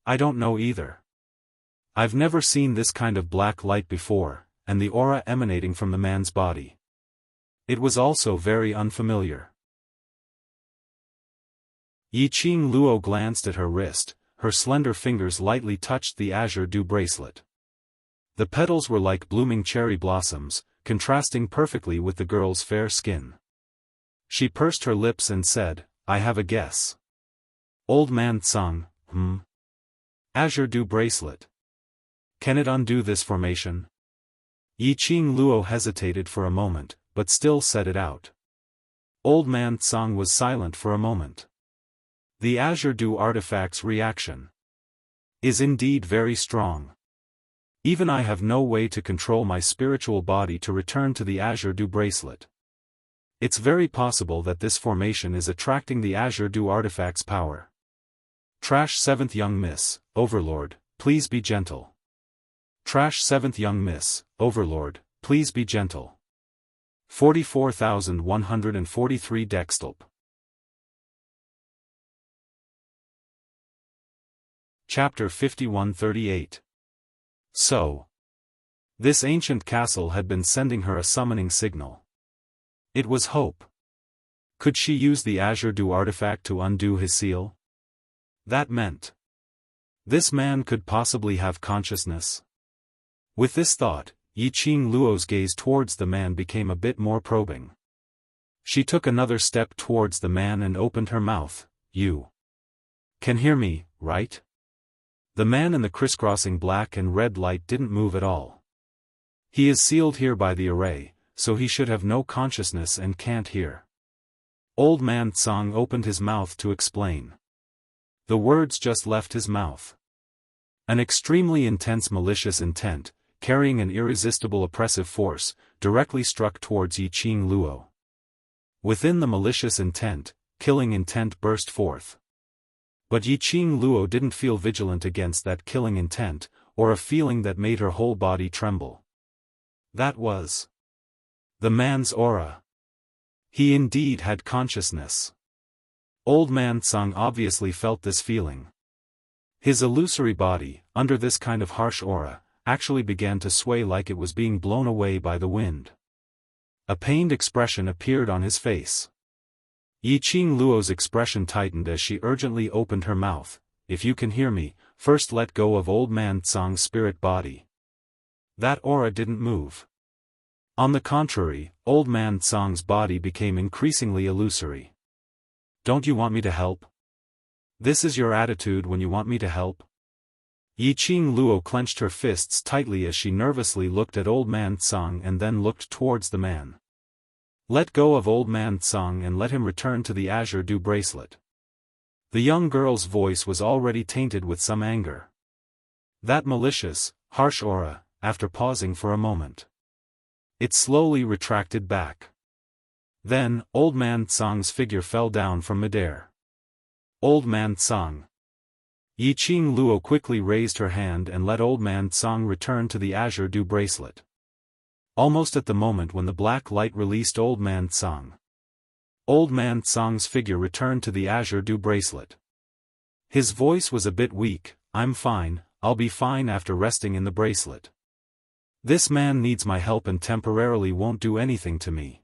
I don't know either. I've never seen this kind of black light before, and the aura emanating from the man's body. It was also very unfamiliar. Yi Qing Luo glanced at her wrist, her slender fingers lightly touched the azure dew bracelet. The petals were like blooming cherry blossoms, contrasting perfectly with the girl's fair skin. She pursed her lips and said, I have a guess. Old Man Tsang, Azure dew bracelet. Can it undo this formation? Yi Qing Luo hesitated for a moment, but still said it out. Old Man Tsang was silent for a moment. The Azure dew artifact's reaction is indeed very strong. Even I have no way to control my spiritual body to return to the Azure dew bracelet. It's very possible that this formation is attracting the Azure dew artifact's power. Trash 7th Young Miss, Overlord, please be gentle. Trash 7th Young Miss, Overlord, please be gentle. 44,143 Dextulp. Chapter 5138. So, this ancient castle had been sending her a summoning signal. It was hope. Could she use the Azure dew artifact to undo his seal? That meant this man could possibly have consciousness. With this thought, Yi Qing Luo's gaze towards the man became a bit more probing. She took another step towards the man and opened her mouth. You can hear me, right? The man in the crisscrossing black and red light didn't move at all. He is sealed here by the array, so he should have no consciousness and can't hear. Old man Tsang opened his mouth to explain. The words just left his mouth. An extremely intense malicious intent, carrying an irresistible oppressive force, directly struck towards Yiqing Luo. Within the malicious intent, killing intent burst forth. But Yiqing Luo didn't feel vigilant against that killing intent, or a feeling that made her whole body tremble. That was the man's aura. He indeed had consciousness. Old man Tsang obviously felt this feeling. His illusory body, under this kind of harsh aura, actually began to sway like it was being blown away by the wind. A pained expression appeared on his face. Yiqing Luo's expression tightened as she urgently opened her mouth. If you can hear me, first let go of old man Tsang's spirit body. That aura didn't move. On the contrary, old man Tsang's body became increasingly illusory. Don't you want me to help? This is your attitude when you want me to help? Yiqing Luo clenched her fists tightly as she nervously looked at old man Tsang and then looked towards the man. Let go of old man Tsang and let him return to the Azure Dew bracelet. The young girl's voice was already tainted with some anger. That malicious, harsh aura, after pausing for a moment. It slowly retracted back. Then, old man Tsang's figure fell down from midair. Old man Tsang. Yiqing Luo quickly raised her hand and let old man Tsang return to the Azure Dew bracelet. Almost at the moment when the black light released old man Tsang. Old man Tsang's figure returned to the Azure Dew bracelet. His voice was a bit weak. I'm fine, I'll be fine after resting in the bracelet. This man needs my help and temporarily won't do anything to me.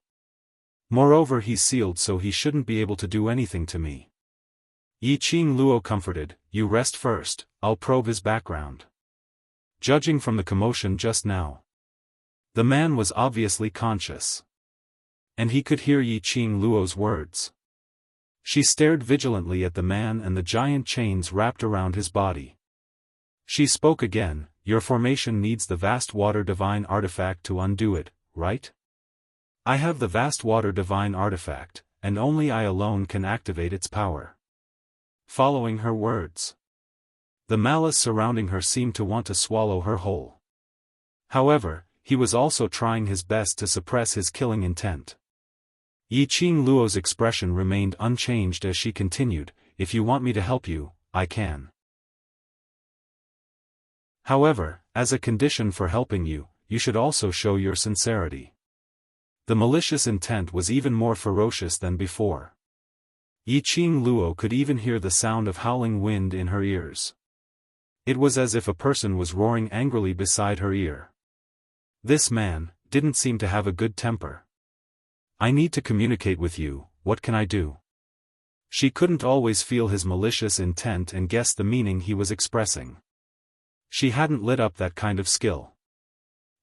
Moreover, he's sealed so he shouldn't be able to do anything to me. Yiqing Luo comforted, you rest first, I'll probe his background. Judging from the commotion just now, the man was obviously conscious. And he could hear Yiqing Luo's words. She stared vigilantly at the man and the giant chains wrapped around his body. She spoke again, your formation needs the vast water divine artifact to undo it, right? I have the vast water divine artifact, and only I alone can activate its power. Following her words, the malice surrounding her seemed to want to swallow her whole. However, he was also trying his best to suppress his killing intent. Yiqing Luo's expression remained unchanged as she continued, if you want me to help you, I can. However, as a condition for helping you, you should also show your sincerity. The malicious intent was even more ferocious than before. Yiqing Luo could even hear the sound of howling wind in her ears. It was as if a person was roaring angrily beside her ear. This man didn't seem to have a good temper. I need to communicate with you, what can I do? She couldn't always feel his malicious intent and guess the meaning he was expressing. She hadn't lit up that kind of skill.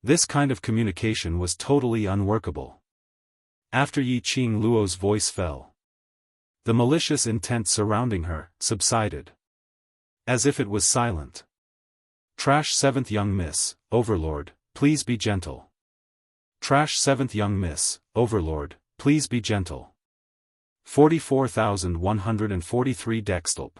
This kind of communication was totally unworkable. After Yiqing Luo's voice fell, the malicious intent surrounding her subsided. As if it was silent. Trash 7th young miss, Overlord, please be gentle. Trash 7th young miss, Overlord, please be gentle. 44,143 Dextulp.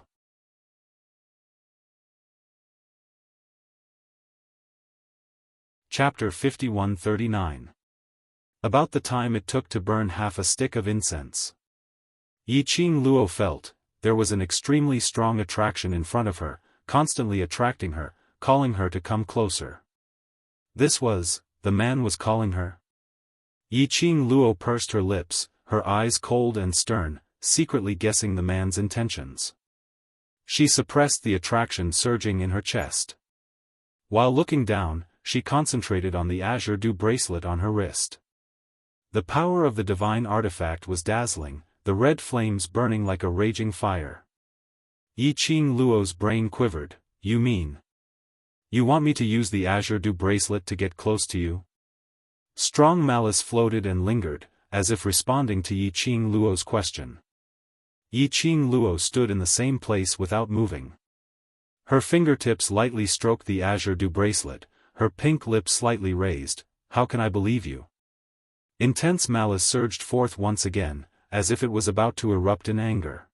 Chapter 5139. About the time it took to burn half a stick of incense. Yiqing Luo felt, there was an extremely strong attraction in front of her, constantly attracting her, calling her to come closer. This was, the man was calling her. Yiqing Luo pursed her lips, her eyes cold and stern, secretly guessing the man's intentions. She suppressed the attraction surging in her chest. While looking down, she concentrated on the Azure Dew bracelet on her wrist. The power of the divine artifact was dazzling, the red flames burning like a raging fire. Yiqing Luo's brain quivered, you mean? You want me to use the Azure Dew bracelet to get close to you? Strong malice floated and lingered, as if responding to Yi Qing Luo's question. Yi Qing Luo stood in the same place without moving. Her fingertips lightly stroked the azure dew bracelet, her pink lips slightly raised. "How can I believe you?" Intense malice surged forth once again, as if it was about to erupt in anger.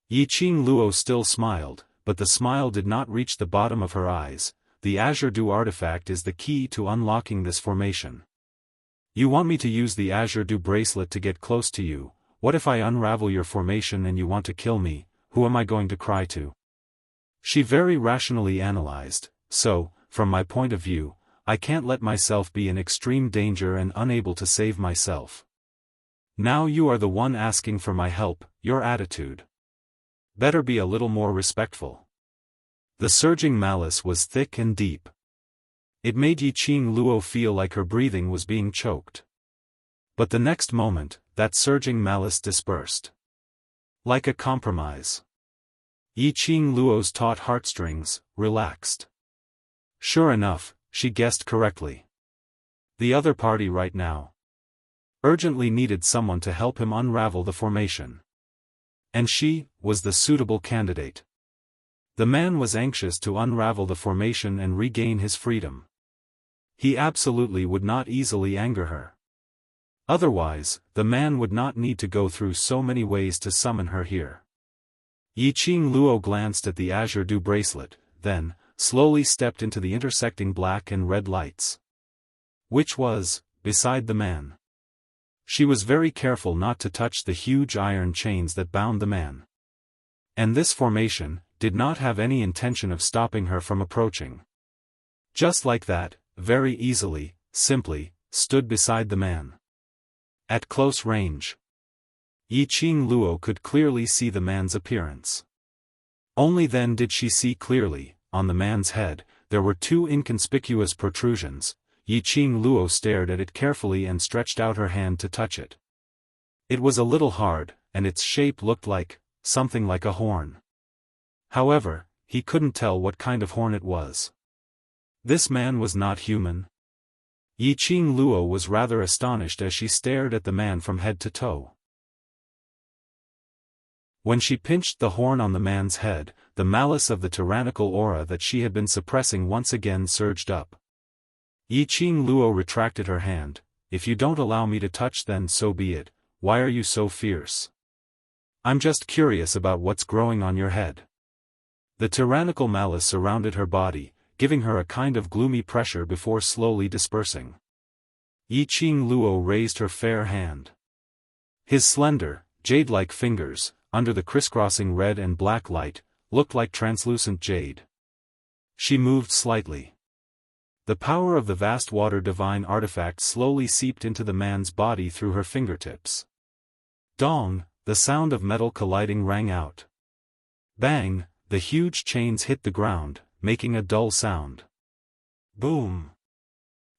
Yi Qing Luo still smiled, but the smile did not reach the bottom of her eyes. "The azure dew artifact is the key to unlocking this formation. You want me to use the azure dew bracelet to get close to you. What if I unravel your formation and you want to kill me? Who am I going to cry to?" She very rationally analyzed. "So, from my point of view, I can't let myself be in extreme danger and unable to save myself. Now you are the one asking for my help. Your attitude better be a little more respectful." The surging malice was thick and deep. It made Yi Qing Luo feel like her breathing was being choked. But the next moment, that surging malice dispersed like a compromise. Yi Qing Luo's taut heartstrings relaxed. Sure enough, she guessed correctly. The other party right now urgently needed someone to help him unravel the formation. And she was the suitable candidate. The man was anxious to unravel the formation and regain his freedom. He absolutely would not easily anger her. Otherwise, the man would not need to go through so many ways to summon her here. Yi Qing Luo glanced at the azure dew bracelet, then slowly stepped into the intersecting black and red lights, which was beside the man. She was very careful not to touch the huge iron chains that bound the man. And this formation did not have any intention of stopping her from approaching. Just like that, very easily, simply, stood beside the man. At close range, Yi Qing Luo could clearly see the man's appearance. Only then did she see clearly. On the man's head, there were two inconspicuous protrusions. Yi Qing Luo stared at it carefully and stretched out her hand to touch it. It was a little hard, and its shape looked like something like a horn. However, he couldn't tell what kind of horn it was. This man was not human. Yi Qing Luo was rather astonished as she stared at the man from head to toe. When she pinched the horn on the man's head, the malice of the tyrannical aura that she had been suppressing once again surged up. Yi Qing Luo retracted her hand. "If you don't allow me to touch, then so be it. Why are you so fierce? I'm just curious about what's growing on your head." The tyrannical malice surrounded her body, giving her a kind of gloomy pressure before slowly dispersing. Yi Qing Luo raised her fair hand. His slender, jade-like fingers, under the crisscrossing red and black light, looked like translucent jade. She moved slightly. The power of the vast water divine artifact slowly seeped into the man's body through her fingertips. Dong, the sound of metal colliding rang out. Bang, the huge chains hit the ground, making a dull sound. Boom.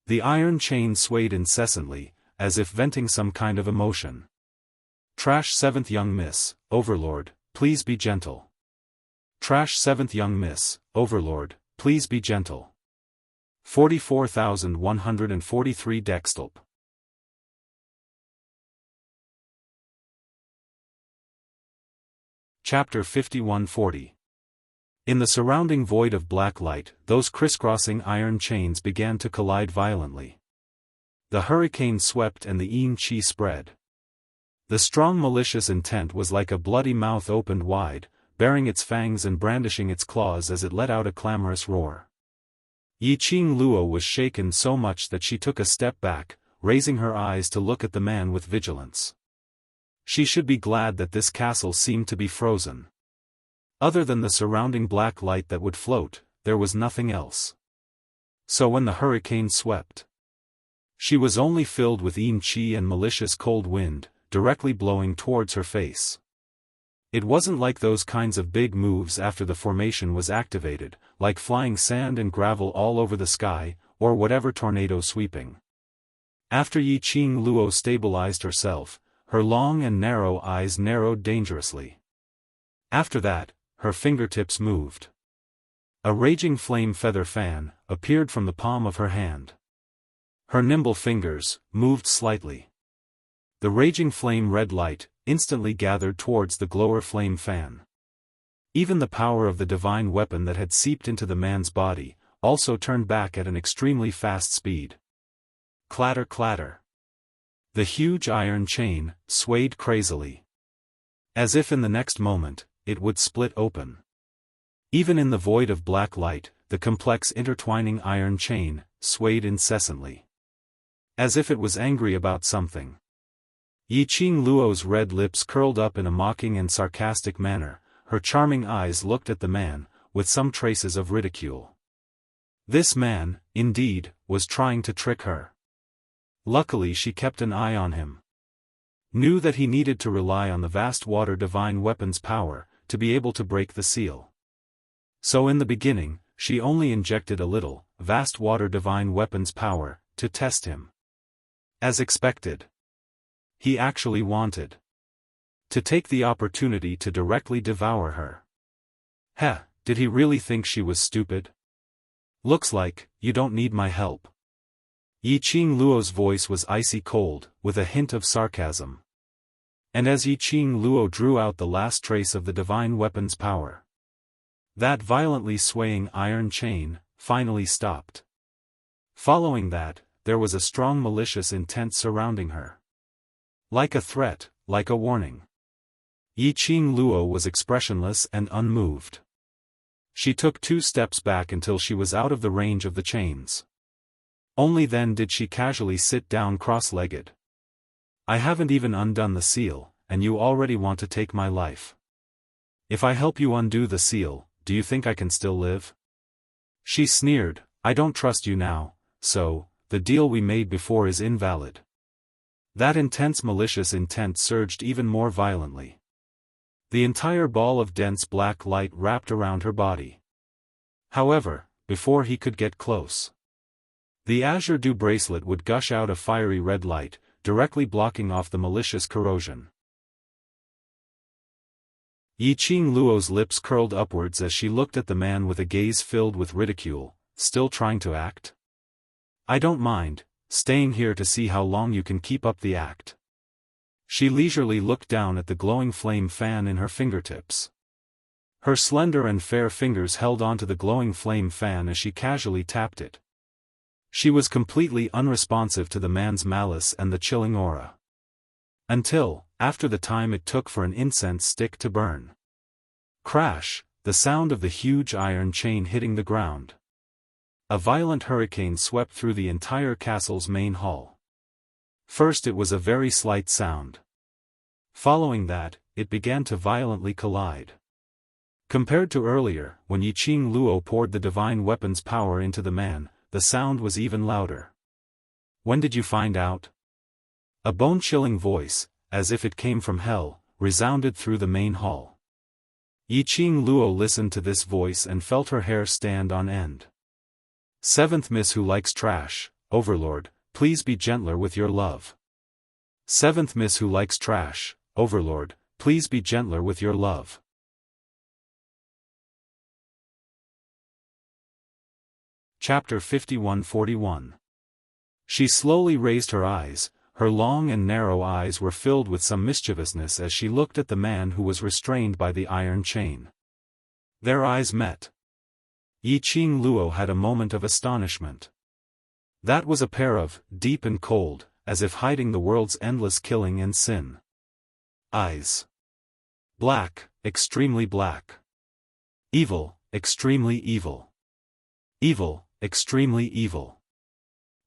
The iron chain swayed incessantly, as if venting some kind of emotion. Trash 7th young miss, Overlord, please be gentle. Trash 7th young miss, Overlord, please be gentle. 44,143 Dextulp. Chapter 5140. In the surrounding void of black light, those crisscrossing iron chains began to collide violently. The hurricane swept and the yin qi spread. The strong malicious intent was like a bloody mouth opened wide, baring its fangs and brandishing its claws as it let out a clamorous roar. Yi Qing Luo was shaken so much that she took a step back, raising her eyes to look at the man with vigilance. She should be glad that this castle seemed to be frozen. Other than the surrounding black light that would float, there was nothing else. So when the hurricane swept, she was only filled with yin qi and malicious cold wind, directly blowing towards her face. It wasn't like those kinds of big moves after the formation was activated, like flying sand and gravel all over the sky, or whatever tornado sweeping. After Yi Qing Luo stabilized herself, her long and narrow eyes narrowed dangerously. After that, her fingertips moved. A raging flame feather fan appeared from the palm of her hand. Her nimble fingers moved slightly. The raging flame red light instantly gathered towards the glower flame fan. Even the power of the divine weapon that had seeped into the man's body also turned back at an extremely fast speed. Clatter clatter. The huge iron chain swayed crazily. As if in the next moment, it would split open. Even in the void of black light, the complex intertwining iron chain swayed incessantly. As if it was angry about something. Yiqing Luo's red lips curled up in a mocking and sarcastic manner, her charming eyes looked at the man, with some traces of ridicule. This man, indeed, was trying to trick her. Luckily she kept an eye on him. Knew that he needed to rely on the vast water divine weapon's power, to be able to break the seal. So in the beginning, she only injected a little, vast water divine weapon's power, to test him. As expected. He actually wanted to take the opportunity to directly devour her. Heh, did he really think she was stupid? Looks like, you don't need my help. Yiqing Luo's voice was icy cold, with a hint of sarcasm. And as Yiqing Luo drew out the last trace of the divine weapon's power, that violently swaying iron chain finally stopped. Following that, there was a strong malicious intent surrounding her. Like a threat, like a warning. Yiqing Luo was expressionless and unmoved. She took 2 steps back until she was out of the range of the chains. Only then did she casually sit down cross-legged. I haven't even undone the seal, and you already want to take my life. If I help you undo the seal, do you think I can still live? She sneered, I don't trust you now, so, the deal we made before is invalid. That intense malicious intent surged even more violently. The entire ball of dense black light wrapped around her body. However, before he could get close, the azure dew bracelet would gush out a fiery red light, directly blocking off the malicious corrosion. Yiqing Luo's lips curled upwards as she looked at the man with a gaze filled with ridicule, still trying to act? I don't mind, staying here to see how long you can keep up the act. She leisurely looked down at the glowing flame fan in her fingertips. Her slender and fair fingers held onto the glowing flame fan as she casually tapped it. She was completely unresponsive to the man's malice and the chilling aura. Until, after the time it took for an incense stick to burn. Crash, the sound of the huge iron chain hitting the ground. A violent hurricane swept through the entire castle's main hall. First it was a very slight sound. Following that, it began to violently collide. Compared to earlier, when Yiqing Luo poured the divine weapon's power into the man, the sound was even louder. When did you find out? A bone-chilling voice, as if it came from hell, resounded through the main hall. Yiqing Luo listened to this voice and felt her hair stand on end. 7th Miss who likes trash, Overlord, please be gentler with your love. 7th Miss who likes trash, Overlord, please be gentler with your love. Chapter 51-41. She slowly raised her eyes, her long and narrow eyes were filled with some mischievousness as she looked at the man who was restrained by the iron chain. Their eyes met. Yiqing Luo had a moment of astonishment. That was a pair of, deep and cold, as if hiding the world's endless killing and sin. Eyes. Black, extremely black. Evil, extremely evil. Evil, extremely evil.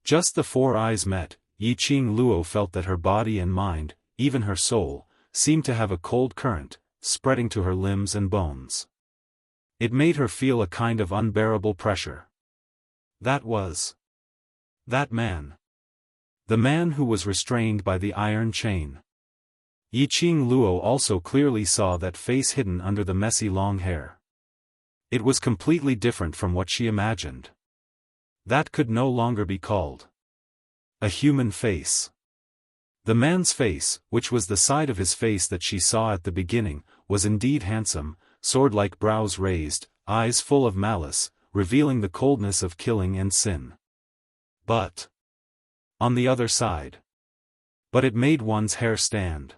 Just the 4 eyes met, Yiqing Luo felt that her body and mind, even her soul, seemed to have a cold current, spreading to her limbs and bones. It made her feel a kind of unbearable pressure. That was that man. The man who was restrained by the iron chain. Yiqing Luo also clearly saw that face hidden under the messy long hair. It was completely different from what she imagined. That could no longer be called a human face. The man's face, which was the side of his face that she saw at the beginning, was indeed handsome, sword-like brows raised, eyes full of malice, revealing the coldness of killing and sin. But on the other side, But it made one's hair stand.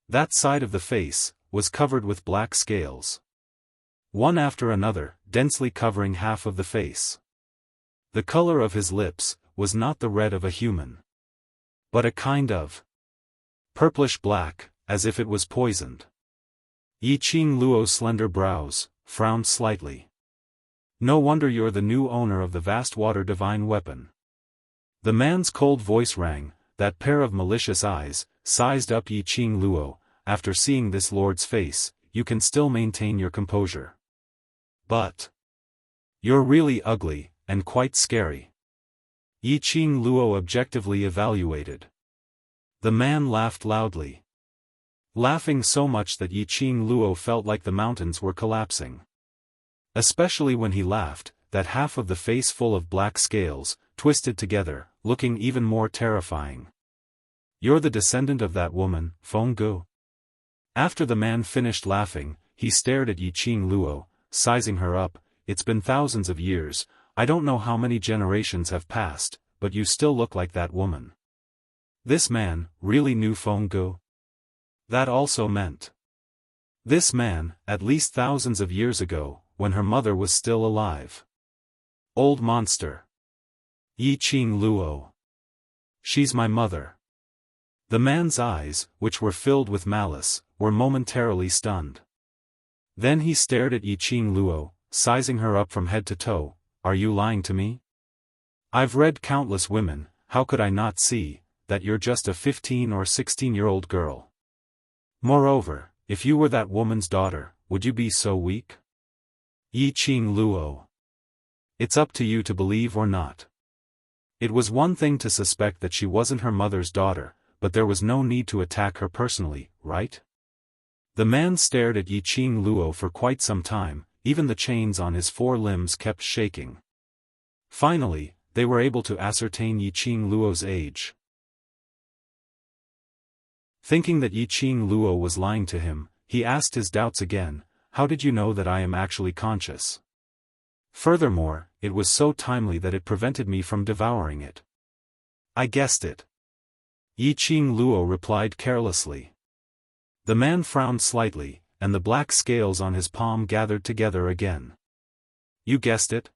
That side of the face was covered with black scales. One after another, densely covering half of the face. The color of his lips was not the red of a human, but a kind of purplish black, as if it was poisoned. Yi Qing Luo's slender brows frowned slightly. No wonder you're the new owner of the vast water divine weapon. The man's cold voice rang, that pair of malicious eyes sized up Yi Qing Luo. After seeing this lord's face, you can still maintain your composure. But you're really ugly, and quite scary. Yi Qing Luo objectively evaluated. The man laughed loudly. Laughing so much that Yi Qing Luo felt like the mountains were collapsing. Especially when he laughed, that half of the face full of black scales, twisted together, looking even more terrifying. You're the descendant of that woman, Feng Gu. After the man finished laughing, he stared at Yi Qing Luo, sizing her up. It's been thousands of years, I don't know how many generations have passed, but you still look like that woman. This man really knew Feng Gu? That also meant this man, at least thousands of years ago, when her mother was still alive. Old monster. Yi Qing Luo. She's my mother. The man's eyes, which were filled with malice, were momentarily stunned. Then he stared at Yi Qing Luo, sizing her up from head to toe. Are you lying to me? I've read countless women, how could I not see that you're just a 15 or 16-year-old girl? Moreover, if you were that woman's daughter, would you be so weak? Yi Qing Luo. It's up to you to believe or not. It was one thing to suspect that she wasn't her mother's daughter, but there was no need to attack her personally, right? The man stared at Yi Qing Luo for quite some time, even the chains on his 4 limbs kept shaking. Finally, they were able to ascertain Yi Qing Luo's age. Thinking that Yi Qing Luo was lying to him, he asked his doubts again. How did you know that I am actually conscious? Furthermore, it was so timely that it prevented me from devouring it. I guessed it. Yi Qing Luo replied carelessly. The man frowned slightly, and the black scales on his palm gathered together again. You guessed it?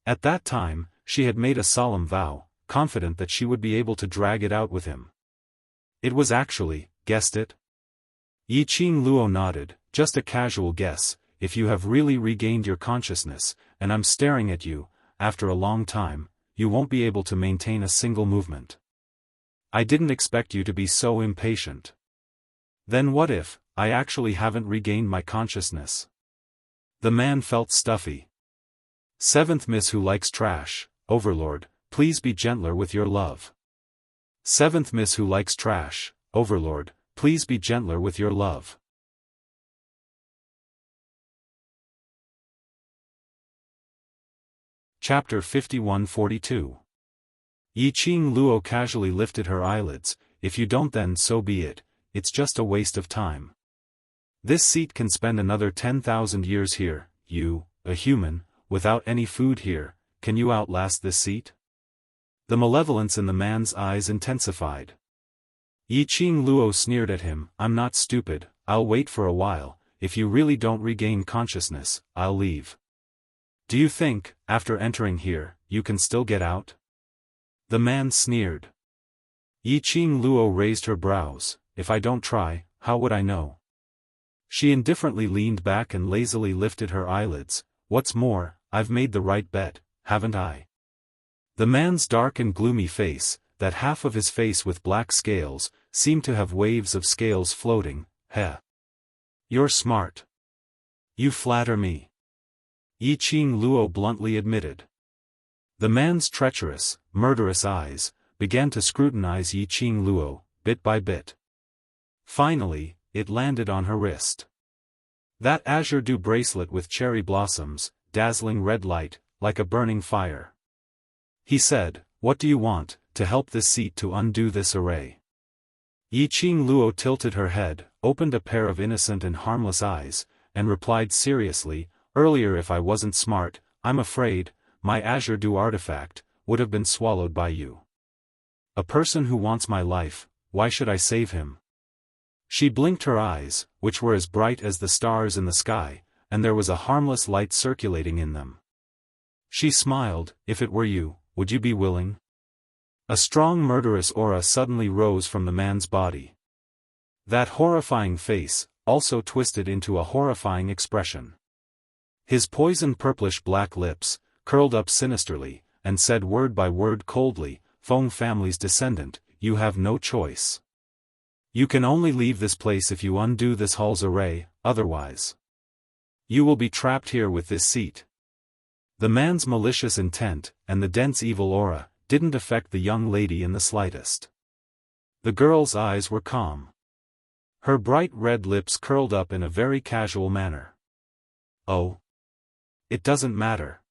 At that time, she had made a solemn vow, confident that she would be able to drag it out with him. It was actually, guessed it? Yi Qing Luo nodded, just a casual guess. If you have really regained your consciousness, and I'm staring at you, after a long time, you won't be able to maintain a single movement. I didn't expect you to be so impatient. Then what if I actually haven't regained my consciousness? The man felt stuffy. 7th Miss who likes trash, Overlord, please be gentler with your love. 7th Miss who likes trash, Overlord, please be gentler with your love. Chapter 51-42. Yi Qing Luo casually lifted her eyelids. If you don't, then so be it, it's just a waste of time. This seat can spend another 10,000 years here. You, a human, without any food here, can you outlast this seat? The malevolence in the man's eyes intensified. Yi Qing Luo sneered at him. I'm not stupid, I'll wait for a while. If you really don't regain consciousness, I'll leave. Do you think, after entering here, you can still get out? The man sneered. Yi Qing Luo raised her brows. If I don't try, how would I know? She indifferently leaned back and lazily lifted her eyelids. What's more, I've made the right bet, haven't I? The man's dark and gloomy face, that half of his face with black scales, seemed to have waves of scales floating. Heh. You're smart. You flatter me. Yi Qing Luo bluntly admitted. The man's treacherous, murderous eyes began to scrutinize Yi Qing Luo, bit by bit. Finally, it landed on her wrist. That azure dew bracelet with cherry blossoms, dazzling red light, like a burning fire. He said, what do you want, to help this seat to undo this array? Yi Qing Luo tilted her head, opened a pair of innocent and harmless eyes, and replied seriously, earlier if I wasn't smart, I'm afraid, my azure dew artifact would have been swallowed by you. A person who wants my life, why should I save him? She blinked her eyes, which were as bright as the stars in the sky, and there was a harmless light circulating in them. She smiled. If it were you, would you be willing? A strong murderous aura suddenly rose from the man's body. That horrifying face, also twisted into a horrifying expression. His poison purplish black lips, curled up sinisterly, and said word by word coldly, Feng family's descendant, you have no choice. You can only leave this place if you undo this hall's array, otherwise. You will be trapped here with this seat. The man's malicious intent, and the dense evil aura, didn't affect the young lady in the slightest. The girl's eyes were calm. Her bright red lips curled up in a very casual manner. Oh. It doesn't matter.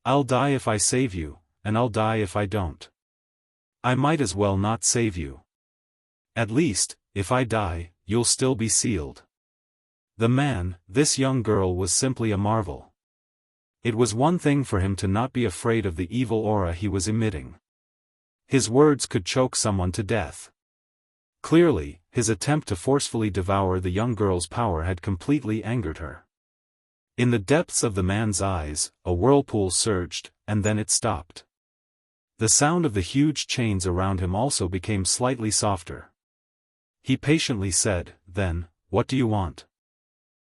I'll die if I save you, and I'll die if I don't. I might as well not save you. At least, if I die, you'll still be sealed. The man, this young girl, was simply a marvel. It was one thing for him to not be afraid of the evil aura he was emitting. His words could choke someone to death. Clearly, his attempt to forcefully devour the young girl's power had completely angered her. In the depths of the man's eyes, a whirlpool surged, and then it stopped. The sound of the huge chains around him also became slightly softer. He patiently said, Then, what do you want?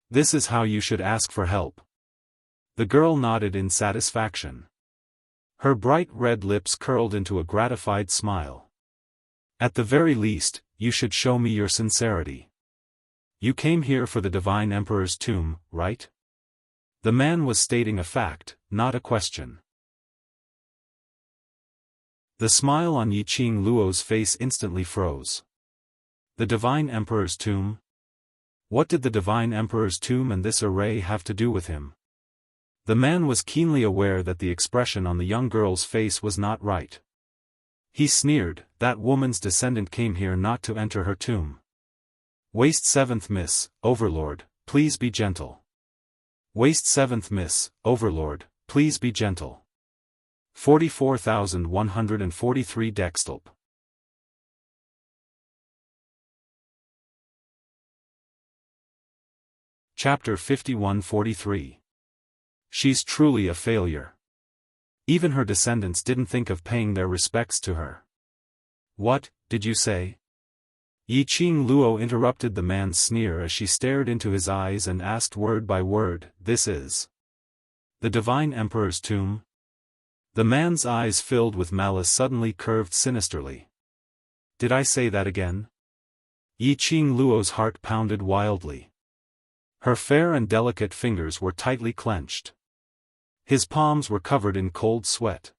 This is how you should ask for help. The girl nodded in satisfaction. Her bright red lips curled into a gratified smile. At the very least, you should show me your sincerity. You came here for the Divine Emperor's tomb, right? The man was stating a fact, not a question. The smile on Yiqing Luo's face instantly froze. The Divine Emperor's tomb? What did the Divine Emperor's tomb and this array have to do with him? The man was keenly aware that the expression on the young girl's face was not right. He sneered, that woman's descendant came here not to enter her tomb. Waste 7th Miss, Overlord, please be gentle. Waste 7th Miss, Overlord, please be gentle. 44,143 Dextulp. Chapter 51-43. She's truly a failure. Even her descendants didn't think of paying their respects to her. What, did you say? Yiqing Luo interrupted the man's sneer as she stared into his eyes and asked word by word, This is the Divine Emperor's tomb? The man's eyes filled with malice suddenly curved sinisterly. Did I say that again? Yiqing Luo's heart pounded wildly. Her fair and delicate fingers were tightly clenched. His palms were covered in cold sweat.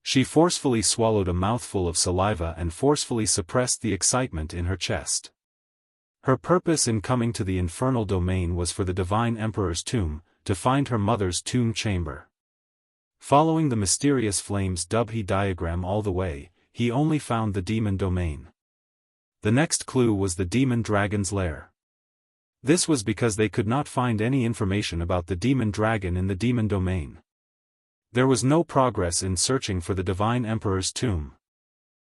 She forcefully swallowed a mouthful of saliva and forcefully suppressed the excitement in her chest. Her purpose in coming to the infernal domain was for the Divine Emperor's tomb, to find her mother's tomb chamber. Following the mysterious flames Dubhe diagram all the way, he only found the demon domain. The next clue was the demon dragon's lair. This was because they could not find any information about the demon dragon in the demon domain. There was no progress in searching for the Divine Emperor's tomb.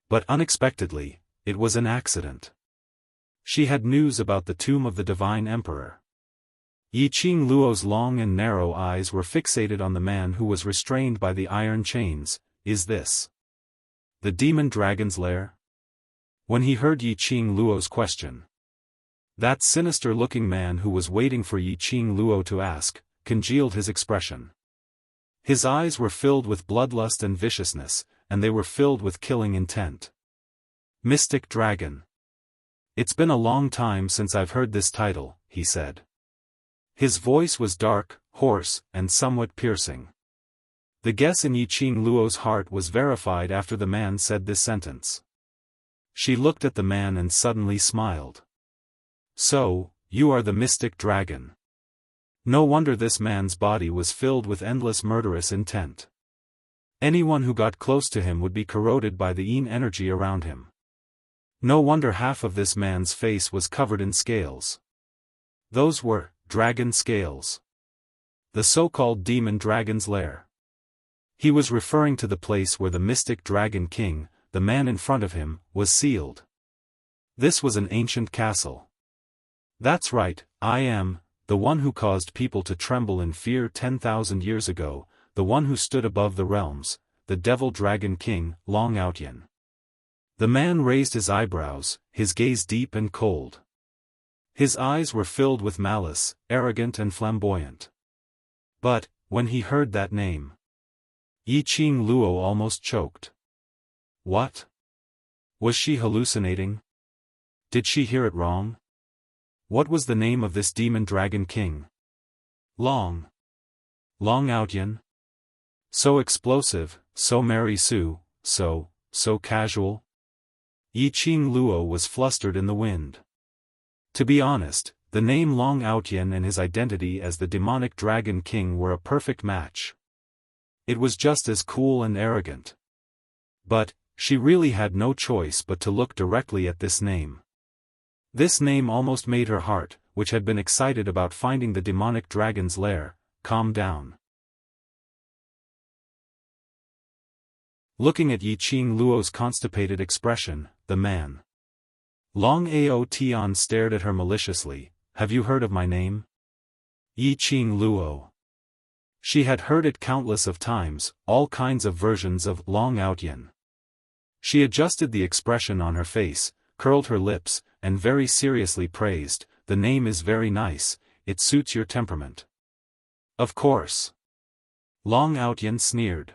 But unexpectedly, it was an accident. She had news about the tomb of the Divine Emperor. Yiqing Luo's long and narrow eyes were fixated on the man who was restrained by the iron chains. Is this the demon dragon's lair? When he heard Yiqing Luo's question, that sinister-looking man who was waiting for Yiqing Luo to ask, congealed his expression. His eyes were filled with bloodlust and viciousness, and they were filled with killing intent. Mystic Dragon. It's been a long time since I've heard this title, he said. His voice was dark, hoarse, and somewhat piercing. The guess in Yiqing Luo's heart was verified after the man said this sentence. She looked at the man and suddenly smiled. So, you are the Mystic Dragon. No wonder this man's body was filled with endless murderous intent. Anyone who got close to him would be corroded by the yin energy around him. No wonder half of this man's face was covered in scales. Those were dragon scales. The so-called demon dragon's lair. He was referring to the place where the mystic dragon king, the man in front of him, was sealed. This was an ancient castle. That's right, I am, the one who caused people to tremble in fear 10,000 years ago, the one who stood above the realms, the Devil Dragon King, Long Outyen. The man raised his eyebrows, his gaze deep and cold. His eyes were filled with malice, arrogant and flamboyant. But, when he heard that name, Yiqing Luo almost choked. What? Was she hallucinating? Did she hear it wrong? What was the name of this demon dragon king? Long Outyen? So explosive, so Mary Sue, so casual? Yiqing Luo was flustered in the wind. To be honest, the name Long Outyen and his identity as the demonic dragon king were a perfect match. It was just as cool and arrogant. But, she really had no choice but to look directly at this name. This name almost made her heart, which had been excited about finding the demonic dragon's lair, calm down. Looking at Yiqing Luo's constipated expression, the man Long Ao Tian stared at her maliciously. Have you heard of my name? Yiqing Luo. She had heard it countless of times, all kinds of versions of Long Outyen. She adjusted the expression on her face, curled her lips, and very seriously praised, the name is very nice, it suits your temperament. Of course. Long Outyen sneered.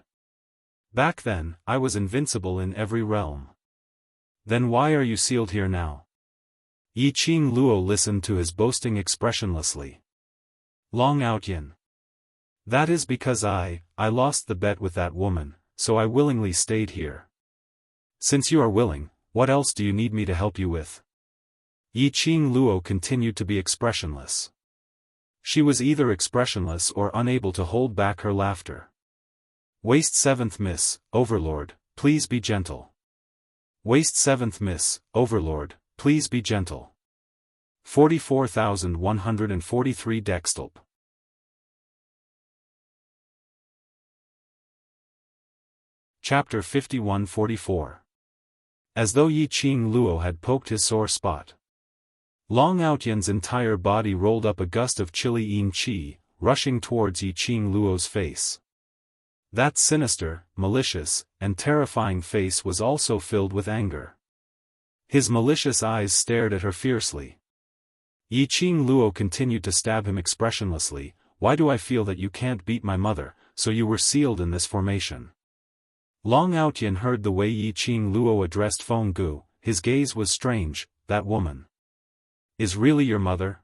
Back then, I was invincible in every realm. Then why are you sealed here now? Yiqing Luo listened to his boasting expressionlessly. Long Outyen. That is because I lost the bet with that woman, so I willingly stayed here. Since you are willing, what else do you need me to help you with? Yiqing Luo continued to be expressionless. She was either expressionless or unable to hold back her laughter. Waste 7th Miss, Overlord, please be gentle. Waste 7th Miss, Overlord, please be gentle. 44,143 Dextulp. Chapter 51-44. As though Yiqing Luo had poked his sore spot. Long Outyen's entire body rolled up a gust of chilly yin qi, rushing towards Yiqing Luo's face. That sinister, malicious, and terrifying face was also filled with anger. His malicious eyes stared at her fiercely. Yiqing Luo continued to stab him expressionlessly. Why do I feel that you can't beat my mother, so you were sealed in this formation? Long Outyen heard the way Yiqing Luo addressed Feng Gu, his gaze was strange. That woman is really your mother?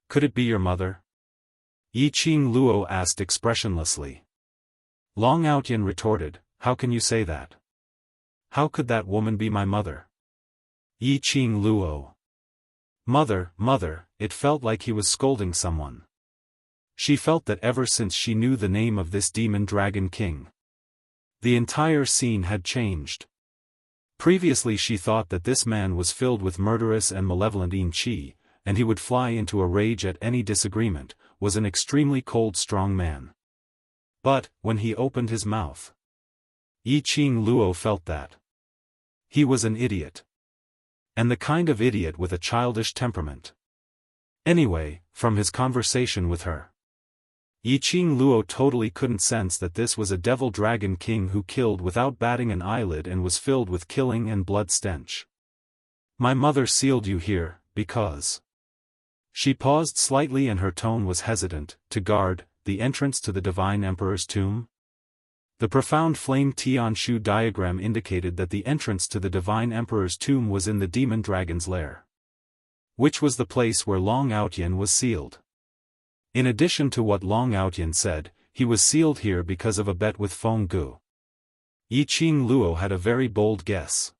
Could it be your mother? Yiqing Luo asked expressionlessly. Long Outyen retorted, how can you say that? How could that woman be my mother? Yiqing Luo. Mother, it felt like he was scolding someone. She felt that ever since she knew the name of this demon dragon king, the entire scene had changed. Previously she thought that this man was filled with murderous and malevolent yin qi, and he would fly into a rage at any disagreement, was an extremely cold strong man. But, when he opened his mouth, Yiqing Luo felt that he was an idiot. And the kind of idiot with a childish temperament. Anyway, from his conversation with her, Yiqing Luo totally couldn't sense that this was a devil dragon king who killed without batting an eyelid and was filled with killing and blood stench. My mother sealed you here, because... She paused slightly and her tone was hesitant, to guard the entrance to the Divine Emperor's tomb? The profound flame Tianshu diagram indicated that the entrance to the Divine Emperor's tomb was in the demon dragon's lair, which was the place where Long Outyen was sealed. In addition to what Long Outyen said, he was sealed here because of a bet with Feng Gu. Yiqing Luo had a very bold guess.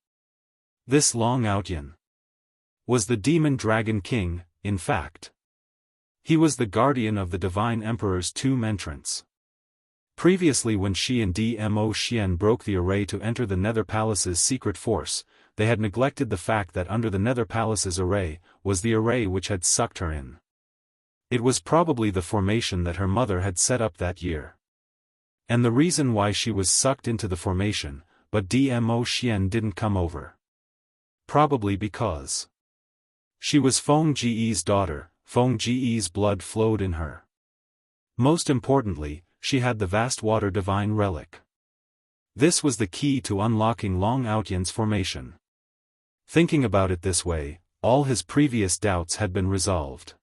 This Long Outyen was the demon dragon king, in fact. He was the guardian of the Divine Emperor's tomb entrance. Previously when she and Dmo Xian broke the array to enter the Nether Palace's secret force, they had neglected the fact that under the Nether Palace's array, was the array which had sucked her in. It was probably the formation that her mother had set up that year. And the reason why she was sucked into the formation, but Dmo Xian didn't come over. Probably because she was Feng Ji's daughter. Feng Ji's blood flowed in her. Most importantly, she had the vast water divine relic. This was the key to unlocking Long Outyan's formation. Thinking about it this way, all his previous doubts had been resolved.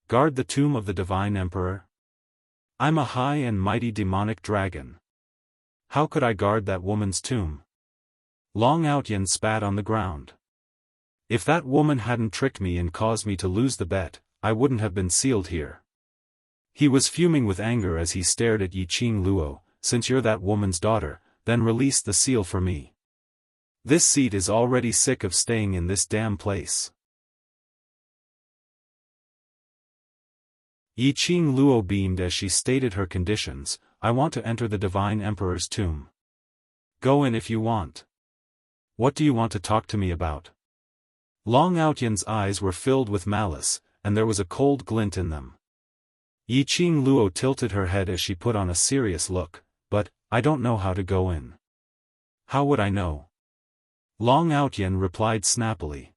Guard the tomb of the Divine Emperor? I'm a high and mighty demonic dragon. How could I guard that woman's tomb? Long Outyan spat on the ground. If that woman hadn't tricked me and caused me to lose the bet, I wouldn't have been sealed here. He was fuming with anger as he stared at Yiqing Luo. Since you're that woman's daughter, then release the seal for me. This seat is already sick of staying in this damn place. Yiqing Luo beamed as she stated her conditions. I want to enter the Divine Emperor's tomb. Go in if you want. What do you want to talk to me about? Long Outyan's eyes were filled with malice, and there was a cold glint in them. Yiqing Luo tilted her head as she put on a serious look, but, I don't know how to go in. How would I know? Long Outyan replied snappily.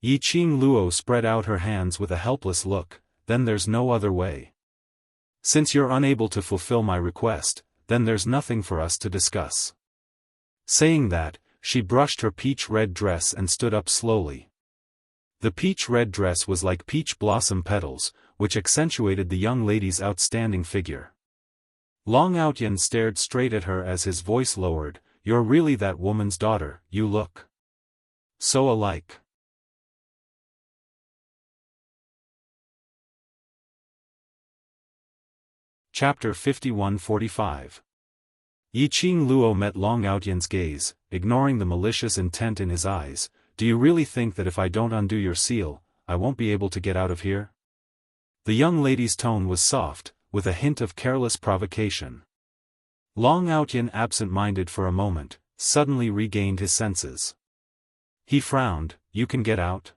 Yiqing Luo spread out her hands with a helpless look, then there's no other way. Since you're unable to fulfill my request, then there's nothing for us to discuss. Saying that, she brushed her peach-red dress and stood up slowly. The peach-red dress was like peach blossom petals, which accentuated the young lady's outstanding figure. Long Outyan stared straight at her as his voice lowered. You're really that woman's daughter, you look so alike. Chapter 51-45. Yiqing Luo met Long Outyan's gaze, ignoring the malicious intent in his eyes. Do you really think that if I don't undo your seal, I won't be able to get out of here? The young lady's tone was soft, with a hint of careless provocation. Long Outyan, absent-minded for a moment, suddenly regained his senses. He frowned. You can get out?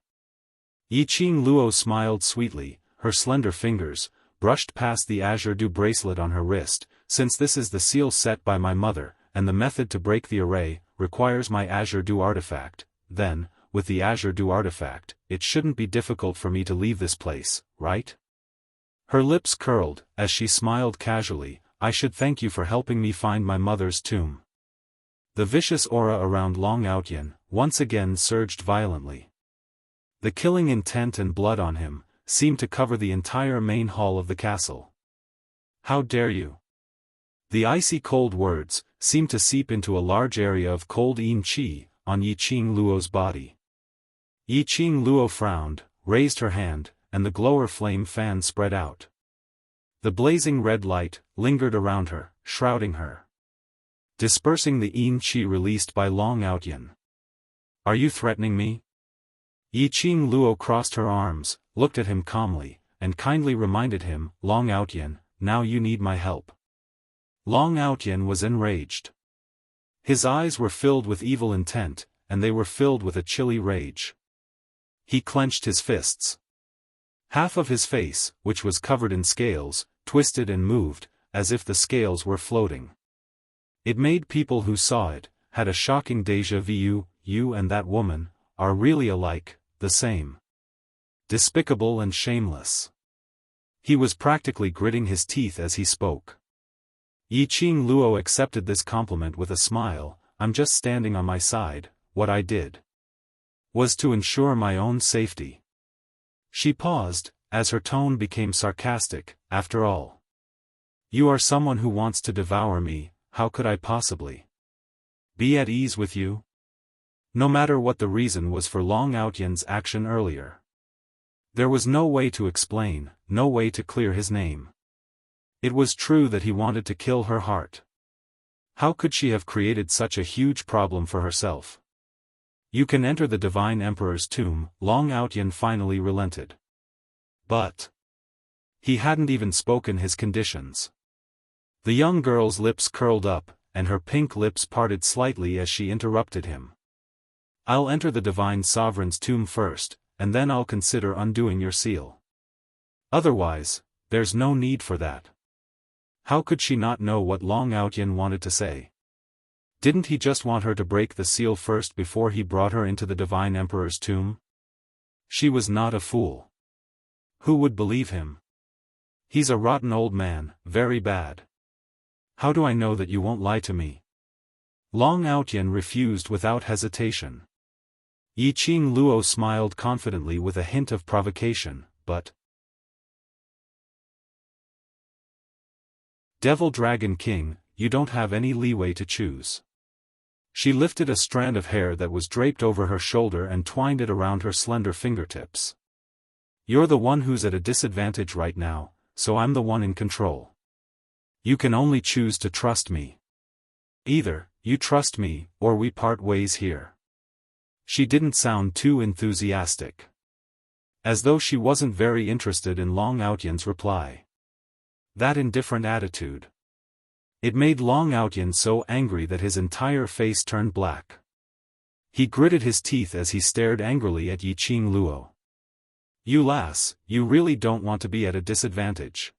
Yiqing Luo smiled sweetly. Her slender fingers brushed past the azure dew bracelet on her wrist. Since this is the seal set by my mother, and the method to break the array requires my azure dew artifact, then, with the azure dew artifact, it shouldn't be difficult for me to leave this place, right? Her lips curled, as she smiled casually. I should thank you for helping me find my mother's tomb. The vicious aura around Long Outyan once again surged violently. The killing intent and blood on him seemed to cover the entire main hall of the castle. How dare you? The icy cold words seemed to seep into a large area of cold yin qi on Yiqing Luo's body. Yiqing Luo frowned, raised her hand, and the glower flame fan spread out. The blazing red light lingered around her, shrouding her, dispersing the yin qi released by Long Outyan. Are you threatening me? Yiqing Luo crossed her arms, looked at him calmly, and kindly reminded him, Long Outyan, now you need my help. Long Outyan was enraged. His eyes were filled with evil intent, and they were filled with a chilly rage. He clenched his fists. Half of his face, which was covered in scales, twisted and moved, as if the scales were floating. It made people who saw it had a shocking déjà vu. You and that woman are really alike, the same. Despicable and shameless. He was practically gritting his teeth as he spoke. Yiqing Luo accepted this compliment with a smile. I'm just standing on my side. What I did was to ensure my own safety. She paused, as her tone became sarcastic. After all, you are someone who wants to devour me. How could I possibly be at ease with you? No matter what the reason was for Long Outyan's action earlier, there was no way to explain, no way to clear his name. It was true that he wanted to kill her heart. How could she have created such a huge problem for herself? You can enter the Divine Emperor's tomb. Long Outyan finally relented. But he hadn't even spoken his conditions. The young girl's lips curled up, and her pink lips parted slightly as she interrupted him. I'll enter the Divine Sovereign's tomb first, and then I'll consider undoing your seal. Otherwise, there's no need for that. How could she not know what Long Outyan wanted to say? Didn't he just want her to break the seal first before he brought her into the Divine Emperor's tomb? She was not a fool. Who would believe him? He's a rotten old man, very bad. How do I know that you won't lie to me? Long Outyan refused without hesitation. Yiqing Luo smiled confidently with a hint of provocation, but... Devil Dragon King, you don't have any leeway to choose. She lifted a strand of hair that was draped over her shoulder and twined it around her slender fingertips. You're the one who's at a disadvantage right now, so I'm the one in control. You can only choose to trust me. Either, you trust me, or we part ways here. She didn't sound too enthusiastic. As though she wasn't very interested in Long Outyan's reply. That indifferent attitude. It made Long Outyan so angry that his entire face turned black. He gritted his teeth as he stared angrily at Yiqing Luo. You lass, you really don't want to be at a disadvantage.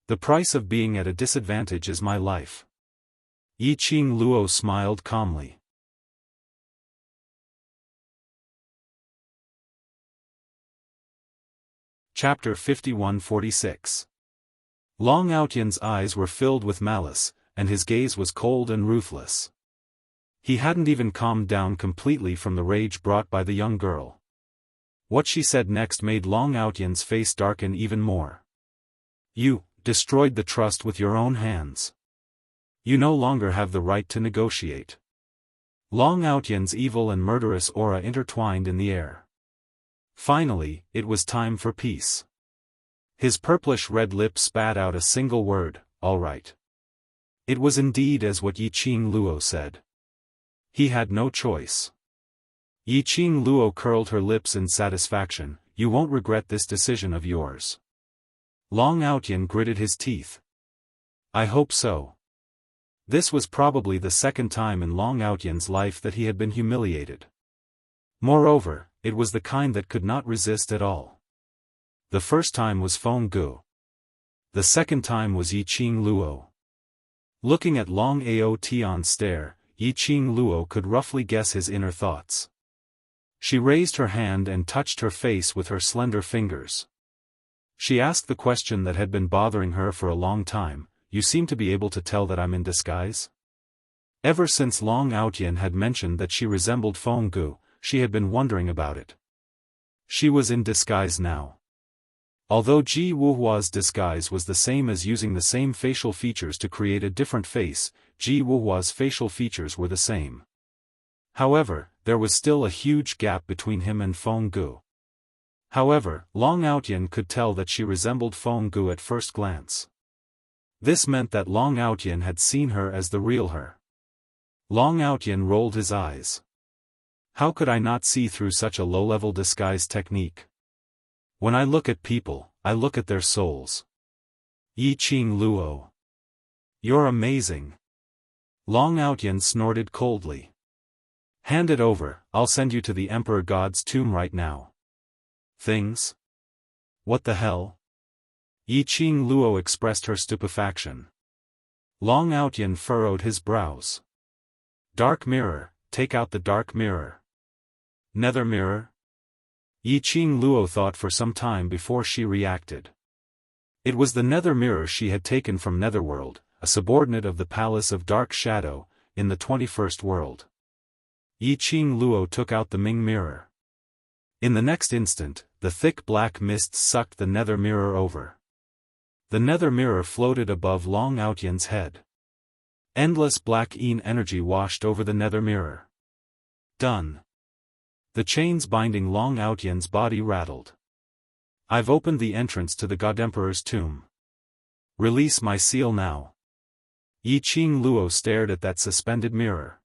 The price of being at a disadvantage is my life. Yiqing Luo smiled calmly. Chapter 51-46. Long Outyan's eyes were filled with malice, and his gaze was cold and ruthless. He hadn't even calmed down completely from the rage brought by the young girl. What she said next made Long Outyan's face darken even more. You destroyed the trust with your own hands. You no longer have the right to negotiate. Long Outyan's evil and murderous aura intertwined in the air. Finally, it was time for peace. His purplish-red lips spat out a single word, all right. It was indeed as what Yiqing Luo said. He had no choice. Yiqing Luo curled her lips in satisfaction. You won't regret this decision of yours. Long Outyan gritted his teeth. I hope so. This was probably the second time in Long Outyan's life that he had been humiliated. Moreover, it was the kind that could not resist at all. The first time was Feng Gu. The second time was Yiqing Luo. Looking at Long Aotian's stare, Yiqing Luo could roughly guess his inner thoughts. She raised her hand and touched her face with her slender fingers. She asked the question that had been bothering her for a long time, you seem to be able to tell that I'm in disguise? Ever since Long Outyan had mentioned that she resembled Feng Gu, she had been wondering about it. She was in disguise now. Although Ji Wuhua's disguise was the same as using the same facial features to create a different face, Ji Wuhua's facial features were the same. However, there was still a huge gap between him and Feng Gu. However, Long Outyan could tell that she resembled Feng Gu at first glance. This meant that Long Outyan had seen her as the real her. Long Outyan rolled his eyes. How could I not see through such a low-level disguise technique? When I look at people, I look at their souls. Yiqing Luo. You're amazing. Long Outyan snorted coldly. Hand it over, I'll send you to the Emperor God's tomb right now. Things? What the hell? Yiqing Luo expressed her stupefaction. Long Outyan furrowed his brows. Dark mirror, take out the dark mirror. Nether mirror? Yiqing Luo thought for some time before she reacted. It was the nether mirror she had taken from Netherworld, a subordinate of the Palace of Dark Shadow, in the 21st world. Yiqing Luo took out the Ming mirror. In the next instant, the thick black mist sucked the nether mirror over. The nether mirror floated above Long Outyan's head. Endless black energy washed over the nether mirror. Done. The chains binding Long Outyan's body rattled. I've opened the entrance to the God Emperor's tomb. Release my seal now. Yiqing Luo stared at that suspended mirror.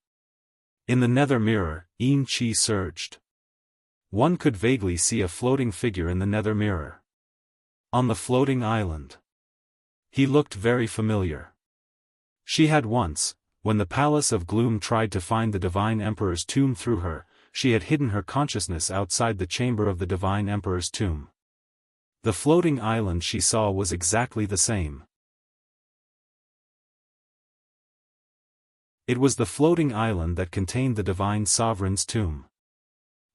In the nether mirror, Yin Qi surged. One could vaguely see a floating figure in the nether mirror. On the floating island. He looked very familiar. She had once, when the Palace of Gloom tried to find the Divine Emperor's tomb through her, she had hidden her consciousness outside the chamber of the Divine Emperor's tomb. The floating island she saw was exactly the same. It was the floating island that contained the divine sovereign's tomb.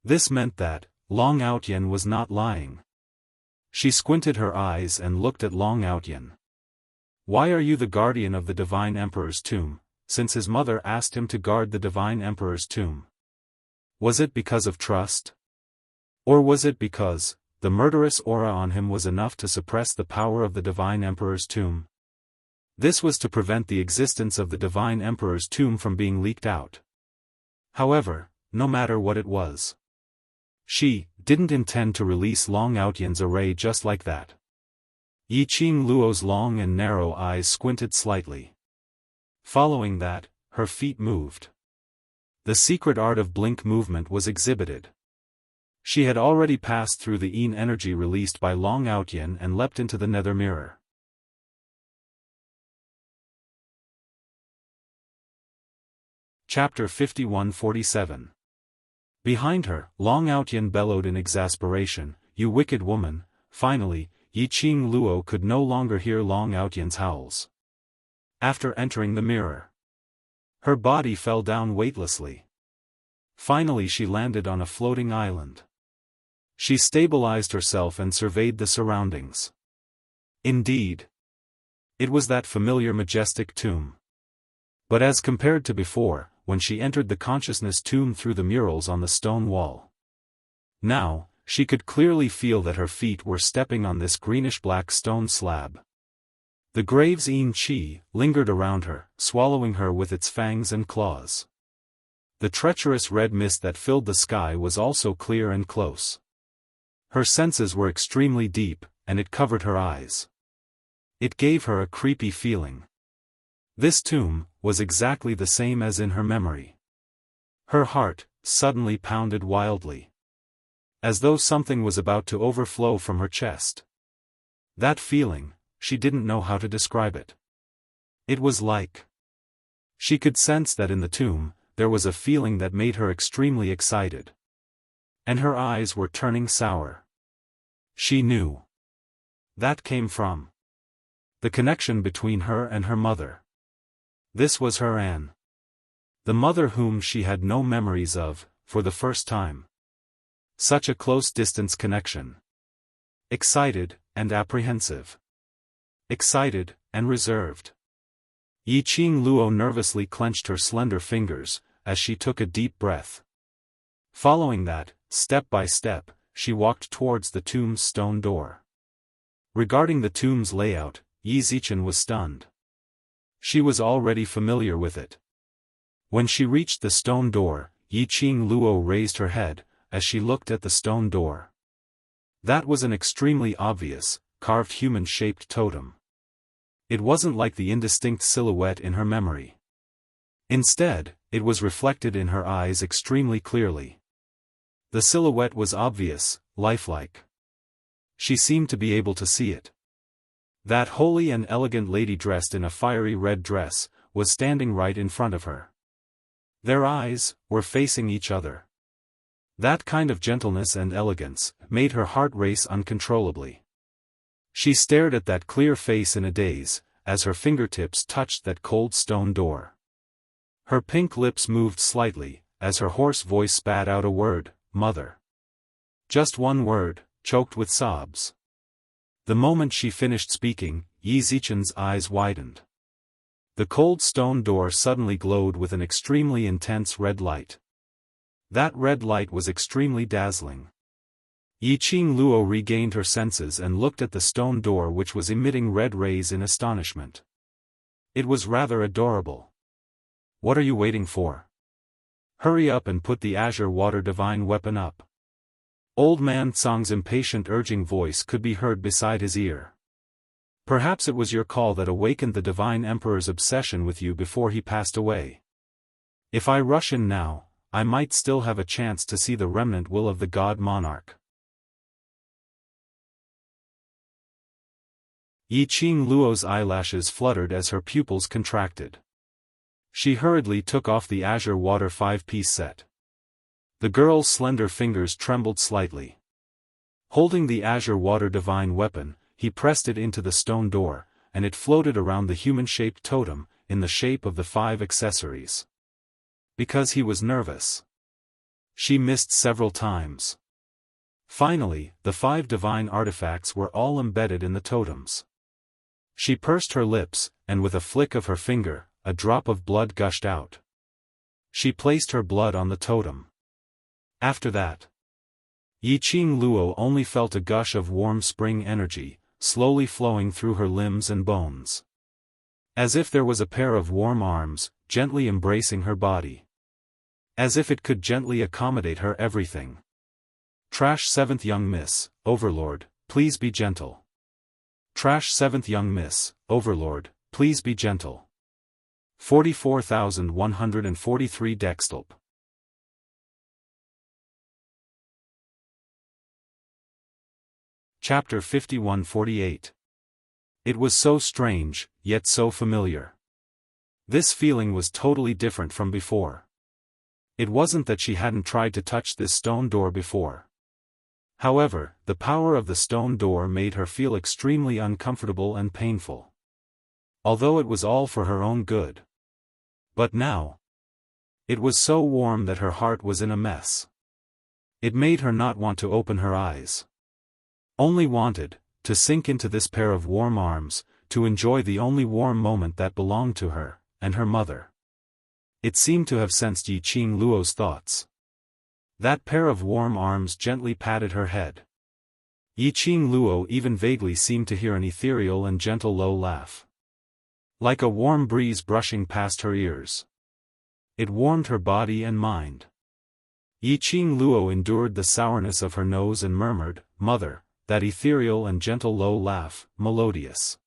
This meant that Long Outyen was not lying. She squinted her eyes and looked at Long Outyen. Why are you the guardian of the divine emperor's tomb, since his mother asked him to guard the divine emperor's tomb? Was it because of trust? Or was it because the murderous aura on him was enough to suppress the power of the divine emperor's tomb? This was to prevent the existence of the divine emperor's tomb from being leaked out. However, no matter what it was, she didn't intend to release Long Outyen's array just like that. Yiqing Luo's long and narrow eyes squinted slightly. Following that, her feet moved. The secret art of blink movement was exhibited. She had already passed through the Yin energy released by Long Outyen and leapt into the nether mirror. Chapter 51-47. Behind her, Long Outyen bellowed in exasperation, "You wicked woman!" Finally, Yiqing Luo could no longer hear Long Outyen's howls. After entering the mirror, her body fell down weightlessly. Finally she landed on a floating island. She stabilized herself and surveyed the surroundings. Indeed, it was that familiar majestic tomb. But as compared to before, when she entered the consciousness tomb through the murals on the stone wall, now, she could clearly feel that her feet were stepping on this greenish-black stone slab. The grave's Yin Qi lingered around her, swallowing her with its fangs and claws. The treacherous red mist that filled the sky was also clear and close. Her senses were extremely deep, and it covered her eyes. It gave her a creepy feeling. This tomb was exactly the same as in her memory. Her heart suddenly pounded wildly, as though something was about to overflow from her chest. That feeling, she didn't know how to describe it. It was like she could sense that in the tomb, there was a feeling that made her extremely excited. And her eyes were turning sour. She knew that came from the connection between her and her mother. This was her Anne. The mother whom she had no memories of, for the first time. Such a close distance connection. Excited, and apprehensive. Excited, and reserved. Yiqing Luo nervously clenched her slender fingers, as she took a deep breath. Following that, step by step, she walked towards the tomb's stone door. Regarding the tomb's layout, Yi Zichen was stunned. She was already familiar with it. When she reached the stone door, Yiqing Luo raised her head, as she looked at the stone door. That was an extremely obvious, carved human-shaped totem. It wasn't like the indistinct silhouette in her memory. Instead, it was reflected in her eyes extremely clearly. The silhouette was obvious, lifelike. She seemed to be able to see it. That holy and elegant lady dressed in a fiery red dress, was standing right in front of her. Their eyes were facing each other. That kind of gentleness and elegance made her heart race uncontrollably. She stared at that clear face in a daze, as her fingertips touched that cold stone door. Her pink lips moved slightly, as her hoarse voice spat out a word, "Mother." Just one word, choked with sobs. The moment she finished speaking, Yi Zichen's eyes widened. The cold stone door suddenly glowed with an extremely intense red light. That red light was extremely dazzling. Yiqing Luo regained her senses and looked at the stone door which was emitting red rays in astonishment. It was rather adorable. "What are you waiting for? Hurry up and put the azure water divine weapon up." Old man Tsang's impatient urging voice could be heard beside his ear. "Perhaps it was your call that awakened the divine emperor's obsession with you before he passed away. If I rush in now, I might still have a chance to see the remnant will of the god monarch." Yiqing Luo's eyelashes fluttered as her pupils contracted. She hurriedly took off the azure water 5-piece set. The girl's slender fingers trembled slightly. Holding the azure water divine weapon, he pressed it into the stone door, and it floated around the human-shaped totem, in the shape of the 5 accessories. Because he was nervous. She missed several times. Finally, the 5 divine artifacts were all embedded in the totems. She pursed her lips, and with a flick of her finger, a drop of blood gushed out. She placed her blood on the totem. After that, Yiqing Luo only felt a gush of warm spring energy, slowly flowing through her limbs and bones. As if there was a pair of warm arms, gently embracing her body. As if it could gently accommodate her everything. Trash 7th young miss, Overlord, please be gentle. Trash 7th young miss, Overlord, please be gentle. 44,143 Dextulp. Chapter 51-48. It was so strange, yet so familiar. This feeling was totally different from before. It wasn't that she hadn't tried to touch this stone door before. However, the power of the stone door made her feel extremely uncomfortable and painful. Although it was all for her own good. But now, it was so warm that her heart was in a mess. It made her not want to open her eyes. Only wanted to sink into this pair of warm arms, to enjoy the only warm moment that belonged to her, and her mother. It seemed to have sensed Yiqing Luo's thoughts. That pair of warm arms gently patted her head. Yiqing Luo even vaguely seemed to hear an ethereal and gentle low laugh. Like a warm breeze brushing past her ears. It warmed her body and mind. Yiqing Luo endured the sourness of her nose and murmured, "Mother," that ethereal and gentle low laugh, melodious.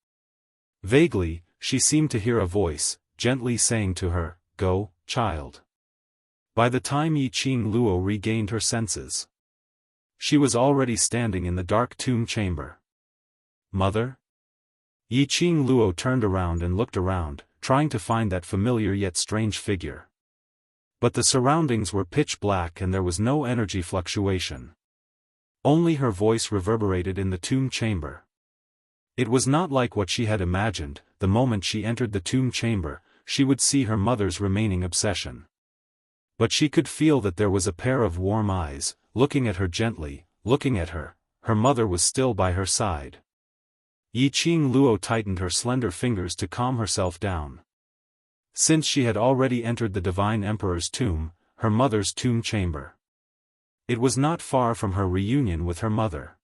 Vaguely, she seemed to hear a voice, gently saying to her, "Go, child." By the time Yiqing Luo regained her senses, she was already standing in the dark tomb chamber. "Mother?" Yiqing Luo turned around and looked around, trying to find that familiar yet strange figure. But the surroundings were pitch black and there was no energy fluctuation. Only her voice reverberated in the tomb chamber. It was not like what she had imagined. The moment she entered the tomb chamber, she would see her mother's remaining obsession. But she could feel that there was a pair of warm eyes, looking at her gently, looking at her. Her mother was still by her side. Yiqing Luo tightened her slender fingers to calm herself down. Since she had already entered the Divine Emperor's tomb, her mother's tomb chamber. It was not far from her reunion with her mother.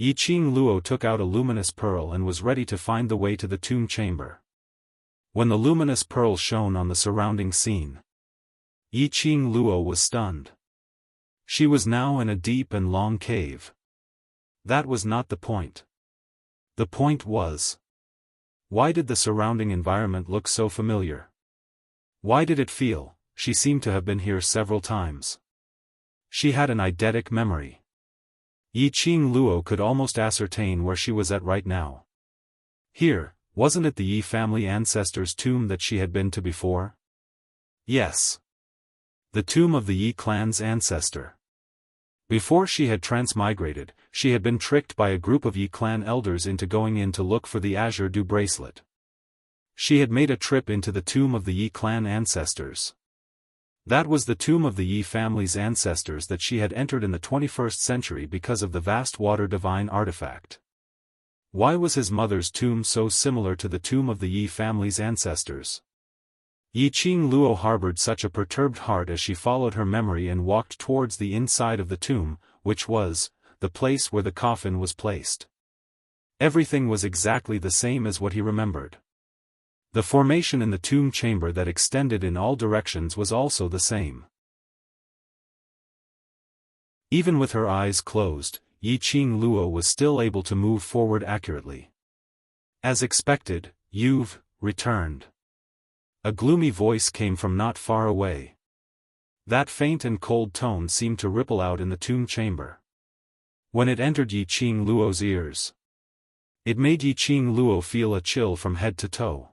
Yiqing Luo took out a luminous pearl and was ready to find the way to the tomb chamber. When the luminous pearl shone on the surrounding scene, Yiqing Luo was stunned. She was now in a deep and long cave. That was not the point. The point was, why did the surrounding environment look so familiar? Why did it feel, she seemed to have been here several times? She had an eidetic memory. Yiqing Luo could almost ascertain where she was at right now. Here, wasn't it the Yi family ancestors' tomb that she had been to before? Yes. The tomb of the Yi clan's ancestor. Before she had transmigrated, she had been tricked by a group of Yi clan elders into going in to look for the Azure Dew bracelet. She had made a trip into the tomb of the Yi clan ancestors. That was the tomb of the Yi family's ancestors that she had entered in the 21st century because of the vast water divine artifact. Why was his mother's tomb so similar to the tomb of the Yi family's ancestors? Yiqing Luo harbored such a perturbed heart as she followed her memory and walked towards the inside of the tomb, which was the place where the coffin was placed. Everything was exactly the same as what he remembered. The formation in the tomb chamber that extended in all directions was also the same. Even with her eyes closed, Yiqing Luo was still able to move forward accurately. As expected, "You've returned." A gloomy voice came from not far away. That faint and cold tone seemed to ripple out in the tomb chamber. When it entered Yiqing Luo's ears, it made Yiqing Luo feel a chill from head to toe.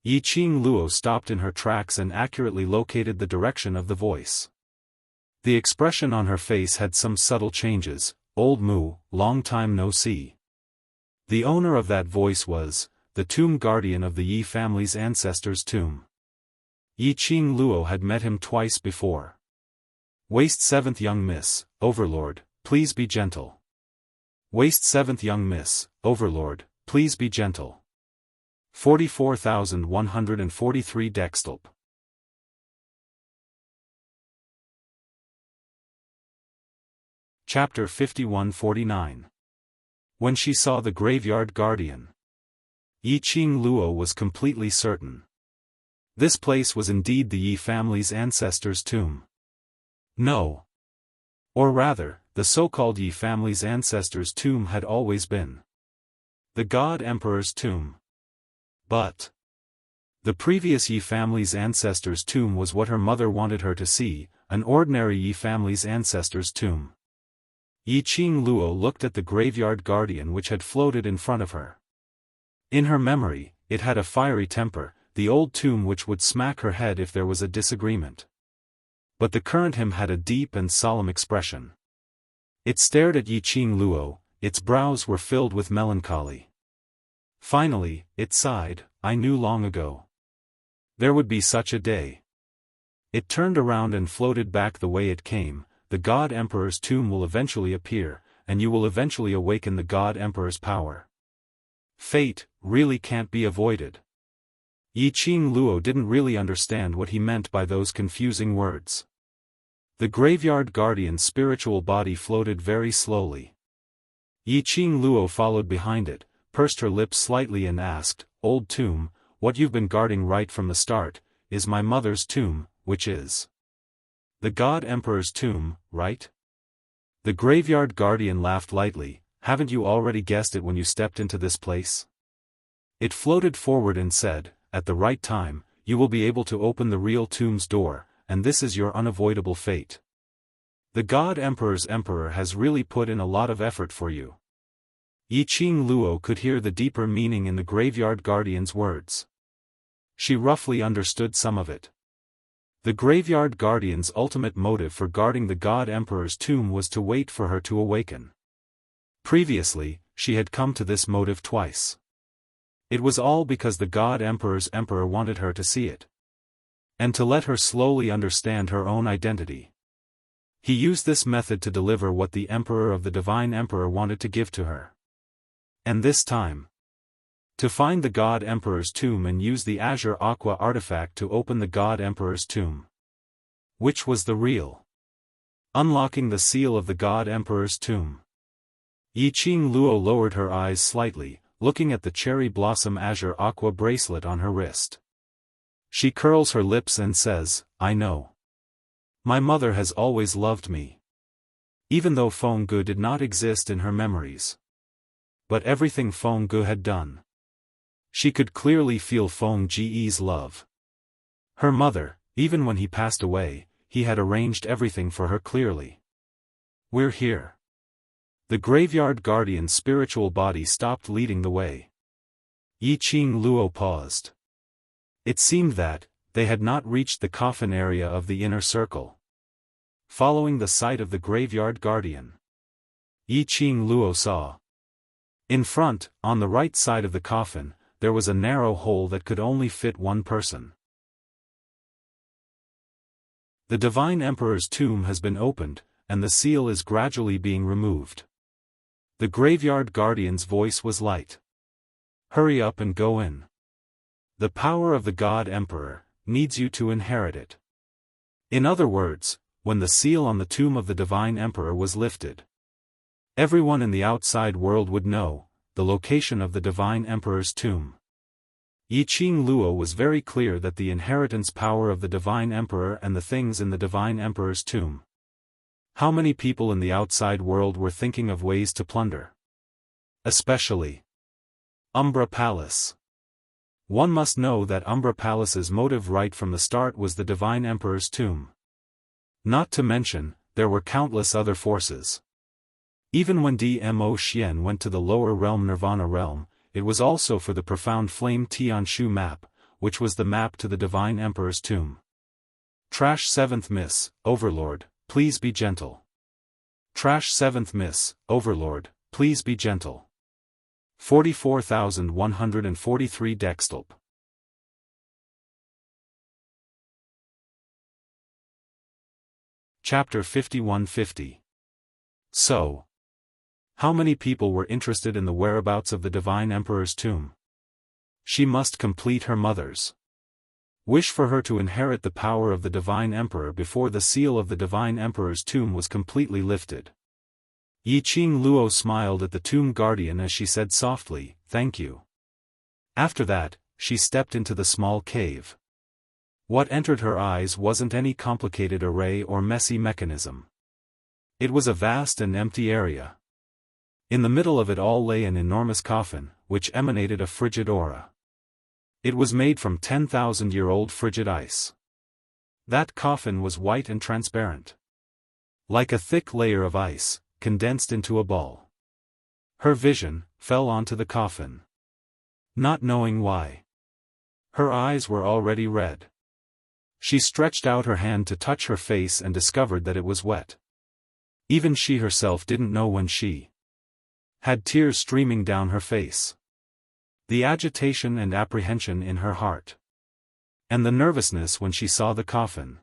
Yiqing Luo stopped in her tracks and accurately located the direction of the voice. The expression on her face had some subtle changes. "Old Mu, long time no see." The owner of that voice was the tomb guardian of the Yi family's ancestors' tomb. Yi Qing Luo had met him twice before. Waist 7th young miss, Overlord, please be gentle. Waist 7th young miss, Overlord, please be gentle. 44,143 Dextulp. Chapter 51-49. When she saw the graveyard guardian, Yi Qing Luo was completely certain. This place was indeed the Yi family's ancestors' tomb. No. Or rather, the so-called Yi family's ancestors' tomb had always been the God Emperor's tomb. But the previous Yi family's ancestors' tomb was what her mother wanted her to see, an ordinary Yi family's ancestors' tomb. Yi Qing Luo looked at the graveyard guardian which had floated in front of her. In her memory, it had a fiery temper, the old tomb which would smack her head if there was a disagreement. But the current him had a deep and solemn expression. It stared at Yi Qing Luo, its brows were filled with melancholy. Finally, it sighed, I knew long ago there would be such a day. It turned around and floated back the way it came. The God Emperor's tomb will eventually appear, and you will eventually awaken the God Emperor's power. Fate really can't be avoided. Yi Qing Luo didn't really understand what he meant by those confusing words. The graveyard guardian's spiritual body floated very slowly. Yi Qing Luo followed behind it, pursed her lips slightly and asked, Old tomb, what you've been guarding right from the start, is my mother's tomb, which is the God Emperor's tomb, right? The graveyard guardian laughed lightly, haven't you already guessed it when you stepped into this place? It floated forward and said, at the right time, you will be able to open the real tomb's door, and this is your unavoidable fate. The God Emperor's Emperor has really put in a lot of effort for you. Yi Qing Luo could hear the deeper meaning in the graveyard guardian's words. She roughly understood some of it. The graveyard guardian's ultimate motive for guarding the God Emperor's tomb was to wait for her to awaken. Previously, she had come to this motive twice. It was all because the God Emperor's Emperor wanted her to see it, and to let her slowly understand her own identity. He used this method to deliver what the Emperor of the Divine Emperor wanted to give to her. And this time, to find the God Emperor's tomb and use the Azure Aqua artifact to open the God Emperor's tomb. Which was the real? Unlocking the seal of the God Emperor's tomb. Yi Qing Luo lowered her eyes slightly, looking at the cherry blossom Azure Aqua bracelet on her wrist. She curls her lips and says, I know. My mother has always loved me. Even though Feng Gu did not exist in her memories. But everything Feng Gu had done. She could clearly feel Feng Ge's love. Her mother, even when he passed away, he had arranged everything for her clearly. We're here. The graveyard guardian's spiritual body stopped leading the way. Yi Qing Luo paused. It seemed that they had not reached the coffin area of the inner circle. Following the sight of the graveyard guardian, Yi Qing Luo saw. In front, on the right side of the coffin, there was a narrow hole that could only fit one person. The Divine Emperor's tomb has been opened, and the seal is gradually being removed. The graveyard guardian's voice was light. Hurry up and go in. The power of the God Emperor needs you to inherit it. In other words, when the seal on the tomb of the Divine Emperor was lifted, everyone in the outside world would know the location of the Divine Emperor's tomb. Yi Qing Luo was very clear that the inheritance power of the Divine Emperor and the things in the Divine Emperor's tomb. How many people in the outside world were thinking of ways to plunder? Especially Umbra Palace. One must know that Umbra Palace's motive right from the start was the Divine Emperor's tomb. Not to mention, there were countless other forces. Even when Dmo Xian went to the lower realm Nirvana realm, it was also for the profound flame Tianshu map, which was the map to the Divine Emperor's tomb. Trash 7th Miss, Overlord, please be gentle. Trash 7th Miss, Overlord, please be gentle. 44,143 Dextulp. Chapter 5150. So, how many people were interested in the whereabouts of the Divine Emperor's tomb? She must complete her mother's wish for her to inherit the power of the Divine Emperor before the seal of the Divine Emperor's tomb was completely lifted. Yiqing Luo smiled at the tomb guardian as she said softly, "Thank you." After that, she stepped into the small cave. What entered her eyes wasn't any complicated array or messy mechanism. It was a vast and empty area. In the middle of it all lay an enormous coffin, which emanated a frigid aura. It was made from 10,000-year-old frigid ice. That coffin was white and transparent, like a thick layer of ice, condensed into a ball. Her vision fell onto the coffin. Not knowing why, her eyes were already red. She stretched out her hand to touch her face and discovered that it was wet. Even she herself didn't know when she had tears streaming down her face. The agitation and apprehension in her heart, and the nervousness when she saw the coffin.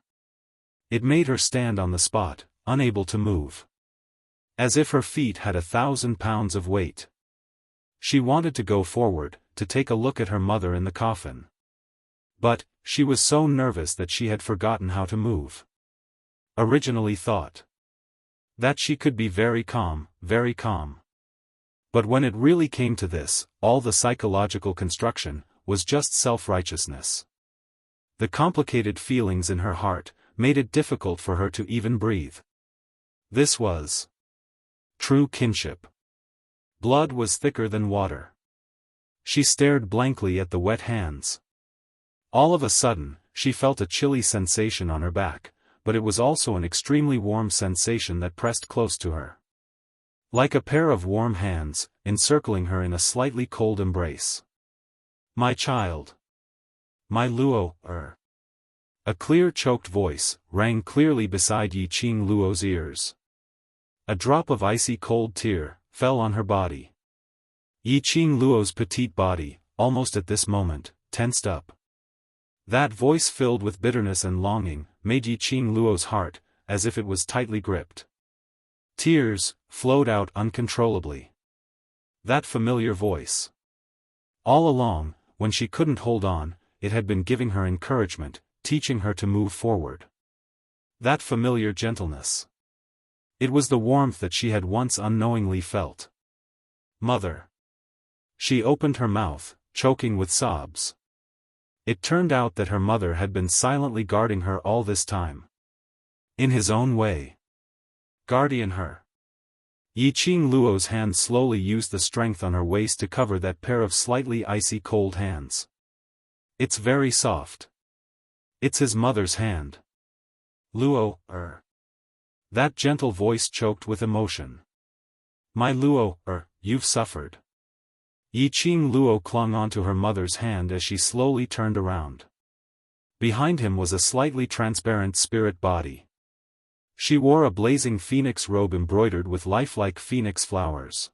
It made her stand on the spot, unable to move, as if her feet had 1,000 pounds of weight. She wanted to go forward, to take a look at her mother in the coffin. But, she was so nervous that she had forgotten how to move. Originally thought that she could be very calm, very calm. But when it really came to this, all the psychological construction was just self-righteousness. The complicated feelings in her heart made it difficult for her to even breathe. This was true kinship. Blood was thicker than water. She stared blankly at the wet hands. All of a sudden, she felt a chilly sensation on her back, but it was also an extremely warm sensation that pressed close to her, like a pair of warm hands, encircling her in a slightly cold embrace. "My child. My Luo, A clear choked voice rang clearly beside Yiqing Luo's ears. A drop of icy cold tear fell on her body. Yiqing Luo's petite body, almost at this moment, tensed up. That voice filled with bitterness and longing, made Yiqing Luo's heart, as if it was tightly gripped. Tears flowed out uncontrollably. That familiar voice. All along, when she couldn't hold on, it had been giving her encouragement, teaching her to move forward. That familiar gentleness. It was the warmth that she had once unknowingly felt. Mother. She opened her mouth, choking with sobs. It turned out that her mother had been silently guarding her all this time. In his own way. Guardian her. Yiqing Luo's hand slowly used the strength on her waist to cover that pair of slightly icy cold hands. It's very soft. It's his mother's hand. Luo, That gentle voice choked with emotion. My Luo, you've suffered. Yiqing Luo clung onto her mother's hand as she slowly turned around. Behind him was a slightly transparent spirit body. She wore a blazing phoenix robe embroidered with lifelike phoenix flowers.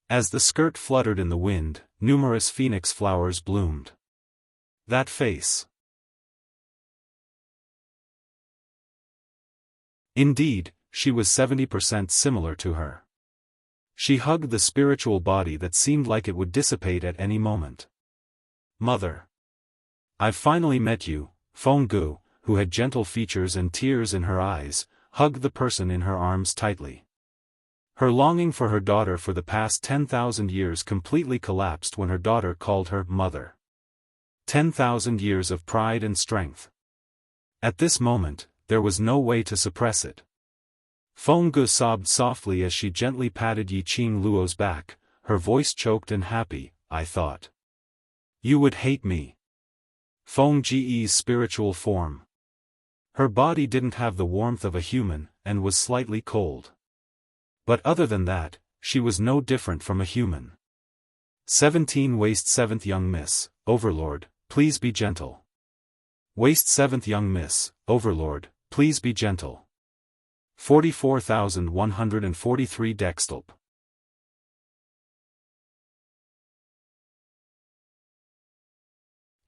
As the skirt fluttered in the wind, numerous phoenix flowers bloomed. That face. Indeed, she was 70% similar to her. She hugged the spiritual body that seemed like it would dissipate at any moment. Mother. I've finally met you, Fenggu, who had gentle features and tears in her eyes, hugged the person in her arms tightly. Her longing for her daughter for the past 10,000 years completely collapsed when her daughter called her mother. 10,000 years of pride and strength. At this moment, there was no way to suppress it. Fenggu sobbed softly as she gently patted Yiqing Luo's back, her voice choked and happy. I thought you would hate me. Fengji's spiritual form. Her body didn't have the warmth of a human, and was slightly cold. But other than that, she was no different from a human. 17 Waist 7th Young Miss, Overlord, please be gentle. Waist 7th Young Miss, Overlord, please be gentle. 44,143 Dextulp.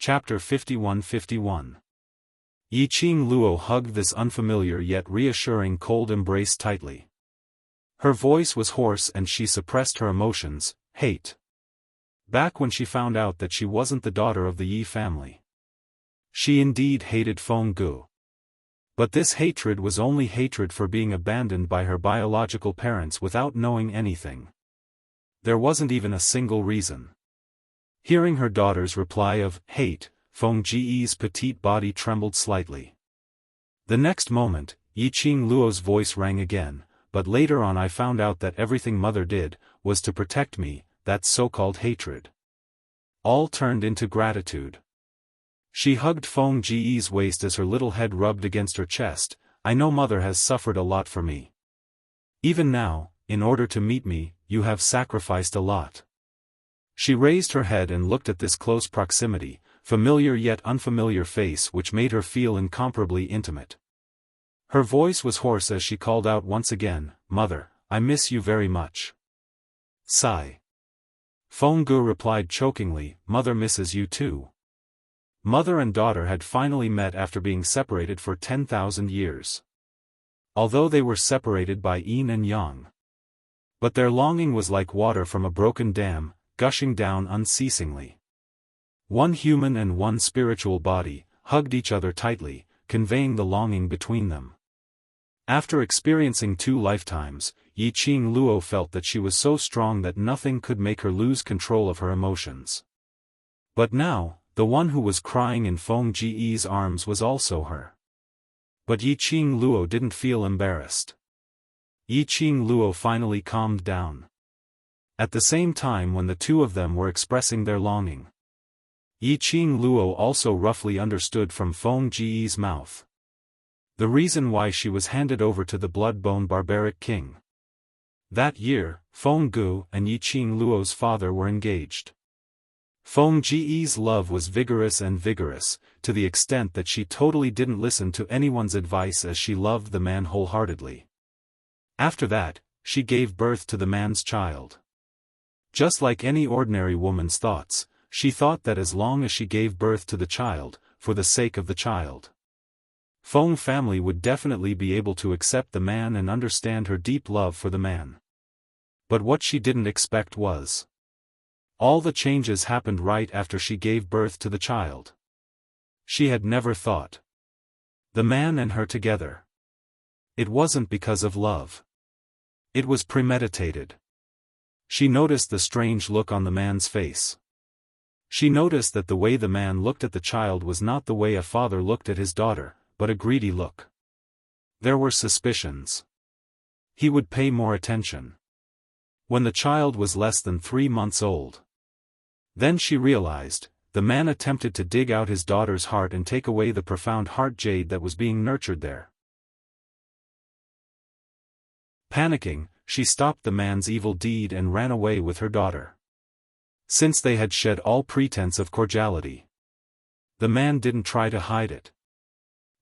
Chapter 51-51. Yiqing Luo hugged this unfamiliar yet reassuring cold embrace tightly. Her voice was hoarse and she suppressed her emotions, hate. Back when she found out that she wasn't the daughter of the Yi family. She indeed hated Feng Gu. But this hatred was only hatred for being abandoned by her biological parents without knowing anything. There wasn't even a single reason. Hearing her daughter's reply of hate, Feng Ji's petite body trembled slightly. The next moment, Yiqing Luo's voice rang again, but later on I found out that everything mother did, was to protect me, that so-called hatred. All turned into gratitude. She hugged Feng Ji's waist as her little head rubbed against her chest. I know mother has suffered a lot for me. Even now, in order to meet me, you have sacrificed a lot. She raised her head and looked at this close proximity, familiar yet unfamiliar face which made her feel incomparably intimate. Her voice was hoarse as she called out once again, "Mother, I miss you very much." Sigh. Feng Gu replied chokingly, "Mother misses you too." Mother and daughter had finally met after being separated for 10,000 years. Although they were separated by yin and yang. But their longing was like water from a broken dam, gushing down unceasingly. One human and one spiritual body, hugged each other tightly, conveying the longing between them. After experiencing 2 lifetimes, Yiqing Luo felt that she was so strong that nothing could make her lose control of her emotions. But now, the one who was crying in Feng Ji's arms was also her. But Yiqing Luo didn't feel embarrassed. Yiqing Luo finally calmed down. At the same time when the two of them were expressing their longing, Yiqing Luo also roughly understood from Feng Ji's mouth the reason why she was handed over to the blood-bone barbaric king. That year, Feng Gu and Yiqing Luo's father were engaged. Feng Ji's love was vigorous, to the extent that she totally didn't listen to anyone's advice as she loved the man wholeheartedly. After that, she gave birth to the man's child. Just like any ordinary woman's thoughts, she thought that as long as she gave birth to the child, for the sake of the child, Feng family would definitely be able to accept the man and understand her deep love for the man. But what she didn't expect was, all the changes happened right after she gave birth to the child. She had never thought the man and her together. It wasn't because of love. It was premeditated. She noticed the strange look on the man's face. She noticed that the way the man looked at the child was not the way a father looked at his daughter, but a greedy look. There were suspicions. He would pay more attention when the child was less than 3 months old. Then she realized, the man attempted to dig out his daughter's heart and take away the profound heart jade that was being nurtured there. Panicking, she stopped the man's evil deed and ran away with her daughter. Since they had shed all pretense of cordiality, the man didn't try to hide it.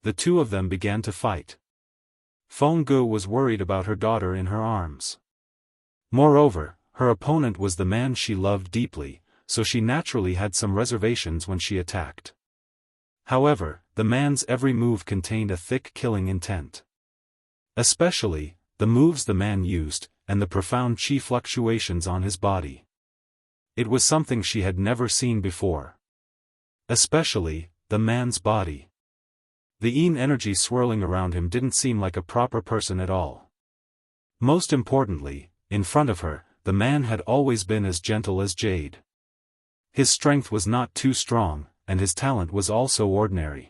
The two of them began to fight. Feng Gu was worried about her daughter in her arms. Moreover, her opponent was the man she loved deeply, so she naturally had some reservations when she attacked. However, the man's every move contained a thick killing intent. Especially, the moves the man used, and the profound chi fluctuations on his body. It was something she had never seen before. Especially, the man's body. The yin energy swirling around him didn't seem like a proper person at all. Most importantly, in front of her, the man had always been as gentle as jade. His strength was not too strong, and his talent was also ordinary.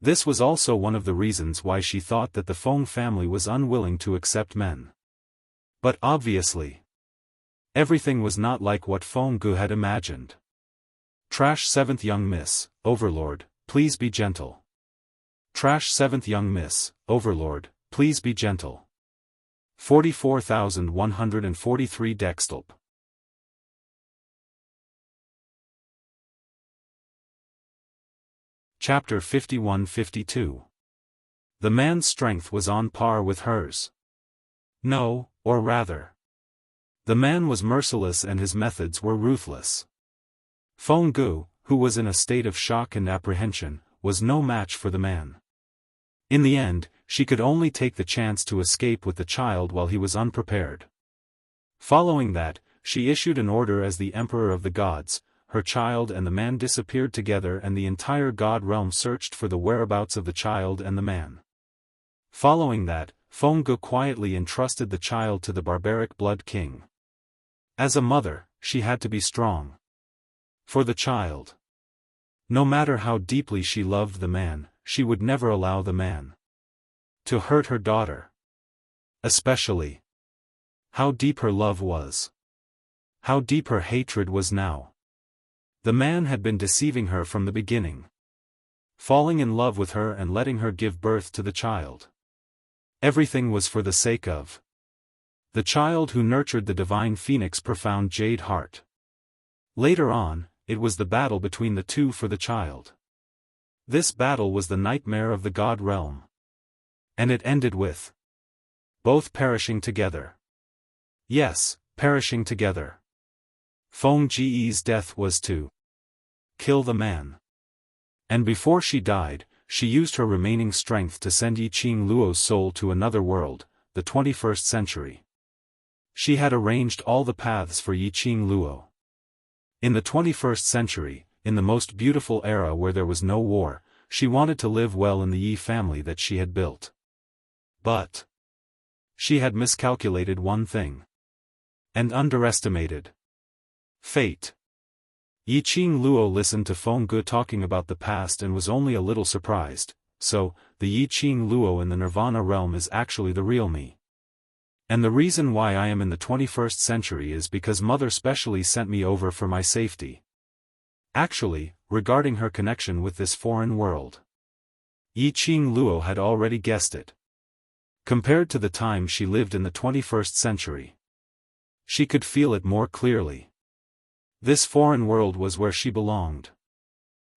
This was also one of the reasons why she thought that the Feng family was unwilling to accept men. But obviously, everything was not like what Feng Gu had imagined. Trash 7th young miss, Overlord, please be gentle. Trash 7th young miss, Overlord, please be gentle. 44,143 Dextulp. Chapter 51-52. The man's strength was on par with hers. No, or rather, the man was merciless and his methods were ruthless. Feng Gu, who was in a state of shock and apprehension, was no match for the man. In the end, she could only take the chance to escape with the child while he was unprepared. Following that, she issued an order as the Emperor of the Gods. Her child and the man disappeared together, and the entire god realm searched for the whereabouts of the child and the man. Following that, Feng Ge quietly entrusted the child to the barbaric Blood King. As a mother, she had to be strong. For the child. No matter how deeply she loved the man, she would never allow the man to hurt her daughter. Especially how deep her love was. How deep her hatred was now. The man had been deceiving her from the beginning. Falling in love with her and letting her give birth to the child. Everything was for the sake of the child who nurtured the divine phoenix profound jade heart. Later on, it was the battle between the two for the child. This battle was the nightmare of the god realm. And it ended with both perishing together. Yes, perishing together. Feng Ge's death was to kill the man. And before she died, she used her remaining strength to send Yiqing Luo's soul to another world, the 21st century. She had arranged all the paths for Yiqing Luo. In the 21st century, in the most beautiful era where there was no war, she wanted to live well in the Yi family that she had built. But she had miscalculated one thing. And underestimated fate. Yiqing Luo listened to Feng Ge talking about the past and was only a little surprised. So, the Yiqing Luo in the Nirvana realm is actually the real me. And the reason why I am in the 21st century is because Mother specially sent me over for my safety. Actually, regarding her connection with this foreign world, Yiqing Luo had already guessed it. Compared to the time she lived in the 21st century, she could feel it more clearly. This foreign world was where she belonged.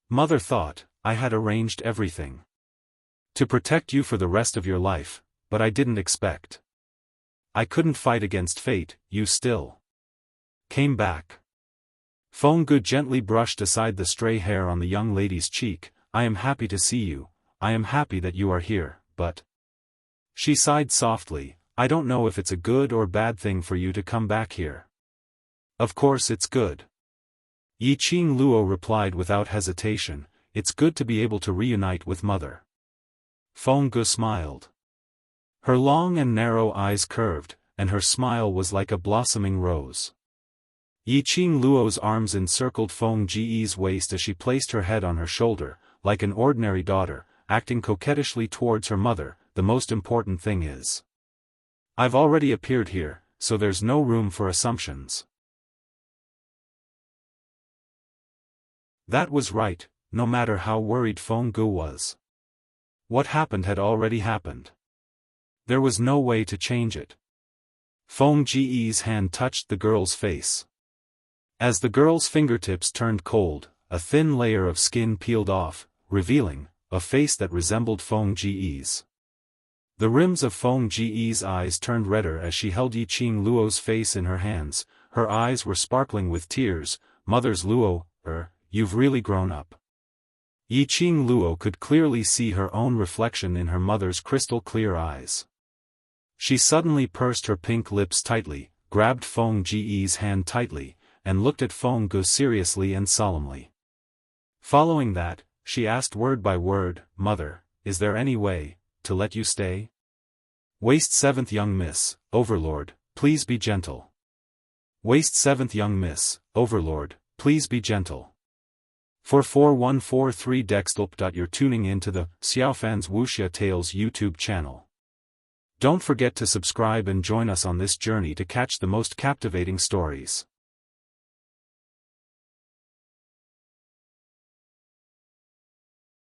Mother thought, I had arranged everything to protect you for the rest of your life, but I didn't expect. I couldn't fight against fate, you still came back. Feng Ge gently brushed aside the stray hair on the young lady's cheek. I am happy to see you, I am happy that you are here, but she sighed softly, I don't know if it's a good or bad thing for you to come back here. Of course it's good. Yiqing Luo replied without hesitation, it's good to be able to reunite with Mother. Feng Ge smiled. Her long and narrow eyes curved, and her smile was like a blossoming rose. Yiqing Luo's arms encircled Feng Ge's waist as she placed her head on her shoulder, like an ordinary daughter, acting coquettishly towards her mother. The most important thing is, I've already appeared here, so there's no room for assumptions. That was right, no matter how worried Feng Ge was. What happened had already happened. There was no way to change it. Feng Ge's hand touched the girl's face. As the girl's fingertips turned cold, a thin layer of skin peeled off, revealing a face that resembled Feng Ge's. The rims of Feng Ge's eyes turned redder as she held Yiqing Luo's face in her hands. Her eyes were sparkling with tears. Mother's Luo, you've really grown up. Yiqing Luo could clearly see her own reflection in her mother's crystal-clear eyes. She suddenly pursed her pink lips tightly, grabbed Feng Ge's hand tightly, and looked at Feng Ge seriously and solemnly. Following that, she asked word by word, Mother, is there any way to let you stay? Waist 7th young miss, Overlord, please be gentle. Waist 7th young miss, Overlord, please be gentle. For 4143 Dextlp. You're tuning in to the Xiaofan's Wuxia Tales YouTube channel. Don't forget to subscribe and join us on this journey to catch the most captivating stories.